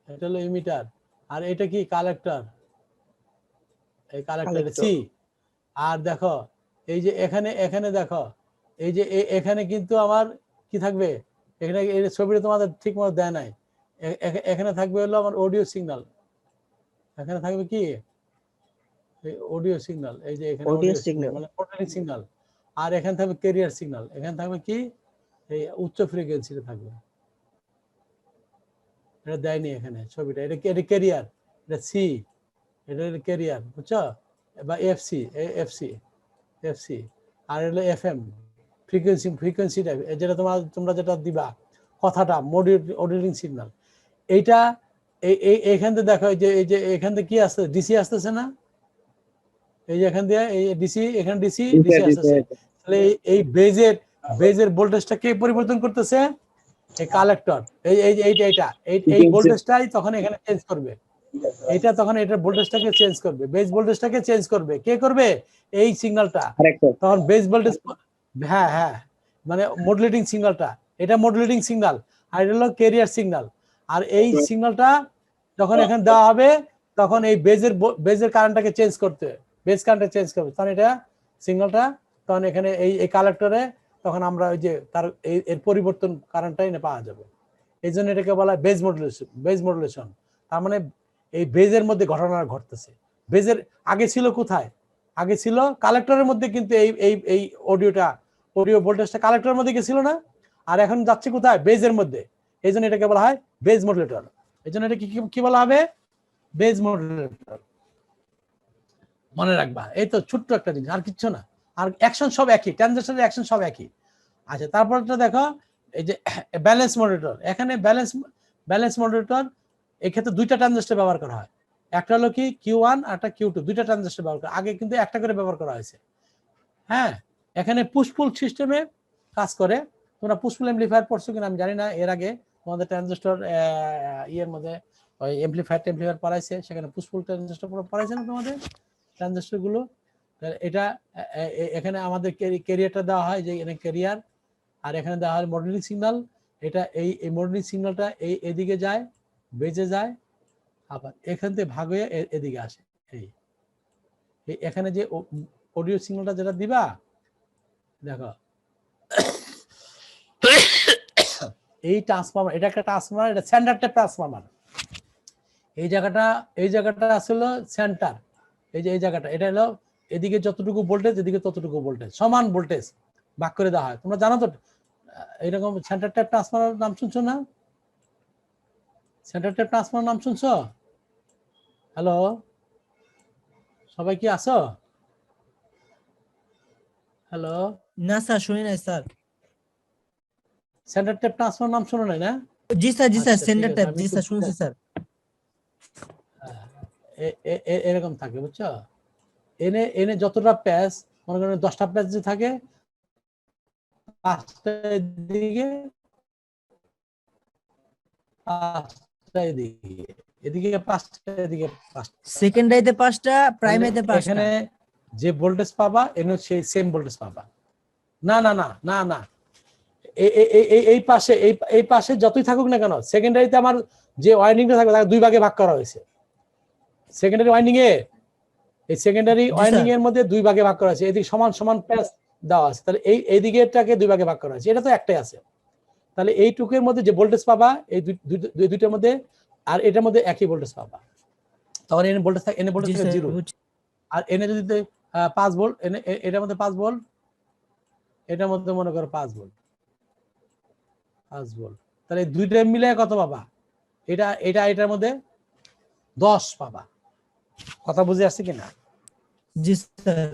এটা হলো ইমিটার, আর এটা কি কালেক্টর, এই কালেক্টর Collector। সি। আর দেখো এই যে এখানে দেখো, এই যে এখানে কিন্তু আমার কি থাকবে, এখানে এই ছবিটা তোমাদের ঠিক মতো দেয় নাই, এখানে থাকবে হলো আমার অডিও সিগন্যাল, এখানে থাকবে কি অডিও সিগন্যাল, এই যে এখানে Audio অডিও সিগন্যাল signal। মানে মডেলিং সিগন্যাল, আর এখানে থাকবে ক্যারিয়ার সিগন্যাল, এখানে থাকবে কি এই উচ্চ ফ্রিকোয়েন্সিতে থাকবে, এটা দেয়নি এখানে ছবিটা, এটা ক্যারিয়ার, এটা সি, এটা হলো ক্যারিয়ার, বুঝছো? বা এফসি, এফসি, আর হলো এফএম, ফ্রিকোয়েন্সিটা যেটা তোমরা যেটা দিবা কথাটা, মডিউলিং সিগন্যাল। এইটা এইখান থেকে দেখো, এই যে এখান থেকে কি আসছে, ডিসি আসতেছে না, এই যে এখান দিয়ে এই ডিসি, এখানে ডিসি আসতেছে, তাহলে এই বেজের ভোল্টেজটা কে পরিবর্তন করতেছে, এই কালেক্টর, এই ভোল্টেজটাই তখন এখানে চেঞ্জ করবে, এটা তখন এটার ভোল্টেজটাকে চেঞ্জ করবে, বেস ভোল্টেজটাকে চেঞ্জ করবে, কে করবে, এই সিগন্যালটা, তখন বেস ভোল্টেজ, হ্যাঁ মানে মডুলেটিং সিগন্যালটা, এটা মডুলেটিং সিগন্যাল, আর এটা হলো ক্যারিয়ার সিগন্যাল। আর এই সিগন্যালটা যখন এখানে দেওয়া হবে, তখন এই বেজের কারেন্টটাকে চেঞ্জ করতে, বেস কারেন্টটা চেঞ্জ করবে, তখন এটা সিগন্যালটা, তখন এখানে এই কালেক্টরে, তখন আমরা ওই যে তার এর পরিবর্তন কারেন্টটা এনে পাওয়া যাবে, এই জন্য এটাকে বলা হয় বেজ মডুলেশন। তার মানে এই বেজের মধ্যে ঘটনা ঘটতেছে, বেজের আগে ছিল কোথায়, আগে ছিল কালেক্টরের মধ্যে, কিন্তু এই অডিও ভোল্টেজটা কালেক্টরের মধ্যে গেছিল না, আর এখন যাচ্ছে কোথায়, বেজের মধ্যে, এই জন্য এটাকে বলা হয় বেজ মডুলেটর। এই জন্য এটা কি বলা হবে, বেজ মডুলেটর, মনে রাখবা। এই তো ছোট্ট একটা জিনিস, আর কিচ্ছু না, আর অ্যাকশন সব একই, ট্রানজিস্টরের অ্যাকশন সব একই। আচ্ছা, তারপরটা দেখো, এই যে ব্যালেন্স মডুলেটর, এখানে ব্যালেন্স মডুলেটর, এক্ষেত্রে দুইটা ট্রানজিস্টর ব্যবহার করা হয়, একটা হলো কি Q1 আর একটা Q2, দুইটা ট্রানজিস্টর ব্যবহার করা, আগে কিন্তু একটা করে ব্যবহার করা হয়েছে। হ্যাঁ, এখানে পুশ পুল সিস্টেমে কাজ করে, তোমরা পুশ পুল অ্যাম্পলিফায়ার পড়ছো কিনা আমি জানি না, এর আগে তোমাদের ট্রানজিস্টর ইয়ের মধ্যে ওই অ্যাম্পলিফায়ার পড়াইছে, সেখানে পুশ পুল ট্রানজিস্টর পড়াইছে না তোমাদের ট্রানজিস্টর গুলো। এটা এখানে আমাদের ক্যারিয়ারটা দেওয়া হয়, যে এখানে ক্যারিয়ার, আর এখানে দেওয়া হয় মডুলেটিং সিগন্যাল, এটা এই মডুলেটিং সিগন্যালটা এদিকে যায়, বেজে যায়, আবার এখান থেকে ভাগ হয়ে এদিকে আসে, এখানে যে অডিও সিগন্যালটা যেটা দিবা, দেখো এই ট্রান্সফরমার, এটা একটা ট্রান্সফরমার, এটা সেন্টার টাইপ ট্রান্সফরমার, এই জায়গাটা আসলে সেন্টার, এই জায়গাটা, এটা হলো এদিকে যতটুকু ভোল্টেজ, এদিকে ততটুকু ভোল্টেজ, সমান ভোল্টেজ ভাগ করে দেওয়া হয়। তোমরা জানো তো এইরকম সেন্টার টাইপ ট্রান্সফরমার নাম শুনছো না, সেন্টার টাইপ ট্রান্সফরমার নাম শুনছো? হ্যালো, সবাই কি আছো? হ্যালো, না স্যার শুনি নাই স্যার। সেন্টার ট্যাপ ট্রান্সফার নাম শোনো নাই না? জি স্যার, জি স্যার, আচ্ছা, ঠিক সেন্টার আছে, ট্যাপ, আমি জি একটু স্যার শুনছি স্যার। এরকম থাকে, বুঝছো? এনে এনে যতটা প্যাচ, মনে করেন 10টা প্যাচ যে থাকে, 5টা এদিকে, 5টা এদিকে, এদিকে 5টা, এদিকে 5টা। সেকেন্ডারিতে 5টা, প্রাইমারিতে 5টা। এখানে যে ভোল্টেজ পাবা এনে সেই সেম ভোল্টেজ পাবা। না না না না না, এই পাশে এই পাশে যতই থাকুক না কেন, সেকেন্ডারিতে আমার যে ওয়াইন্ডিংটা থাকবে তাকে 2 ভাগে ভাগ করা হয়েছে। সেকেন্ডারি ওয়াইন্ডিং এ, এই সেকেন্ডারি ওয়াইন্ডিং এর মধ্যে 2 ভাগে ভাগ করা আছে। এদিকে সমান সমান প্যাচ দেওয়া আছে, তাহলে এইদিকেটাকে 2 ভাগে ভাগ করা আছে। এটা তো একটাই আছে, তাহলে এইটুকুর মধ্যে যে ভোল্টেজ পাবা এই দুইটার মধ্যে আর এটার মধ্যে একই ভোল্টেজ পাবা। তখন এনে ভোল্টেজ থাকে, এনে ভোল্টেজ জি থাকে স্যার 0, বুঝছি। আর এনে যদি 5 ভোল্ট, এনে এটার মধ্যে 5 ভোল্ট, এটার মধ্যে মনে করো 5 ভোল্ট, 5 ভোল্ট, তাহলে এই দুইটা মিলে কত পাবা? এটা এটা এটার মধ্যে 10 পাবা। কথা বুঝে আসছে কিনা? জি স্যার।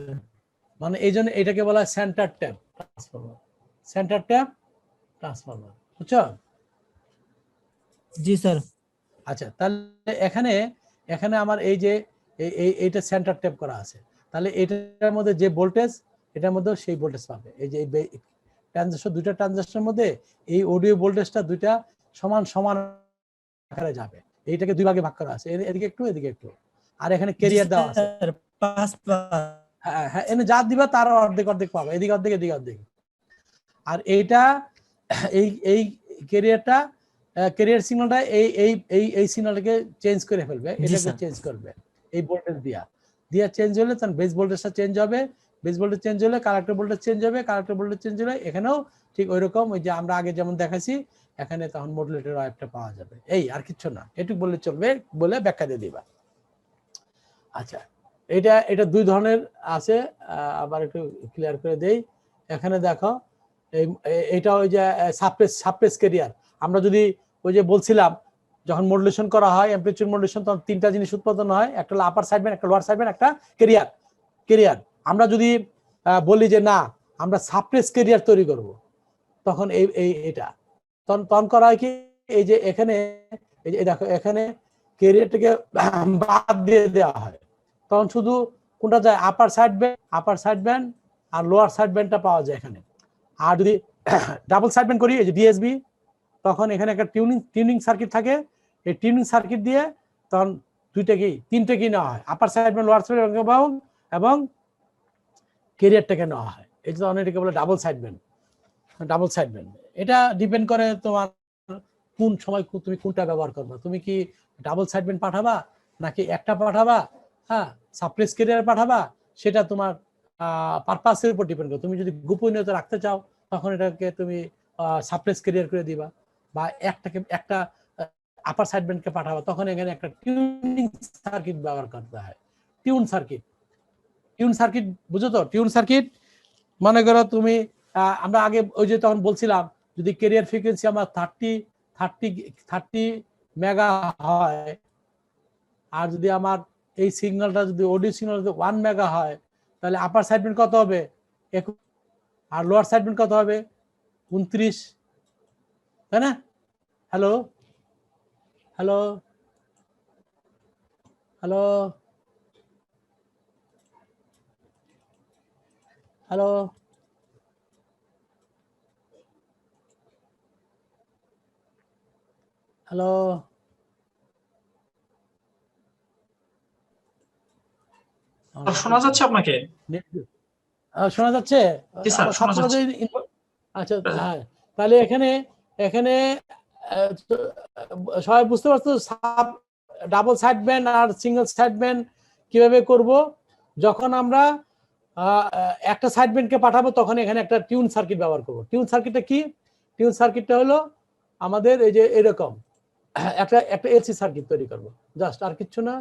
মানে এই জন্য এটাকে বলা হয় centre tap transformer. Centre tap transformer, বুঝছো? জি স্যার। আচ্ছা, তাহলে এখানে এখানে আমার এই যে এইটা সেন্টার ট্যাপ করা আছে, তাহলে এটার মধ্যে যে ভোল্টেজ, এটার মধ্যেও সেই ভোল্টেজ পাবে। এই যে ট্রানজিস্টর, দুইটা ট্রানজিস্টরের মধ্যে এই অডিও ভোল্টেজটা দুইটা সমান সমান আকারে যাবে। এইটাকে 2 ভাগে ভাগ করা আছে, এদিকে একটু এদিকে একটু, আর এখানে ক্যারিয়ার দেওয়া আছে। 5 হ্যাঁ হ্যাঁ, এনে যা দিবা তার অর্ধেক অর্ধেক পাবে, এদিকে অর্ধেক এদিকে অর্ধেক। আর এইটা এই এই ক্যারিয়ারটা, ক্যারিয়ার সিগন্যালটা এই সিগন্যালটাকে চেঞ্জ করে ফেলবে, এটাকে চেঞ্জ করবে এই ভোল্টেজ দিয়া চেঞ্জ হলে তখন বেস ভোল্টেজটা চেঞ্জ হবে, বেস ভোল্টেজ চেঞ্জ হলে কালেক্টর ভোল্টেজ চেঞ্জ হবে, কালেক্টর ভোল্টেজ চেঞ্জ হলে এখানেও ঠিক ওইরকম, ওই যে আমরা আগে যেমন দেখাইছি এখানে তখন মডুলেটর ওয়েভটা পাওয়া যাবে। এই আর কিছু না, এটুকু বললে চলবে, বলে ব্যাখ্যা দিয়ে দিবা। আচ্ছা, এটা এটা 2 ধরনের আছে, আবার একটু ক্লিয়ার করে দেই। এখানে দেখো এটা ওই যে সাপ্রেস ক্যারিয়ার। আমরা যদি ওই যে বলছিলাম যখন মডুলেশন করা হয়, অ্যাম্পলিটিউড মডুলেশন, তখন 3টা জিনিস উৎপাদন হয়, একটা হলো আপার সাইডব্যান্ড, একটা লোয়ার সাইডব্যান্ড, একটা ক্যারিয়ার। ক্যারিয়ার আমরা যদি বলি যে না আমরা সাপ্রেস ক্যারিয়ার তৈরি করব, তখন এটা তখন করা হয় কি, এই যে এখানে এই যে দেখো এখানে ক্যারিয়ারটাকে বাদ দিয়ে দেওয়া হয়, তখন শুধু কোনটা যায়, আপার সাইড ব্যান্ড আর লোয়ার সাইড ব্যান্ডটা পাওয়া যায় এখানে। আর যদি ডাবল সাইড ব্যান্ড করি, এই যে ডিএসবি, তখন এখানে একটা টিউনিং সার্কিট থাকে, এই টিউনিং সার্কিট দিয়ে তখন 3টা কি নেওয়া হয়, upper side band, lower side band এবং ক্যারিয়ারটাকে নেওয়া হয়। এই জন্য এটাকে বলে double side band. Double side band এটা ডিপেন্ড করে তোমার কোন সময় তুমি কোনটা ব্যবহার করবে। তুমি কি ডাবল সাইড ব্যান্ড পাঠাবা নাকি একটা পাঠাবা, হ্যাঁ সাপ্রেস ক্যারিয়ার পাঠাবা, সেটা তোমার পারপাসের উপর ডিপেন্ড করে। তুমি যদি গোপনীয়তা রাখতে চাও তখন এটাকে তুমি সাপ্রেস ক্যারিয়ার করে দিবা, বা একটা আপার সাইড ব্যান্ডকে পাঠাবা, তখন এখানে একটা টিউনিং সার্কিট ব্যবহার করতে হয়। টিউন সার্কিট বুঝো তো? টিউন সার্কিট মনে করো তুমি, আমরা আগে ওই যে তখন বলছিলাম যদি ক্যারিয়ার ফ্রিকোয়েন্সি আমার 30 মেগা হয়, আর যদি আমার এই সিগন্যালটা যদি অডিও সিগন্যাল 1 মেগা হয়, তাহলে আপার সাইড ব্যান্ড কত হবে 21, আর লোয়ার সাইড ব্যান্ড কত হবে 29, তাই না? Hello hello hello hello hello শোনা যাচ্ছে আপনাকে? শোনা যাচ্ছে? জি স্যার, শোনা যাচ্ছে। আচ্ছা, হ্যাঁ, তাহলে এখানে এখানে সবাই বুঝতে পারছো ডাবল সাইড ব্যান্ড আর সিঙ্গেল সাইড ব্যান্ড কিভাবে করব? যখন আমরা একটা সাইড ব্যান্ডকে পাঠাবো তখন এখানে একটা টিউন সার্কিট ব্যবহার করব। টিউন সার্কিটটা কি? টিউন সার্কিটটা হলো আমাদের এই যে এরকম একটা এলসি সার্কিট তৈরি করব, জাস্ট, আর কিচ্ছু না।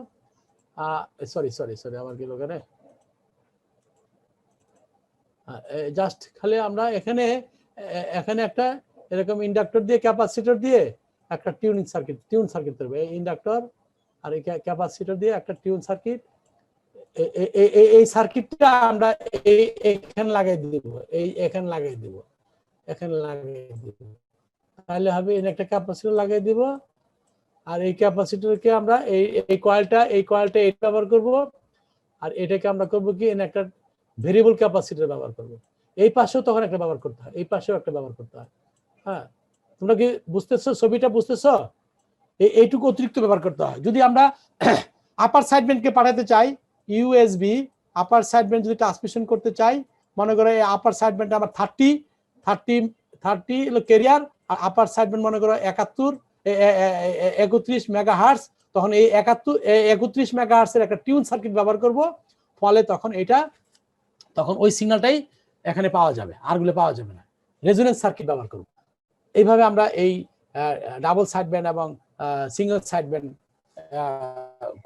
সরি আমার কি লোক জাস্ট খালি আমরা এখানে একটা এরকম ইন্ডাক্টর দিয়ে, ক্যাপাসিটর দিয়ে একটা টিউন সার্কিট তৈরি, ইন্ডাক্টর আর এই ক্যাপাসিটর দিয়ে একটা টিউন সার্কিট, এই সার্কিটটা আমরা এখানে লাগাই দিব, এখানে লাগাই দিব, এখানে লাগাই দিব, তাহলে হবে এখানে একটা ক্যাপাসিটর লাগাই দিব। আর এই ক্যাপাসিটরকে আমরা এই কয়েলটা এই ব্যবহার করব, আর এটাকে আমরা করব কি এখানে একটা ভেরিয়েবল ক্যাপাসিটর ব্যবহার করব। এই পাশেও তখন একটা ব্যবহার করতে হয়, এই পাশেও একটা ব্যবহার করতে হয়। হ্যাঁ, তোমরা কি বুঝতেছো? ছবিটা বুঝতেছো? এইটুকু অতিরিক্ত ব্যবহার করতে হয়। যদি আমরা আপার সাইডব্যান্ডকে পাঠাতে চাই ইউএসবি, আপার সাইডব্যান্ড যদি ট্রান্সমিশন করতে চাই, মনে করো এই আপার সাইডব্যান্ড আমার 30 হলো ক্যারিয়ার, আর আপার সাইডব্যান্ড মনে করো 31 মেগাহার্টজ, তখন এই 31 মেগাহার্টজ এর একটা টিউন সার্কিট ব্যবহার করব, ফলে তখন ওই সিগন্যালটাই এখানে পাওয়া যাবে, আরগুলো পাওয়া যাবে না। রেজোনেন্স সার্কিট ব্যবহার করব। এইভাবে আমরা এই ডাবল সাইডব্যান্ড এবং সিঙ্গেল সাইডব্যান্ড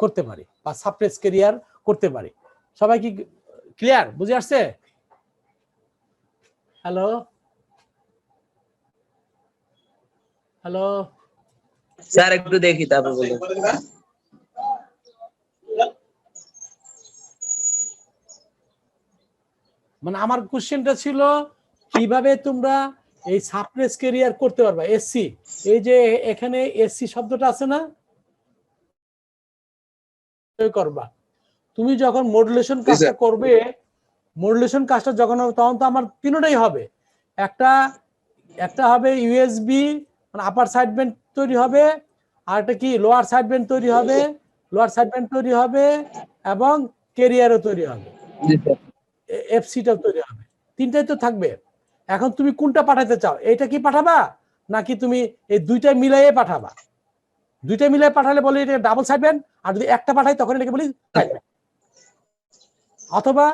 করতে পারি, বা সাপ্রেস ক্যারিয়ার করতে পারি। সবাই কি ক্লিয়ার? বুঝে আসছে? হ্যালো হ্যালো স্যার একটু দেখি তারপর বলুন। মানে আমার কোশ্চেনটা ছিল কিভাবে তোমরা এই সাপ্রেস ক্যারিয়ার করতে পারবা। এসসি, এই যে এখানে এসসি শব্দটা আছে না, করবা তুমি যখন মডুলেশন কাজটা করবে, মডুলেশন কাজটা যখন হবে তখন তো আমার তিনটাই হবে। একটা হবে ইউএসবি মানে আপার সাইডব্যান্ড তৈরি হবে, আর একটা কি লোয়ার সাইডব্যান্ড তৈরি হবে, এবং ক্যারিয়ারও তৈরি হবে, এফসিটাও তৈরি হবে। তিনটাই তো থাকবে। এখন তুমি কোনটা পাঠাতে চাও? এটা কি পাঠাবা নাকি তুমি এই দুইটা মিলাইয়ে পাঠাবা? দুইটা মিলাই পাঠালে বলে এটা ডাবল সাইডব্যান্ড, আর যদি একটা পাঠাই তখন এটাকে বলি সাইডব্যান্ড। অথবা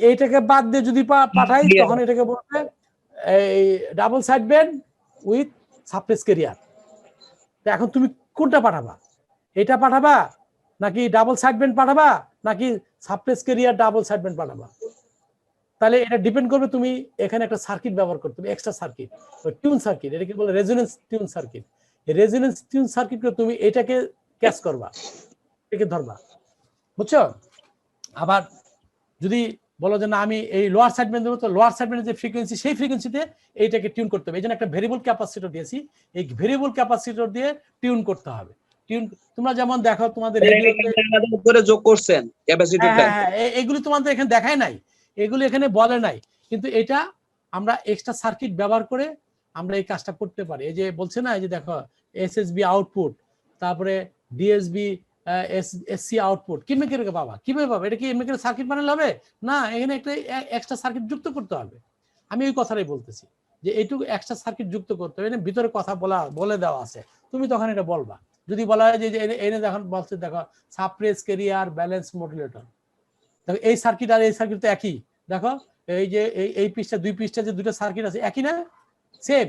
এইটাকে বাদ দিয়ে যদি পাঠাই তখন এটাকে বলবে এই ডাবল সাইডব্যান্ড উইথ সাপ্রেস ক্যারিয়ার। এখন তুমি কোনটা পাঠাবা? এটা পাঠাবা নাকি ডাবল সাইডব্যান্ড পাঠাবা নাকি সাপ্রেস ক্যারিয়ার ডাবল সাইডব্যান্ড পাঠাবা? তাহলে এটা ডিপেন্ড করবে তুমি এখানে একটা সার্কিট ব্যবহার করতে হবে, এক্সট্রা সার্কিট, টিউন সার্কিট, এটাকে বলে resonance tune circuit. Resonance tune সার্কিটকে তুমি এটাকে ক্যাচ করবা, এটাকে ধরবা, বুঝছো? আবার যদি বলো যে না আমি এই লোয়ার সাইডব্যান্ড দেবো, তো লোয়ার সাইডব্যান্ডের যে ফ্রিকোয়েন্সি সেই ফ্রিকোয়েন্সিতে এইটাকে টিউন করতে হবে। এই জন্য একটা ভেরিয়েবল ক্যাপাসিটর দিয়েছি, এই ভেরিয়েবল ক্যাপাসিটর দিয়ে টিউন করতে হবে। টিউন তোমরা যেমন দেখো তোমাদের উপরে যোগ করছেন ক্যাপাসিটরটা, হ্যাঁ এগুলি তোমাদের এখানে দেখায় নাই, এগুলি এখানে বলে নাই, কিন্তু এটা আমরা এক্সট্রা সার্কিট ব্যবহার করে আমরা এই কাজটা করতে পারি। এই যে বলছে না, এই যে দেখো এসএসবি আউটপুট, তারপরে ডিএসবি এসসি আউটপুট কিভাবে পাবা? এটা কি এমনি করে সার্কিট বানালে হবে না, এখানে একটা এক্সট্রা সার্কিট যুক্ত করতে হবে। আমি ওই কথাটাই বলতেছি যে এইটুকু এক্সট্রা সার্কিট যুক্ত করতে হবে, ভিতরে কথা বলে দেওয়া আছে, তুমি তখন এটা বলবা। যদি বলা হয় যে এনে যখন বলছে দেখো সাপ্রেস ক্যারিয়ার ব্যালেন্স মডুলেটর, দেখো এই সার্কিট আর এই সার্কিট তো একই। দেখো এই যে এই পৃষ্ঠা দুই পৃষ্ঠা যে দুটো সার্কিট আছে একই না, সেম।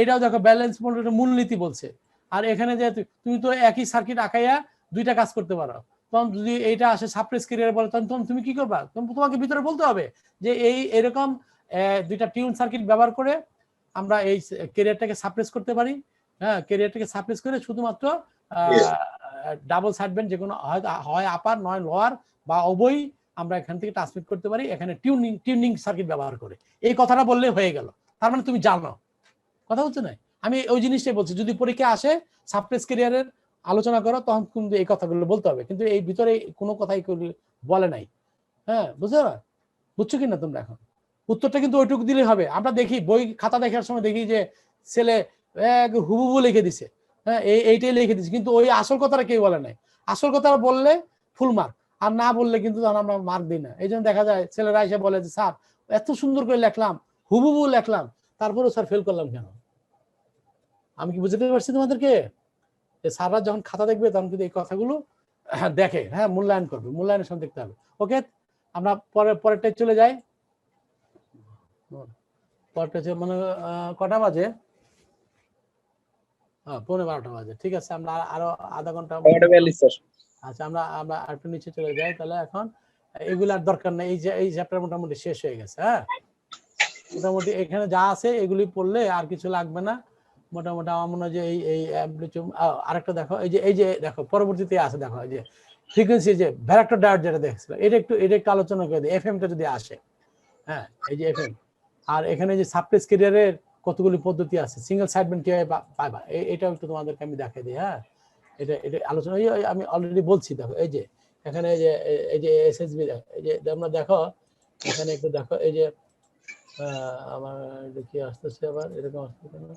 এটাও দেখো ব্যালেন্স মডুলেটর মূলনীতি বলছে, আর এখানে যে তুমি তো একই সার্কিট আঁকাইয়া দুইটা কাজ করতে পারো। তখন যদি এইটা আসে সাপ্রেস ক্যারিয়ার বলে, তখন তুমি কি করবা? তোমাকে ভিতরে বলতে হবে যে এরকম দুইটা টিউন সার্কিট ব্যবহার করে আমরা এই ক্যারিয়ারটাকে সাপ্রেস করতে পারি। হ্যাঁ, ক্যারিয়ারটাকে সাপ্রেস করে শুধুমাত্র ডাবল সাইডব্যান্ড যে কোনো হয় আপার নয় লোয়ার বা উভয় আমরা এখান থেকে ট্রান্সমিট করতে পারি, এখানে টিউনিং সার্কিট ব্যবহার করে। এই কথাটা বললে হয়ে গেল, তার মানে তুমি জানো। কথা বলছো না? আমি ওই জিনিসটাই বলছি, যদি পরীক্ষা আসে সাপ্রেস ক্যারিয়ারের আলোচনা করো তখন কিন্তু এই কথাগুলো বলতে হবে, কিন্তু এই ভিতরে কোনো কথাই বলে নাই। হ্যাঁ, বুঝছো কিনা তোমরা? এখন উত্তরটা কিন্তু ওইটুকু দিলে হবে। আমরা দেখি বই খাতা দেখার সময় দেখি যে ছেলে হুবহু লিখে দিছে, হ্যাঁ এইটাই লিখে দিছে, কিন্তু ওই আসল কথাটা কেউ বলে নাই। আসল কথা বললে ফুল মার্ক, আর না বললে কিন্তু তখন আমরা মার্ক দিই না। এই জন্য দেখা যায় ছেলেরা এসে বলে যে স্যার এত সুন্দর করে লেখলাম, হুবহু লেখলাম, তারপরেও স্যার ফেল করলাম কেন? আমি কি বুঝতে পারছি তোমাদেরকে? স্যাররা যখন খাতা দেখবে তখন কিন্তু এই কথাগুলো দেখে, হ্যাঁ মূল্যায়ন করবে, মূল্যায়নের সময় দেখতে হবে। ওকে, আমরা পরেরটাই চলে যাই। পরেরটা হচ্ছে মানে কটা বাজে? 11:15 বাজে। ঠিক আছে, আমরা আরো আধা ঘন্টা। আচ্ছা, আমরা আরেকটু নিচে চলে যাই তাহলে। এখন এগুলার দরকার নেই, এই চ্যাপ্টার মোটামুটি শেষ হয়ে গেছে। হ্যাঁ, মোটামুটি এখানে যা আছে এগুলি পড়লে আর কিছু লাগবে না। মোটামুটি আমার মনে হয় যে এই অ্যাম্পলিটিউড আরেকটা দেখো, এই যে দেখো পরবর্তীতে আছে, দেখো এই যে ফ্রিকোয়েন্সি, যে ভ্যারাক্টর ডায়োড যেটা দেখছিল, এটা একটু আলোচনা করে দিই। এফএমটা যদি আসে, হ্যাঁ এই যে এফএম, আর এখানে যে সাবপ্লেস ক্যারিয়ারের কতগুলি পদ্ধতি আছে, সিঙ্গেল সাইডব্যান্ড কিভাবে পাবা, এটাও একটু তোমাদেরকে আমি দেখাই দিই। হ্যাঁ, এটা আলোচনা আমি অলরেডি বলছি। দেখো এই যে এখানে এই যে এসএসবি, এই যে তোমরা দেখো এখানে একটু দেখো, এই যে আমার কি আসতেছে আবার এরকম আসতেছে না,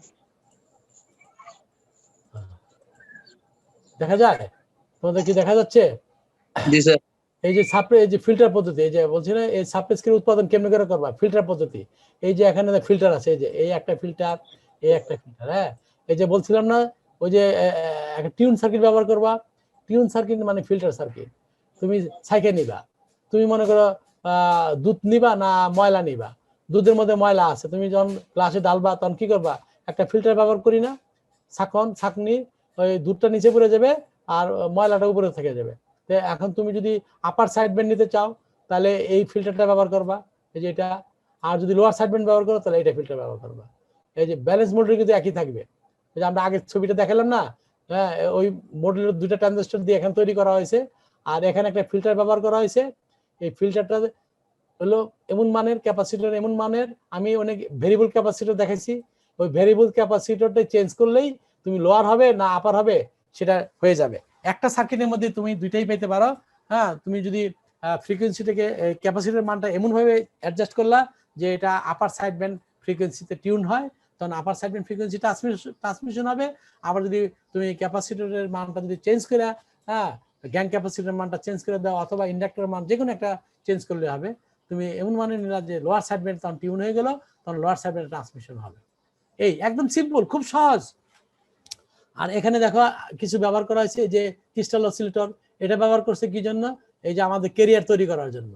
দেখা যায় তোমাদের কি দেখা যাচ্ছে? জি স্যার। এই যে এই যে ফিল্টার পদ্ধতি, এই যে বলছি না এই সাবপ্লেসকের উৎপাদন কেমনে করে করবা, ফিল্টার পদ্ধতি। এই যে এখানে ফিল্টার আছে, এই যে এই একটা ফিল্টার, এই একটা ফিল্টার। হ্যাঁ, এই যে বলছিলাম না ওই যে একটা টিউন সার্কিট ব্যবহার করবা। টিউন সার্কিট মানে ফিল্টার সার্কিট। তুমি সাইকেল নিবা, তুমি মনে করো দুধ নিবা না ময়লা নিবা, দুধের মধ্যে ময়লা আছে, তুমি যখন গ্লাসে ঢালবা তখন কি করবা, একটা ফিল্টার ব্যবহার করি না, ছাঁকনি, ওই দুধটা নিচে পড়ে যাবে আর ময়লাটা উপরে থেকে যাবে। এখন তুমি যদি আপার সাইড ব্যান্ড নিতে চাও তাহলে এই ফিল্টারটা ব্যবহার করবা, এই যে এটা। আর যদি লোয়ার সাইড ব্যান্ড ব্যবহার করো তাহলে এটা ফিল্টার ব্যবহার করবা। এই যে ব্যালেন্স মডেল কিন্তু একই থাকবে, এই যে আমরা আগের ছবিটা দেখালাম না, হ্যাঁ ওই মডেলের দুইটা ট্রানজিস্টর দিয়ে এখানে তৈরি করা হয়েছে, আর এখানে একটা ফিল্টার ব্যবহার করা হয়েছে। এই ফিল্টারটা হলো এমন মানের, ক্যাপাসিটর এমন মানের, আমি অনেক ভেরিয়েবল ক্যাপাসিটর দেখাইছি, ওই ভেরিয়েবল ক্যাপাসিটরটা চেঞ্জ করলেই তুমি লোয়ার হবে না আপার হবে সেটা হয়ে যাবে। একটা সার্কিটের মধ্যে তুমি দুইটাই পেতে পারো। হ্যাঁ, তুমি যদি ফ্রিকোয়েন্সিটাকে ক্যাপাসিটরের মানটা এমন ভাবে অ্যাডজাস্ট করলা যে এটা আপার সাইড ব্যান্ড ফ্রিকোয়েন্সিতে টিউন হয়, তখন আপার সাইড ব্যান্ড ফ্রিকোয়েন্সি ট্রান্সমিশন হবে। আবার যদি তুমি ক্যাপাসিটরের মানটা যদি চেঞ্জ করে, হ্যাঁ গ্যাং ক্যাপাসিটরের মানটা চেঞ্জ করে দাও অথবা ইন্ডাক্টরের মান যে কোনো একটা চেঞ্জ করলে হবে। তুমি এমন মানে নিলা যে লোয়ার সাইড ব্যান্ড তখন টিউন হয়ে গেল, তখন লোয়ার সাইড ব্যান্ড ট্রান্সমিশন হবে। এই একদম সিম্পল, খুব সহজ। আর এখানে দেখো কিছু ব্যবহার করা হয়েছে, যে ক্রিস্টাল অসিলেটর, এটা ব্যবহার করছে কি জন্য, এই যে আমাদের ক্যারিয়ার তৈরি করার জন্য।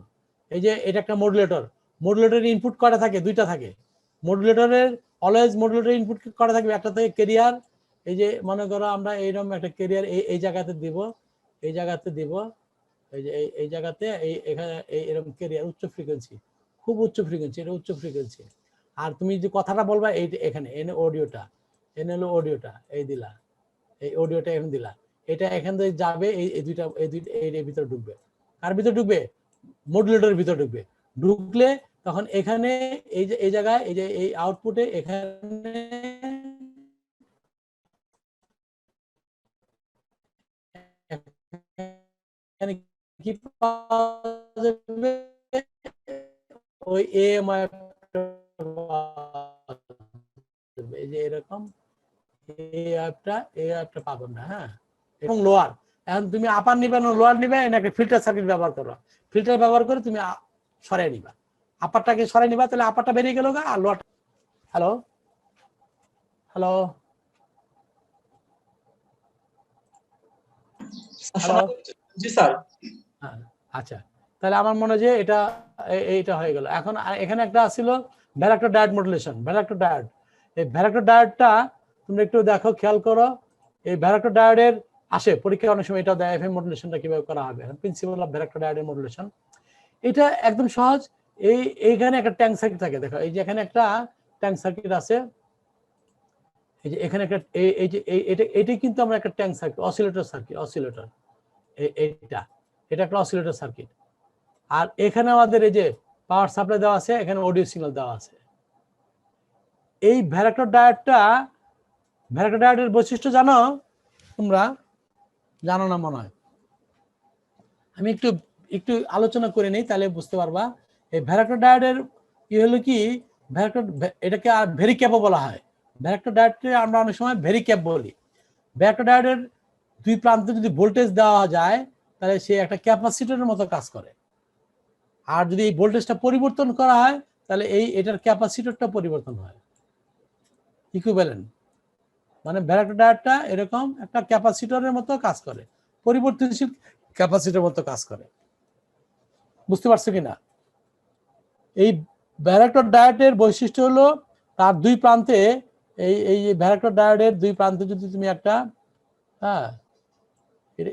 এই যে এটা একটা মডুলেটর, মডুলেটরের ইনপুট কয়টা থাকে, দুইটা থাকে। মডুলেটরের অলওয়েজ মডুলেটরের ইনপুট কয়টা থাকবে, একটা থাকে ক্যারিয়ার। এই যে মনে করো আমরা এইরকম একটা ক্যারিয়ার এই জায়গাতে দিব, এই জায়গাতে দিব, এই যে এই জায়গাতে এখানে এরকম ক্যারিয়ার উচ্চ ফ্রিকোয়েন্সি, খুব উচ্চ ফ্রিকোয়েন্সি, এটা উচ্চ ফ্রিকোয়েন্সি। আর তুমি যে কথাটা বলবা এই এখানে এনে অডিওটা, এনে হলো অডিওটা, এই দিলা এই অডিওটা এখন দিলা, এটা এখান থেকে যাবে এই দুইটা এর ভিতরে ঢুকবে। কার ভিতরে ঢুকবে? মডুলেটরের ভিতরে ঢুকবে। ঢুকলে তখন এখানে এই জায়গায় এই যে এই আউটপুটে এখানে কি পাওয়া যাবে, ওই এএমআই এই যে এরকম এই অ্যাপটা পাবেন না। হ্যাঁ, এবং লোয়ার, এখন তুমি আপার নিবে না লোয়ার নিবে, নাকি ফিল্টার সার্কিট ব্যবহার করো, ফিল্টার ব্যবহার করে তুমি সরাই নিবা, আপারটাকে সরাই নিবা, তাহলে আপারটা বেরিয়ে গেল গা, আর লোয়ার। হ্যালো হ্যালো হ্যালো, জি স্যার। আচ্ছা, তাহলে আমার মনে হয় যে এইটা হয়ে গেল। এখন এখানে একটা ছিল ভ্যারাক্টর ডায়োড মডুলেশন, ভ্যারাক্টর ডায়োড। এই ভ্যারাক্টর ডায়োডটা তুমি একটু দেখো, খেয়াল করো, এই ভ্যারাক্টর ডায়োডের আসে পরীক্ষা অনেক সময়, এটা দেয় এফএম মডুলেশনটা কিভাবে করা হবে, প্রিন্সিপাল অফ ভ্যারাক্টর ডায়োডের মডুলেশন। এটা একদম সহজ। এইখানে একটা ট্যাঙ্ক সার্কিট থাকে, দেখো এই যে এখানে একটা ট্যাঙ্ক সার্কিট আছে, এই যে এখানে একটা এই যে এটা কিন্তু আমরা একটা tank circuit, oscillator circuit, oscillator, এটা একটা অসিলেটর সার্কিট। আর এখানে আমাদের এই যে পাওয়ার সাপ্লাই দেওয়া আছে, এখানে অডিও সিগন্যাল দেওয়া আছে। এই ভ্যারাক্টর ডায়োডের বৈশিষ্ট্য জানো তোমরা? জানো না মনে হয়, আমি একটু আলোচনা করে নেই তাহলে বুঝতে পারবা। এই ভ্যারাক্টর ডায়োডের কি হলো কি, এটাকে আর ভেরি ক্যাপও বলা হয়। ভ্যারাক্টর ডায়োডকে আমরা অনেক সময় ভেরি ক্যাপ বলি। ভ্যারাক্টর ডায়োডের দুই প্রান্তে যদি ভোল্টেজ দেওয়া যায় তাহলে সে একটা ক্যাপাসিটরের মতো কাজ করে। আর যদি এই ভোল্টেজটা পরিবর্তন করা হয় তাহলে এটার ক্যাপাসিটরটা পরিবর্তন হয়, ইকুইভ্যালেন্ট। মানে ভ্যারাক্টর ডায়োডটা এরকম একটা ক্যাপাসিটরের মতো কাজ করে, পরিবর্তনশীল ক্যাপাসিটরের মতো কাজ করে। বুঝতে পারছো কিনা? এই ভ্যারাক্টর ডায়োডের বৈশিষ্ট্য হলো তার দুই প্রান্তে, এই ভ্যারাক্টর ডায়োডের দুই প্রান্তে যদি তুমি একটা, হ্যাঁ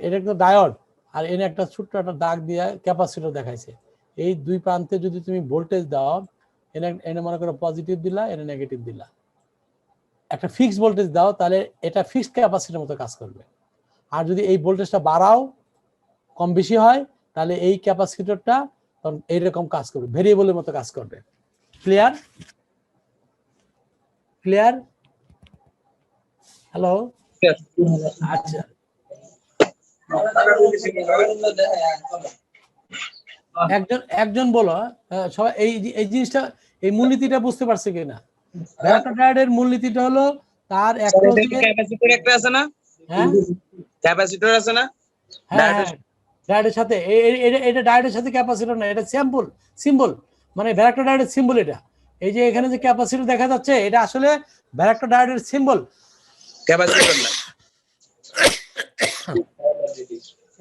এটা একটা ডায়োড, আর এনে একটা ছোট্ট একটা দাগ দিয়ে ক্যাপাসিটর দেখাইছে। এই দুই প্রান্তে যদি তুমি ভোল্টেজ দাও, এনে মনে করো পজিটিভ দিলা, এনে নেগেটিভ দিলা, একটা ফিক্সড ভোল্টেজ দাও, তাহলে এটা ফিক্সড ক্যাপাসিটির মতো কাজ করবে। আর যদি এই ভোল্টেজটা বাড়াও, কম বেশি হয়, তাহলে এই ক্যাপাসিটরটা তখন এইরকম কাজ করবে, ভেরিয়েবলের মতো কাজ করবে। ক্লিয়ার? ক্লিয়ার? হ্যালো? আচ্ছা, একজন বলো, সবাই এই জিনিসটা, এই মূলনীতিটা বুঝতে পারছে কিনা? ভ্যারাক্টর ডায়োডের মূলনীতিটা হলো তার অ্যাক্রোসে, ক্যাপাসিটর একটা আছে না, হ্যাঁ ক্যাপাসিটর আছে না, হ্যাঁ হ্যাঁ, ডায়োডের সাথে এটা ডায়োডের সাথে ক্যাপাসিটর না, এটা সিম্বল, মানে ভ্যারাক্টর ডায়োডের সিম্বল এটা। এই যে এখানে যে ক্যাপাসিটর দেখা যাচ্ছে, এটা আসলে ভ্যারাক্টর ডায়োডের সিম্বল, ক্যাপাসিটর না।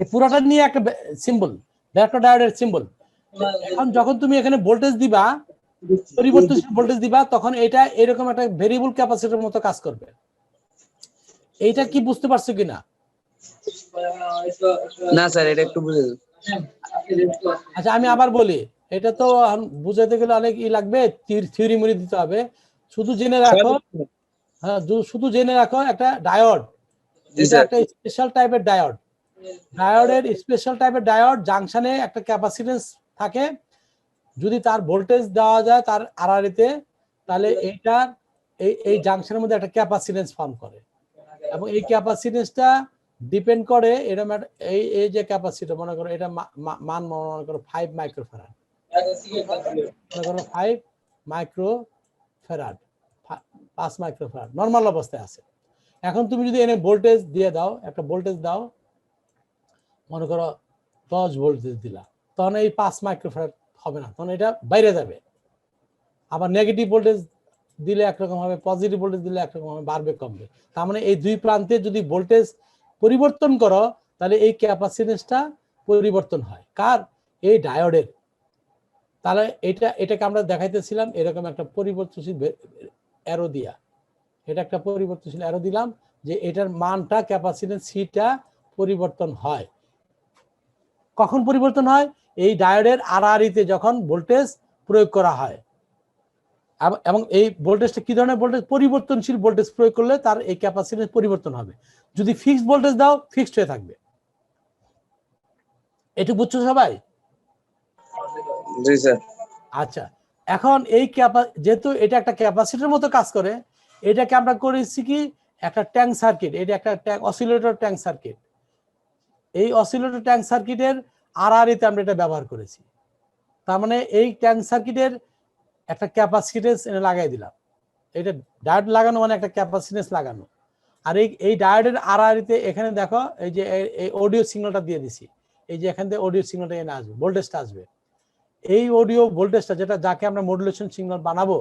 এই পুরোটা নিয়ে একটা সিম্বল, ভ্যারাক্টর ডায়োডের সিম্বল। এখন যখন তুমি এখানে ভোল্টেজ দিবা, পরিবর্তনশীল ভোল্টেজ দিবা, তখন এটা এরকম একটা ভেরিয়েবল ক্যাপাসিটরের মতো কাজ করবে। এইটা কি বুঝতে পারছো কিনা? না স্যার, এটা একটু বুঝে দিন। আচ্ছা, আমি আবার বলি, এটা তো বুঝাতে গেলে অনেক লাগবে, থিওরি মরি দিতে হবে। শুধু জেনে রাখো, হ্যাঁ শুধু জেনে রাখো, একটা ডায়োড, এটা একটা স্পেশাল টাইপের ডায়োড। ডায়োডের স্পেশাল টাইপের ডায়োড জাংশনে একটা ক্যাপাসিটেন্স থাকে, যদি তার ভোল্টেজ দেওয়া যায় তার আড়াআড়িতে, তাহলে এইটা এই জাংশনের মধ্যে একটা ক্যাপাসিটেন্স ফর্ম করে, এবং এই ক্যাপাসিটেন্সটা ডিপেন্ড করে এরকম এই যে ক্যাপাসিটর, মনে করো এটা মান মনে করো 5 মাইক্রোফ্যারাড, মনে করো 5 মাইক্রোফ্যারাড, 5 মাইক্রোফ্যারাড নরমাল অবস্থায় আছে। এখন তুমি যদি এনে ভোল্টেজ দিয়ে দাও, একটা ভোল্টেজ দাও, মনে করো 10 ভোল্টেজ দিলা, তখন এই 5 মাইক্রোফ্যারাড হবে না, তখন এটা বাইরে যাবে। আবার নেগেটিভ ভোল্টেজ দিলে একরকম হবে, পজিটিভ ভোল্টেজ দিলে একরকম হবে, বাড়বে কমবে। তার মানে এই দুই প্রান্তে যদি ভোল্টেজ পরিবর্তন করো, তাহলে এই ক্যাপাসিটেন্সটা পরিবর্তন হয় কার? এই ডায়োডের। তাহলে এটাকে আমরা দেখাইতেছিলাম এরকম একটা পরিবর্তনশীল অ্যারো দিয়া, এটা একটা পরিবর্তনশীল অ্যারো দিলাম, যে এটার মানটা ক্যাপাসিটেন্স সিটা পরিবর্তন হয়। কখন পরিবর্তন হয়? এই ডায়োডের আড়াআড়িতে যখন ভোল্টেজ প্রয়োগ করা হয়, এবং এই ভোল্টেজটা কি ধরনের ভোল্টেজ? পরিবর্তনশীল ভোল্টেজ প্রয়োগ করলে তার এই ক্যাপাসিটেন্স পরিবর্তন হবে। যদি ফিক্সড ভোল্টেজ দাও, ফিক্সড হয়ে থাকবে। এটুকু বুঝছো সবাই? জি স্যার। আচ্ছা, এখন এই যেহেতু এটা একটা ক্যাপাসিটরের মতো কাজ করে, এটাকে আমরা করেছি কি একটা ট্যাঙ্ক সার্কিট, এটা একটা অসিলেটর ট্যাঙ্ক সার্কিট। এই অসিলেটর ট্যাঙ্ক সার্কিটের আড়াআড়িতে আমরা এটা ব্যবহার করেছি। তার মানে এই ট্যাঙ্ক সার্কিটের একটা ক্যাপাসিটেন্স এনে লাগাই দিলাম, এটা ডায়োড লাগানো মানে একটা ক্যাপাসিটেন্স লাগানো। আর এই ডায়োডের আড়াআড়িতে এখানে দেখো, এই যে এই অডিও সিগন্যালটা দিয়ে দিছি, এই যে এখান থেকে অডিও সিগন্যালটা এনে আসবে, ভোল্টেজটা আসবে। এই অডিও ভোল্টেজটা যাকে আমরা মডুলেশন সিগন্যাল বানাবো,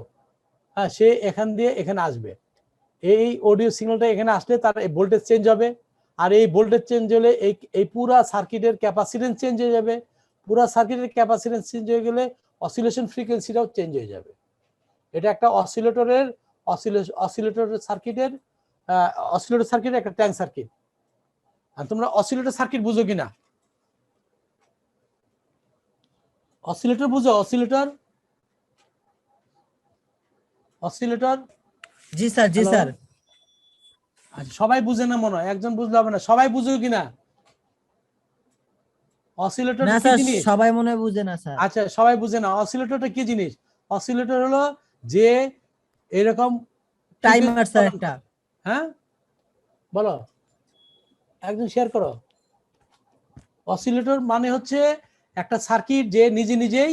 হ্যাঁ, সে এখান দিয়ে এখানে আসবে। এই অডিও সিগন্যালটা এখানে আসলে তার এই ভোল্টেজ চেঞ্জ হবে, আর এই ভোল্টেজ চেঞ্জ হলে এই পুরা সার্কিটের ক্যাপাসিটেন্স চেঞ্জ হয়ে যাবে। পুরা সার্কিটের ক্যাপাসিটেন্স চেঞ্জ হয়ে গেলে অসিলেশন ফ্রিকোয়েন্সিটাও চেঞ্জ হয়ে যাবে। এটা একটা অসিলেটর সার্কিটের একটা ট্যাঙ্ক সার্কিট। আর তোমরা অসিলেটর সার্কিট বুঝো কিনা? অসিলেটর বুঝো? অসিলেটর জি স্যার, জি স্যার। আচ্ছা, সবাই বুঝে না মনে হয়, একজন বুঝলে হবে না, সবাই বুঝো কিনা? অসিলেটর না কি স্যার, জিনিস? সবাই মনে হয় বুঝে না স্যার। আচ্ছা, সবাই বুঝে না। অসিলেটরটা কি জিনিস? অসিলেটর হলো যে এরকম টাইমার স্যার একটা। হ্যাঁ বলো, একজন শেয়ার করো। অসিলেটর মানে হচ্ছে একটা সার্কিট যে নিজেই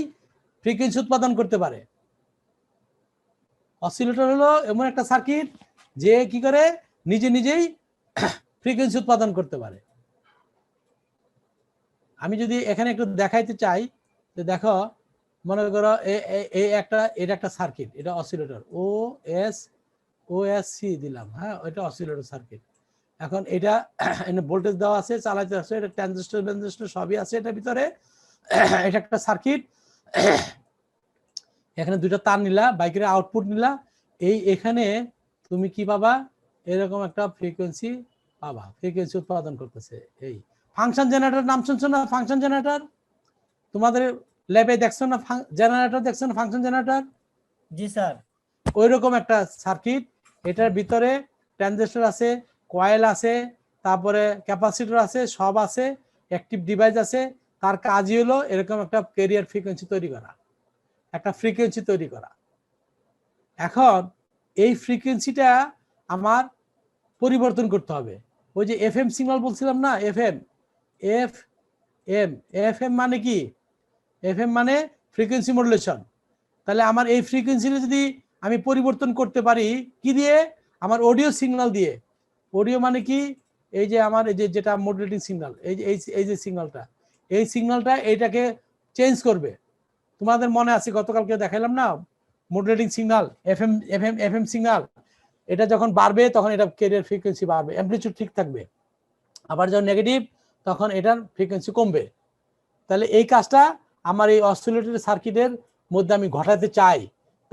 ফ্রিকোয়েন্সি উৎপাদন করতে পারে। অসিলেটর হলো এমন একটা সার্কিট যে কি করে নিজেই ফ্রিকোয়েন্সি উৎপাদন করতে পারে। আমি যদি এখানে একটু দেখাইতে চাই, যে দেখো, মনে করো এটা একটা সার্কিট, এটা অসিলেটর OSC দিলাম, হ্যাঁ, এটা অসিলেটর সার্কিট। এখন এটা ভোল্টেজ দেওয়া আছে, চালাইতে আছে, এটা ট্রানজিস্টর সবই আছে এটার ভিতরে। এটা একটা সার্কিট। এখানে দুটো তার নিলা, বাইকের আউটপুট নিলা, এখানে তুমি কি পাবা? এরকম একটা ফ্রিকোয়েন্সি পাবা, ফ্রিকোয়েন্সি উৎপাদন করতেছে। এই ফাংশন জেনারেটর নাম শুনছো না? ফাংশন জেনারেটর তোমাদের ল্যাবে দেখছো না? জেনারেটর দেখছো না? Function generator. জি স্যার। ওই রকম একটা সার্কিট, এটার ভিতরে ট্রানজিস্টর আছে, কয়েল আছে, তারপরে ক্যাপাসিটর আছে, সব আছে, অ্যাক্টিভ ডিভাইস আছে। তার কাজই হলো এরকম একটা ক্যারিয়ার ফ্রিকোয়েন্সি তৈরি করা, একটা ফ্রিকোয়েন্সি তৈরি করা। এখন এই ফ্রিকোয়েন্সিটা আমার পরিবর্তন করতে হবে। ওই যে এফএম সিগন্যাল বলছিলাম না, এফএম, এফএম মানে কি? এফএম মানে ফ্রিকোয়েন্সি মডুলেশন। তাহলে আমার এই ফ্রিকোয়েন্সিটা যদি আমি পরিবর্তন করতে পারি কি দিয়ে? আমার অডিও সিগন্যাল দিয়ে। অডিও মানে কি? এই যে আমার এই যে যেটা মডুলেটিং সিগন্যাল, এই যে সিগন্যালটা, এই সিগন্যালটা এইটাকে চেঞ্জ করবে। তোমাদের মনে আছে গতকালকে দেখাইলাম না মডুলেটিং সিগন্যাল, এফএম সিগন্যাল, এটা যখন বাড়বে তখন এটা ক্যারিয়ার ফ্রিকোয়েন্সি বাড়বে, অ্যামপ্লিটিউড ঠিক থাকবে। আবার যখন নেগেটিভ তখন এটার ফ্রিকোয়েন্সি কমবে। তাহলে এই কাজটা আমার এই অসিলেটর সার্কিটের মধ্যে আমি ঘটাতে চাই।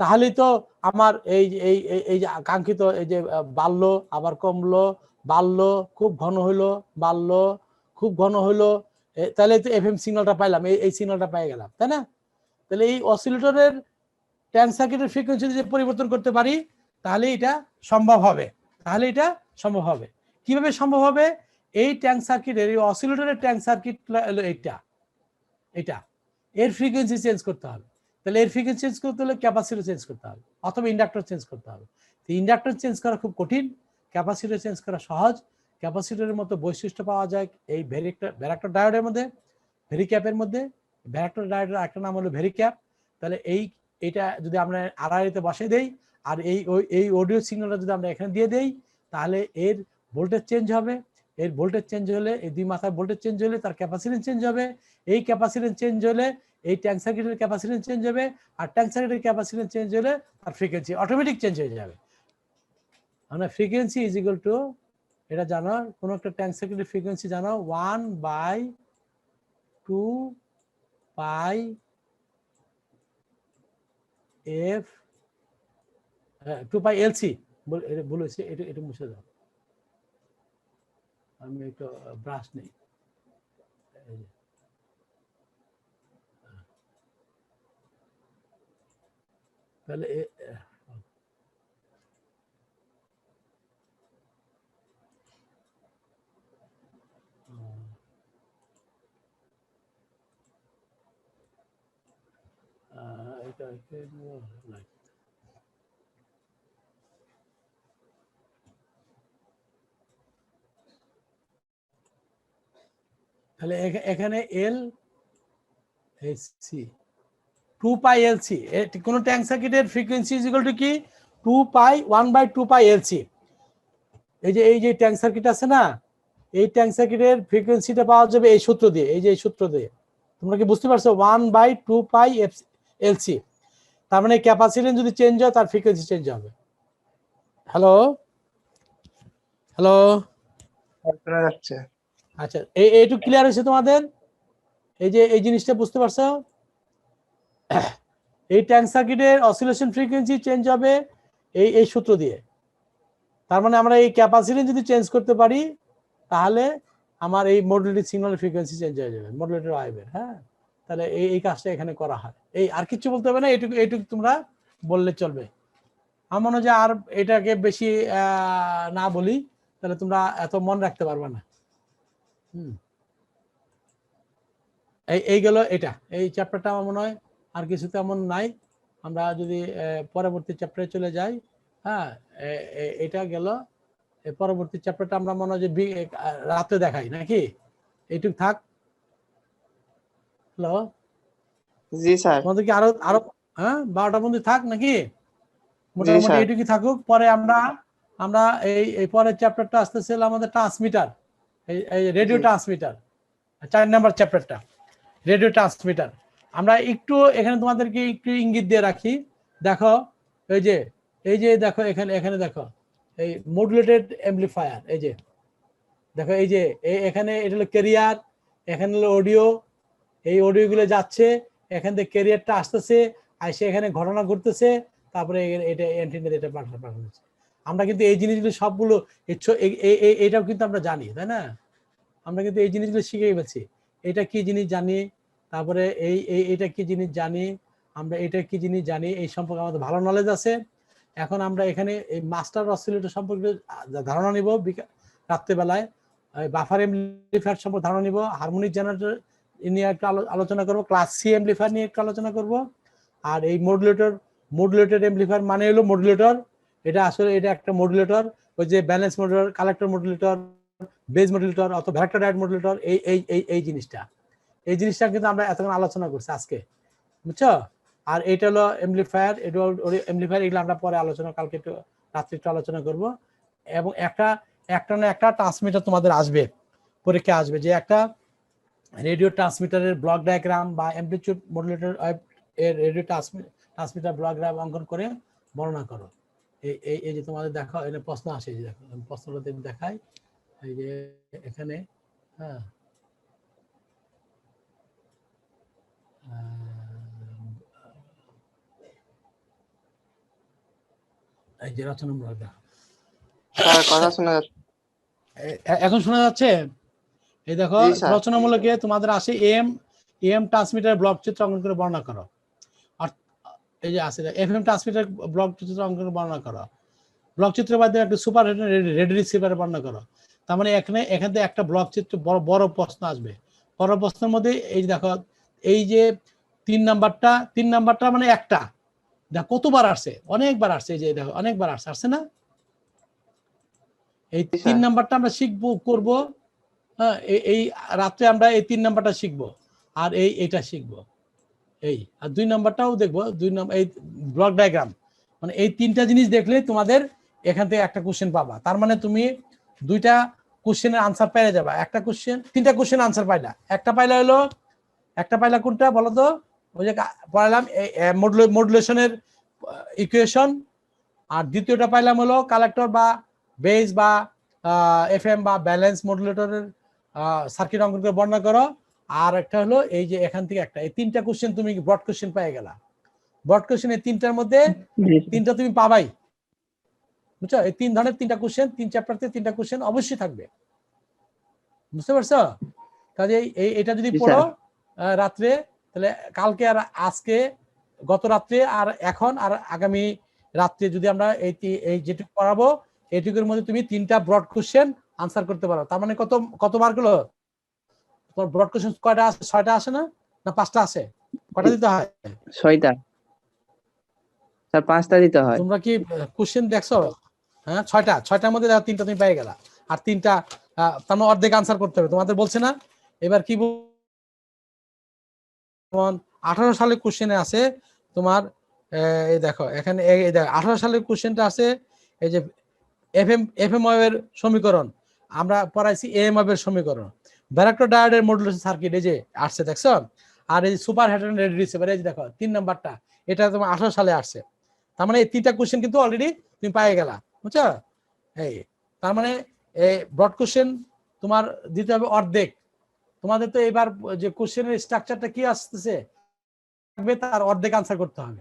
তাহলেই তো আমার এই এই এই যে কাঙ্ক্ষিত এই যে বাড়লো আবার কমলো, বাড়লো খুব ঘন হলো, বাড়লো খুব ঘন হলো, তাহলে তো এফএম সিগন্যালটা পাইলাম, এই সিগন্যালটা পেয়ে গেলাম, তাই না? তাহলে এই অসিলেটরের ট্যাঙ্ক সার্কিটের ফ্রিকোয়েন্সি যদি পরিবর্তন করতে পারি তাহলে এটা সম্ভব হবে। কিভাবে সম্ভব হবে? এই ট্যাঙ্ক সার্কিটের, এই অসিলেটরের ট্যাঙ্ক সার্কিট হলো এটা এর ফ্রিকোয়েন্সি চেঞ্জ করতে হবে। তাহলে এর ফ্রিকোয়েন্সি চেঞ্জ করতে হলে ক্যাপাসিটর চেঞ্জ করতে হবে অথবা ইন্ডাক্টর চেঞ্জ করতে হবে। তো ইন্ডাক্টর চেঞ্জ করা খুব কঠিন, ক্যাপাসিটর চেঞ্জ করা সহজ। ক্যাপাসিটরের মতো বৈশিষ্ট্য পাওয়া যায় এই ভ্যারাক্টর ডায়োডের মধ্যে, ভেরিক্যাপের মধ্যে। ভ্যারাক্টর ডায়োডের একটা নাম হলো ভেরিক্যাপ। তাহলে এইটা যদি আমরা আড়াআড়িতে বসে দেই আর এই অডিও সিগন্যালটা যদি আমরা এখানে দিয়ে দেই তাহলে এর ভোল্টেজ চেঞ্জ হবে। এর ভোল্টেজ চেঞ্জ হলে, এই দুই মাথার ভোল্টেজ চেঞ্জ হলে তার ক্যাপাসিটেন্স চেঞ্জ হবে। এই ক্যাপাসিটেন্স চেঞ্জ হলে এই ট্যাঙ্ক সার্কিটের ক্যাপাসিটেন্স চেঞ্জ হবে, আর ট্যাঙ্ক সার্কিটের ক্যাপাসিটেন্স চেঞ্জ হলে তার ফ্রিকোয়েন্সি অটোমেটিক চেঞ্জ হয়ে যাবে। আমরা ফ্রিকোয়েন্সি ইজ ইকুয়াল টু, এটা জানো, কোন একটা ট্যাঙ্ক সার্কিটের ফ্রিকোয়েন্সি জানো 1/2 পাই এফ 2 পাই এলসি। বলেছি এটা মুছে দাও, আমি একটু ব্রাশ নেই। তাহলে এটা তাহলে এখানে এল সি 2 পাই এলসি, কোন ট্যাঙ্ক সার্কিটের ফ্রিকোয়েন্সি ইজ ইকুয়াল টু কি 2 পাই 1/2 পাই এলসি। এই যে ট্যাঙ্ক সার্কিট আছে না, এই ট্যাঙ্ক সার্কিটের ফ্রিকোয়েন্সিটা পাওয়া যাবে এই সূত্র দিয়ে, এই সূত্র দিয়ে। তোমরা কি বুঝতে পারছো? 1/2 পাই এলসি। তার মানে ক্যাপাসিটেন্স যদি চেঞ্জ হয় তার ফ্রিকোয়েন্সি চেঞ্জ হবে। হ্যালো, আচ্ছা, এইটুকু ক্লিয়ার হয়েছে তোমাদের? এই জিনিসটা বুঝতে পারছো? এই ট্যাঙ্ক সার্কিটের অসিলেশন ফ্রিকোয়েন্সি চেঞ্জ হবে এই সূত্র দিয়ে। তার মানে আমরা এই ক্যাপাসিটেন্স যদি চেঞ্জ করতে পারি তাহলে আমার এই মডুলেটেড সিগন্যালের ফ্রিকোয়েন্সি চেঞ্জ হয়ে যাবে, মডুলেটেড ওয়েভের। হ্যাঁ, তাহলে এই কাজটা এখানে করা হয়। আর কিছু বলতে হবে না, এইটুকু তোমরা বললে চলবে। আমার মনে হয় যে আর এটাকে বেশি না বলি তাহলে তোমরা এত মন রাখতে পারবে না। এই গেল এটা, এই চ্যাপ্টারটা আমার মনে হয় আর কিছু তেমন নাই। আমরা যদি পরবর্তী চ্যাপ্টারে চলে যাই, হ্যাঁ, এটা গেল। পরবর্তী চ্যাপ্টারটা আমরা মনে হয় যে রাতে দেখাই নাকি? এইটুক থাক। হ্যালো, জি স্যার। তোমাদের কি আরো 12টা বন্ধু থাক নাকি? মোটামুটি এইটুকুই থাকুক। পরে আমরা এই পরের চ্যাপ্টারটা আসতেছিল আমাদের ট্রান্সমিটার, এই রেডিও ট্রান্সমিটার, 4 নাম্বার চ্যাপ্টারটা রেডিও ট্রান্সমিটার। আমরা একটু এখানে তোমাদেরকে একটু ইঙ্গিত দিয়ে রাখি। দেখো এই যে দেখো এখানে দেখো এই মডুলেটেড অ্যাম্পলিফায়ার, এই যে দেখো, এই যে এখানে এটা হলো ক্যারিয়ার, এখানে হলো অডিও। এই অডিও গুলো যাচ্ছে, এখান থেকে ক্যারিয়ারটা আসতেছে, আসে এখানে ঘটনা ঘটতেছে, তারপরে এটা অ্যান্টেনাতে এটা পাঠাচ্ছে। আমরা কিন্তু এই জিনিসগুলো সবগুলো এটাও কিন্তু আমরা জানি, তাই না? আমরা কিন্তু এই জিনিসগুলো শিখে গেছি। এটা কি জিনিস জানি, তারপরে এটা কি জিনিস জানি, আমরা এটা কি জিনিস জানি, এই সম্পর্কে আমাদের ভালো নলেজ আছে। এখন আমরা এখানে এই মাস্টার অসিলেটর সম্পর্কে ধারণা নিব রাত্রেবেলায়, বাফার এমপ্লিফায়ার সম্পর্কে ধারণা নিব, হারমোনিক জেনারেটর নিয়ে একটু আলোচনা করব, ক্লাস সি এমপ্লিফায়ার নিয়ে একটু আলোচনা করব। আর এই মডুলেটর এমপ্লিফায়ার মানে হলো মডুলেটর, এটা আসলে এটা একটা মডুলেটর, ওই যে balance modulator, collector modulator, base modulator অথবা ভেক্টর ডায়োড মডুলেটর, এই জিনিসটা কিন্তু আমরা এতক্ষণ আলোচনা করছি আজকে, বুঝছো? আর এটা হলো এমপ্লিফায়ার, এটা এমপ্লিফায়ার, এগুলো আমরা পরে আলোচনা, কালকে একটু রাত্রে একটু আলোচনা করব। এবং একটা ট্রান্সমিটার তোমাদের আসবে, পরীক্ষা আসবে, যে একটা রেডিও ট্রান্সমিটারের ব্লক ডায়াগ্রাম বা অ্যামপ্লিটিউড মডুলেটর এর রেডিও ট্রান্সমিটার ব্লক ডায়াগ্রাম অঙ্কন করে বর্ণনা করো। এই যে তোমাদের দেখো এখানে প্রশ্ন আসে, এই যে দেখো প্রশ্নটা দেখাই, এই যে এখানে, হ্যাঁ এই যে রচনামূলক দেখো, কথা শোনা যাচ্ছে? এখন শোনা যাচ্ছে? এই দেখো রচনামূলকে তোমাদের আসে এম ট্রান্সমিটার ব্লক চিত্র অঙ্কন করে বর্ণনা করো। আর এই যে আছে এফএম ট্রান্সমিটার ব্লক চিত্র অঙ্কন করে বর্ণনা করো। ব্লক চিত্রের মাধ্যমে একটা সুপার রেডিও রিসিভার বর্ণনা করো। তার মানে এখান থেকে একটা ব্লক চিত্র বড় প্রশ্ন আসবে। বড় প্রশ্নের মধ্যে এই যে দেখো, এই যে 3 নাম্বারটা মানে একটা, দেখো কতবার আসছে, অনেকবার আসছে, এই যে দেখো অনেকবার আসছে না? এই 3 নাম্বারটা আমরা শিখবো, করবো, হ্যাঁ এই রাত্রে আমরা এই 3 নাম্বারটা শিখবো, আর এইটা শিখবো, আর 2 নাম্বারটাও দেখবো। 2 নাম্বার এই ব্লক ডায়াগ্রাম, মানে এই 3টা জিনিস দেখলে তোমাদের এখান থেকে একটা কোশ্চেন পাবা। তার মানে তুমি 2টা কোশ্চেনের আনসার পেয়ে যাবা। 3টা কোশ্চেন আনসার পাইলা, একটা পাইলা কোনটা বলো তো? ওই যে পড়ালাম মডুলেশনের ইকুয়েশন, আর দ্বিতীয়টা পাইলাম হলো কালেক্টর বা বেস বা এফএম বা ব্যালেন্স মডুলেটরের সার্কিট অঙ্কন করে বর্ণনা করো। আর একটা হলো এই যে এখান থেকে একটা, এই 3টা কোশ্চেন তুমি ব্রড কোশ্চেন পেয়ে গেলা। ব্রড কোশ্চেন এই 3টার মধ্যে 3টা তুমি পাবাই, বুঝছো? এই 3 ধরনের 3টা কোশ্চেন, 3 চ্যাপ্টার থেকে 3টা কোশ্চেন অবশ্যই থাকবে, বুঝতে পারছো? কাজে এটা যদি পড়ো রাত্রে, তাহলে কালকে আর আজকে, গত রাত্রে আর এখন আর আগামী রাত্রে যদি আমরা এই যেটুকু পড়াবো, এইটুকুর মধ্যে তুমি 3টা ব্রড কোশ্চেন আনসার করতে পারো। তার মানে কত মার্ক হলো? তোমার ব্রড কোশ্চেন কয়টা আসে? 6টা আসে না 5টা আসে? কয়টা দিতে হয়? 6টা স্যার, 5টা দিতে হয়। তোমরা কি কোশ্চেন দেখছো? হ্যাঁ 6টার মধ্যে 3টা তুমি পেয়ে গেলা, আর 3টা তার মানে অর্ধেক আনসার করতে হবে। তোমাদের বলছে না এবার কি, 18 সালের কোশ্চেনে আছে তোমার, এই দেখো এখানে 18 সালের কোশ্চেনটা আছে, এই যে এফএম ওয়েভের সমীকরণ আমরা পড়াইছি, এএম ওয়েভের সমীকরণ, ভ্যারাক্টর ডায়োডের মডুলেশন সার্কিট, এই যে আসছে দেখছো। আর এই সুপার হেটেরন রেডিও রিসিভার, এই যে দেখো 3 নাম্বারটা, এটা তোমার 18 সালে আসছে। তার মানে এই 3টা কোশ্চেন কিন্তু অলরেডি তুমি পেয়ে গেলা, বুঝছো? তার মানে এই ব্রড কোশ্চেন তোমার দিতে হবে অর্ধেক। তোমাদের তো এবার যে কোশ্চেনের স্ট্রাকচারটা কি আসতেছে, তার অর্ধেক আনসার করতে হবে,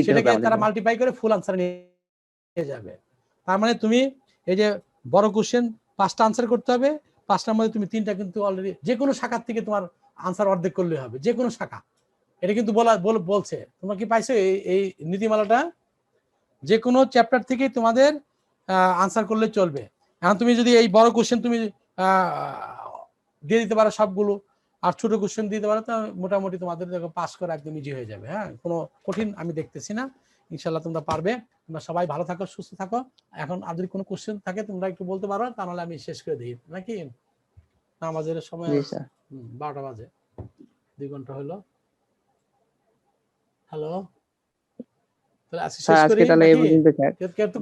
সেটাকে তারা মাল্টিপ্লাই করে ফুল আনসার নিয়ে যাবে। তার মানে তুমি এই যে বড় কোশ্চেন 5টা আনসার করতে হবে, 5টার মধ্যে তুমি 3টা কিন্তু অলরেডি যে কোনো শাখার থেকে তোমার আনসার অর্ধেক করলে হবে, যে কোনো শাখা। এটা কিন্তু বলছে, তোমরা কি পাইছো এই নীতিমালাটা? যে কোনো চ্যাপ্টার থেকে তোমাদের আনসার করলে চলবে। এখন তুমি যদি এই বড় কোশ্চেন তুমি দিয়ে দিতে পারো সবগুলো, আর ছোট কোশ্চেন দিতে পারো, তো মোটামুটি তোমাদের পাস করা একদম ইজি হয়ে যাবে। হ্যাঁ, কোনো কঠিন আমি দেখতেছি না, ইনশাল্লাহ তোমরা পারবে। তোমরা সবাই ভালো থাকো, সুস্থ থাকো। এখন আর যদি কোনো কোশ্চেন থাকে তোমরা একটু বলতে পারো, তাহলে আমি শেষ করে দিই নাকি? আমাদের সময় 12টা বাজে, 2 ঘন্টা হলো। হ্যালো, তাহলে আজকে শেষ করি নাকি?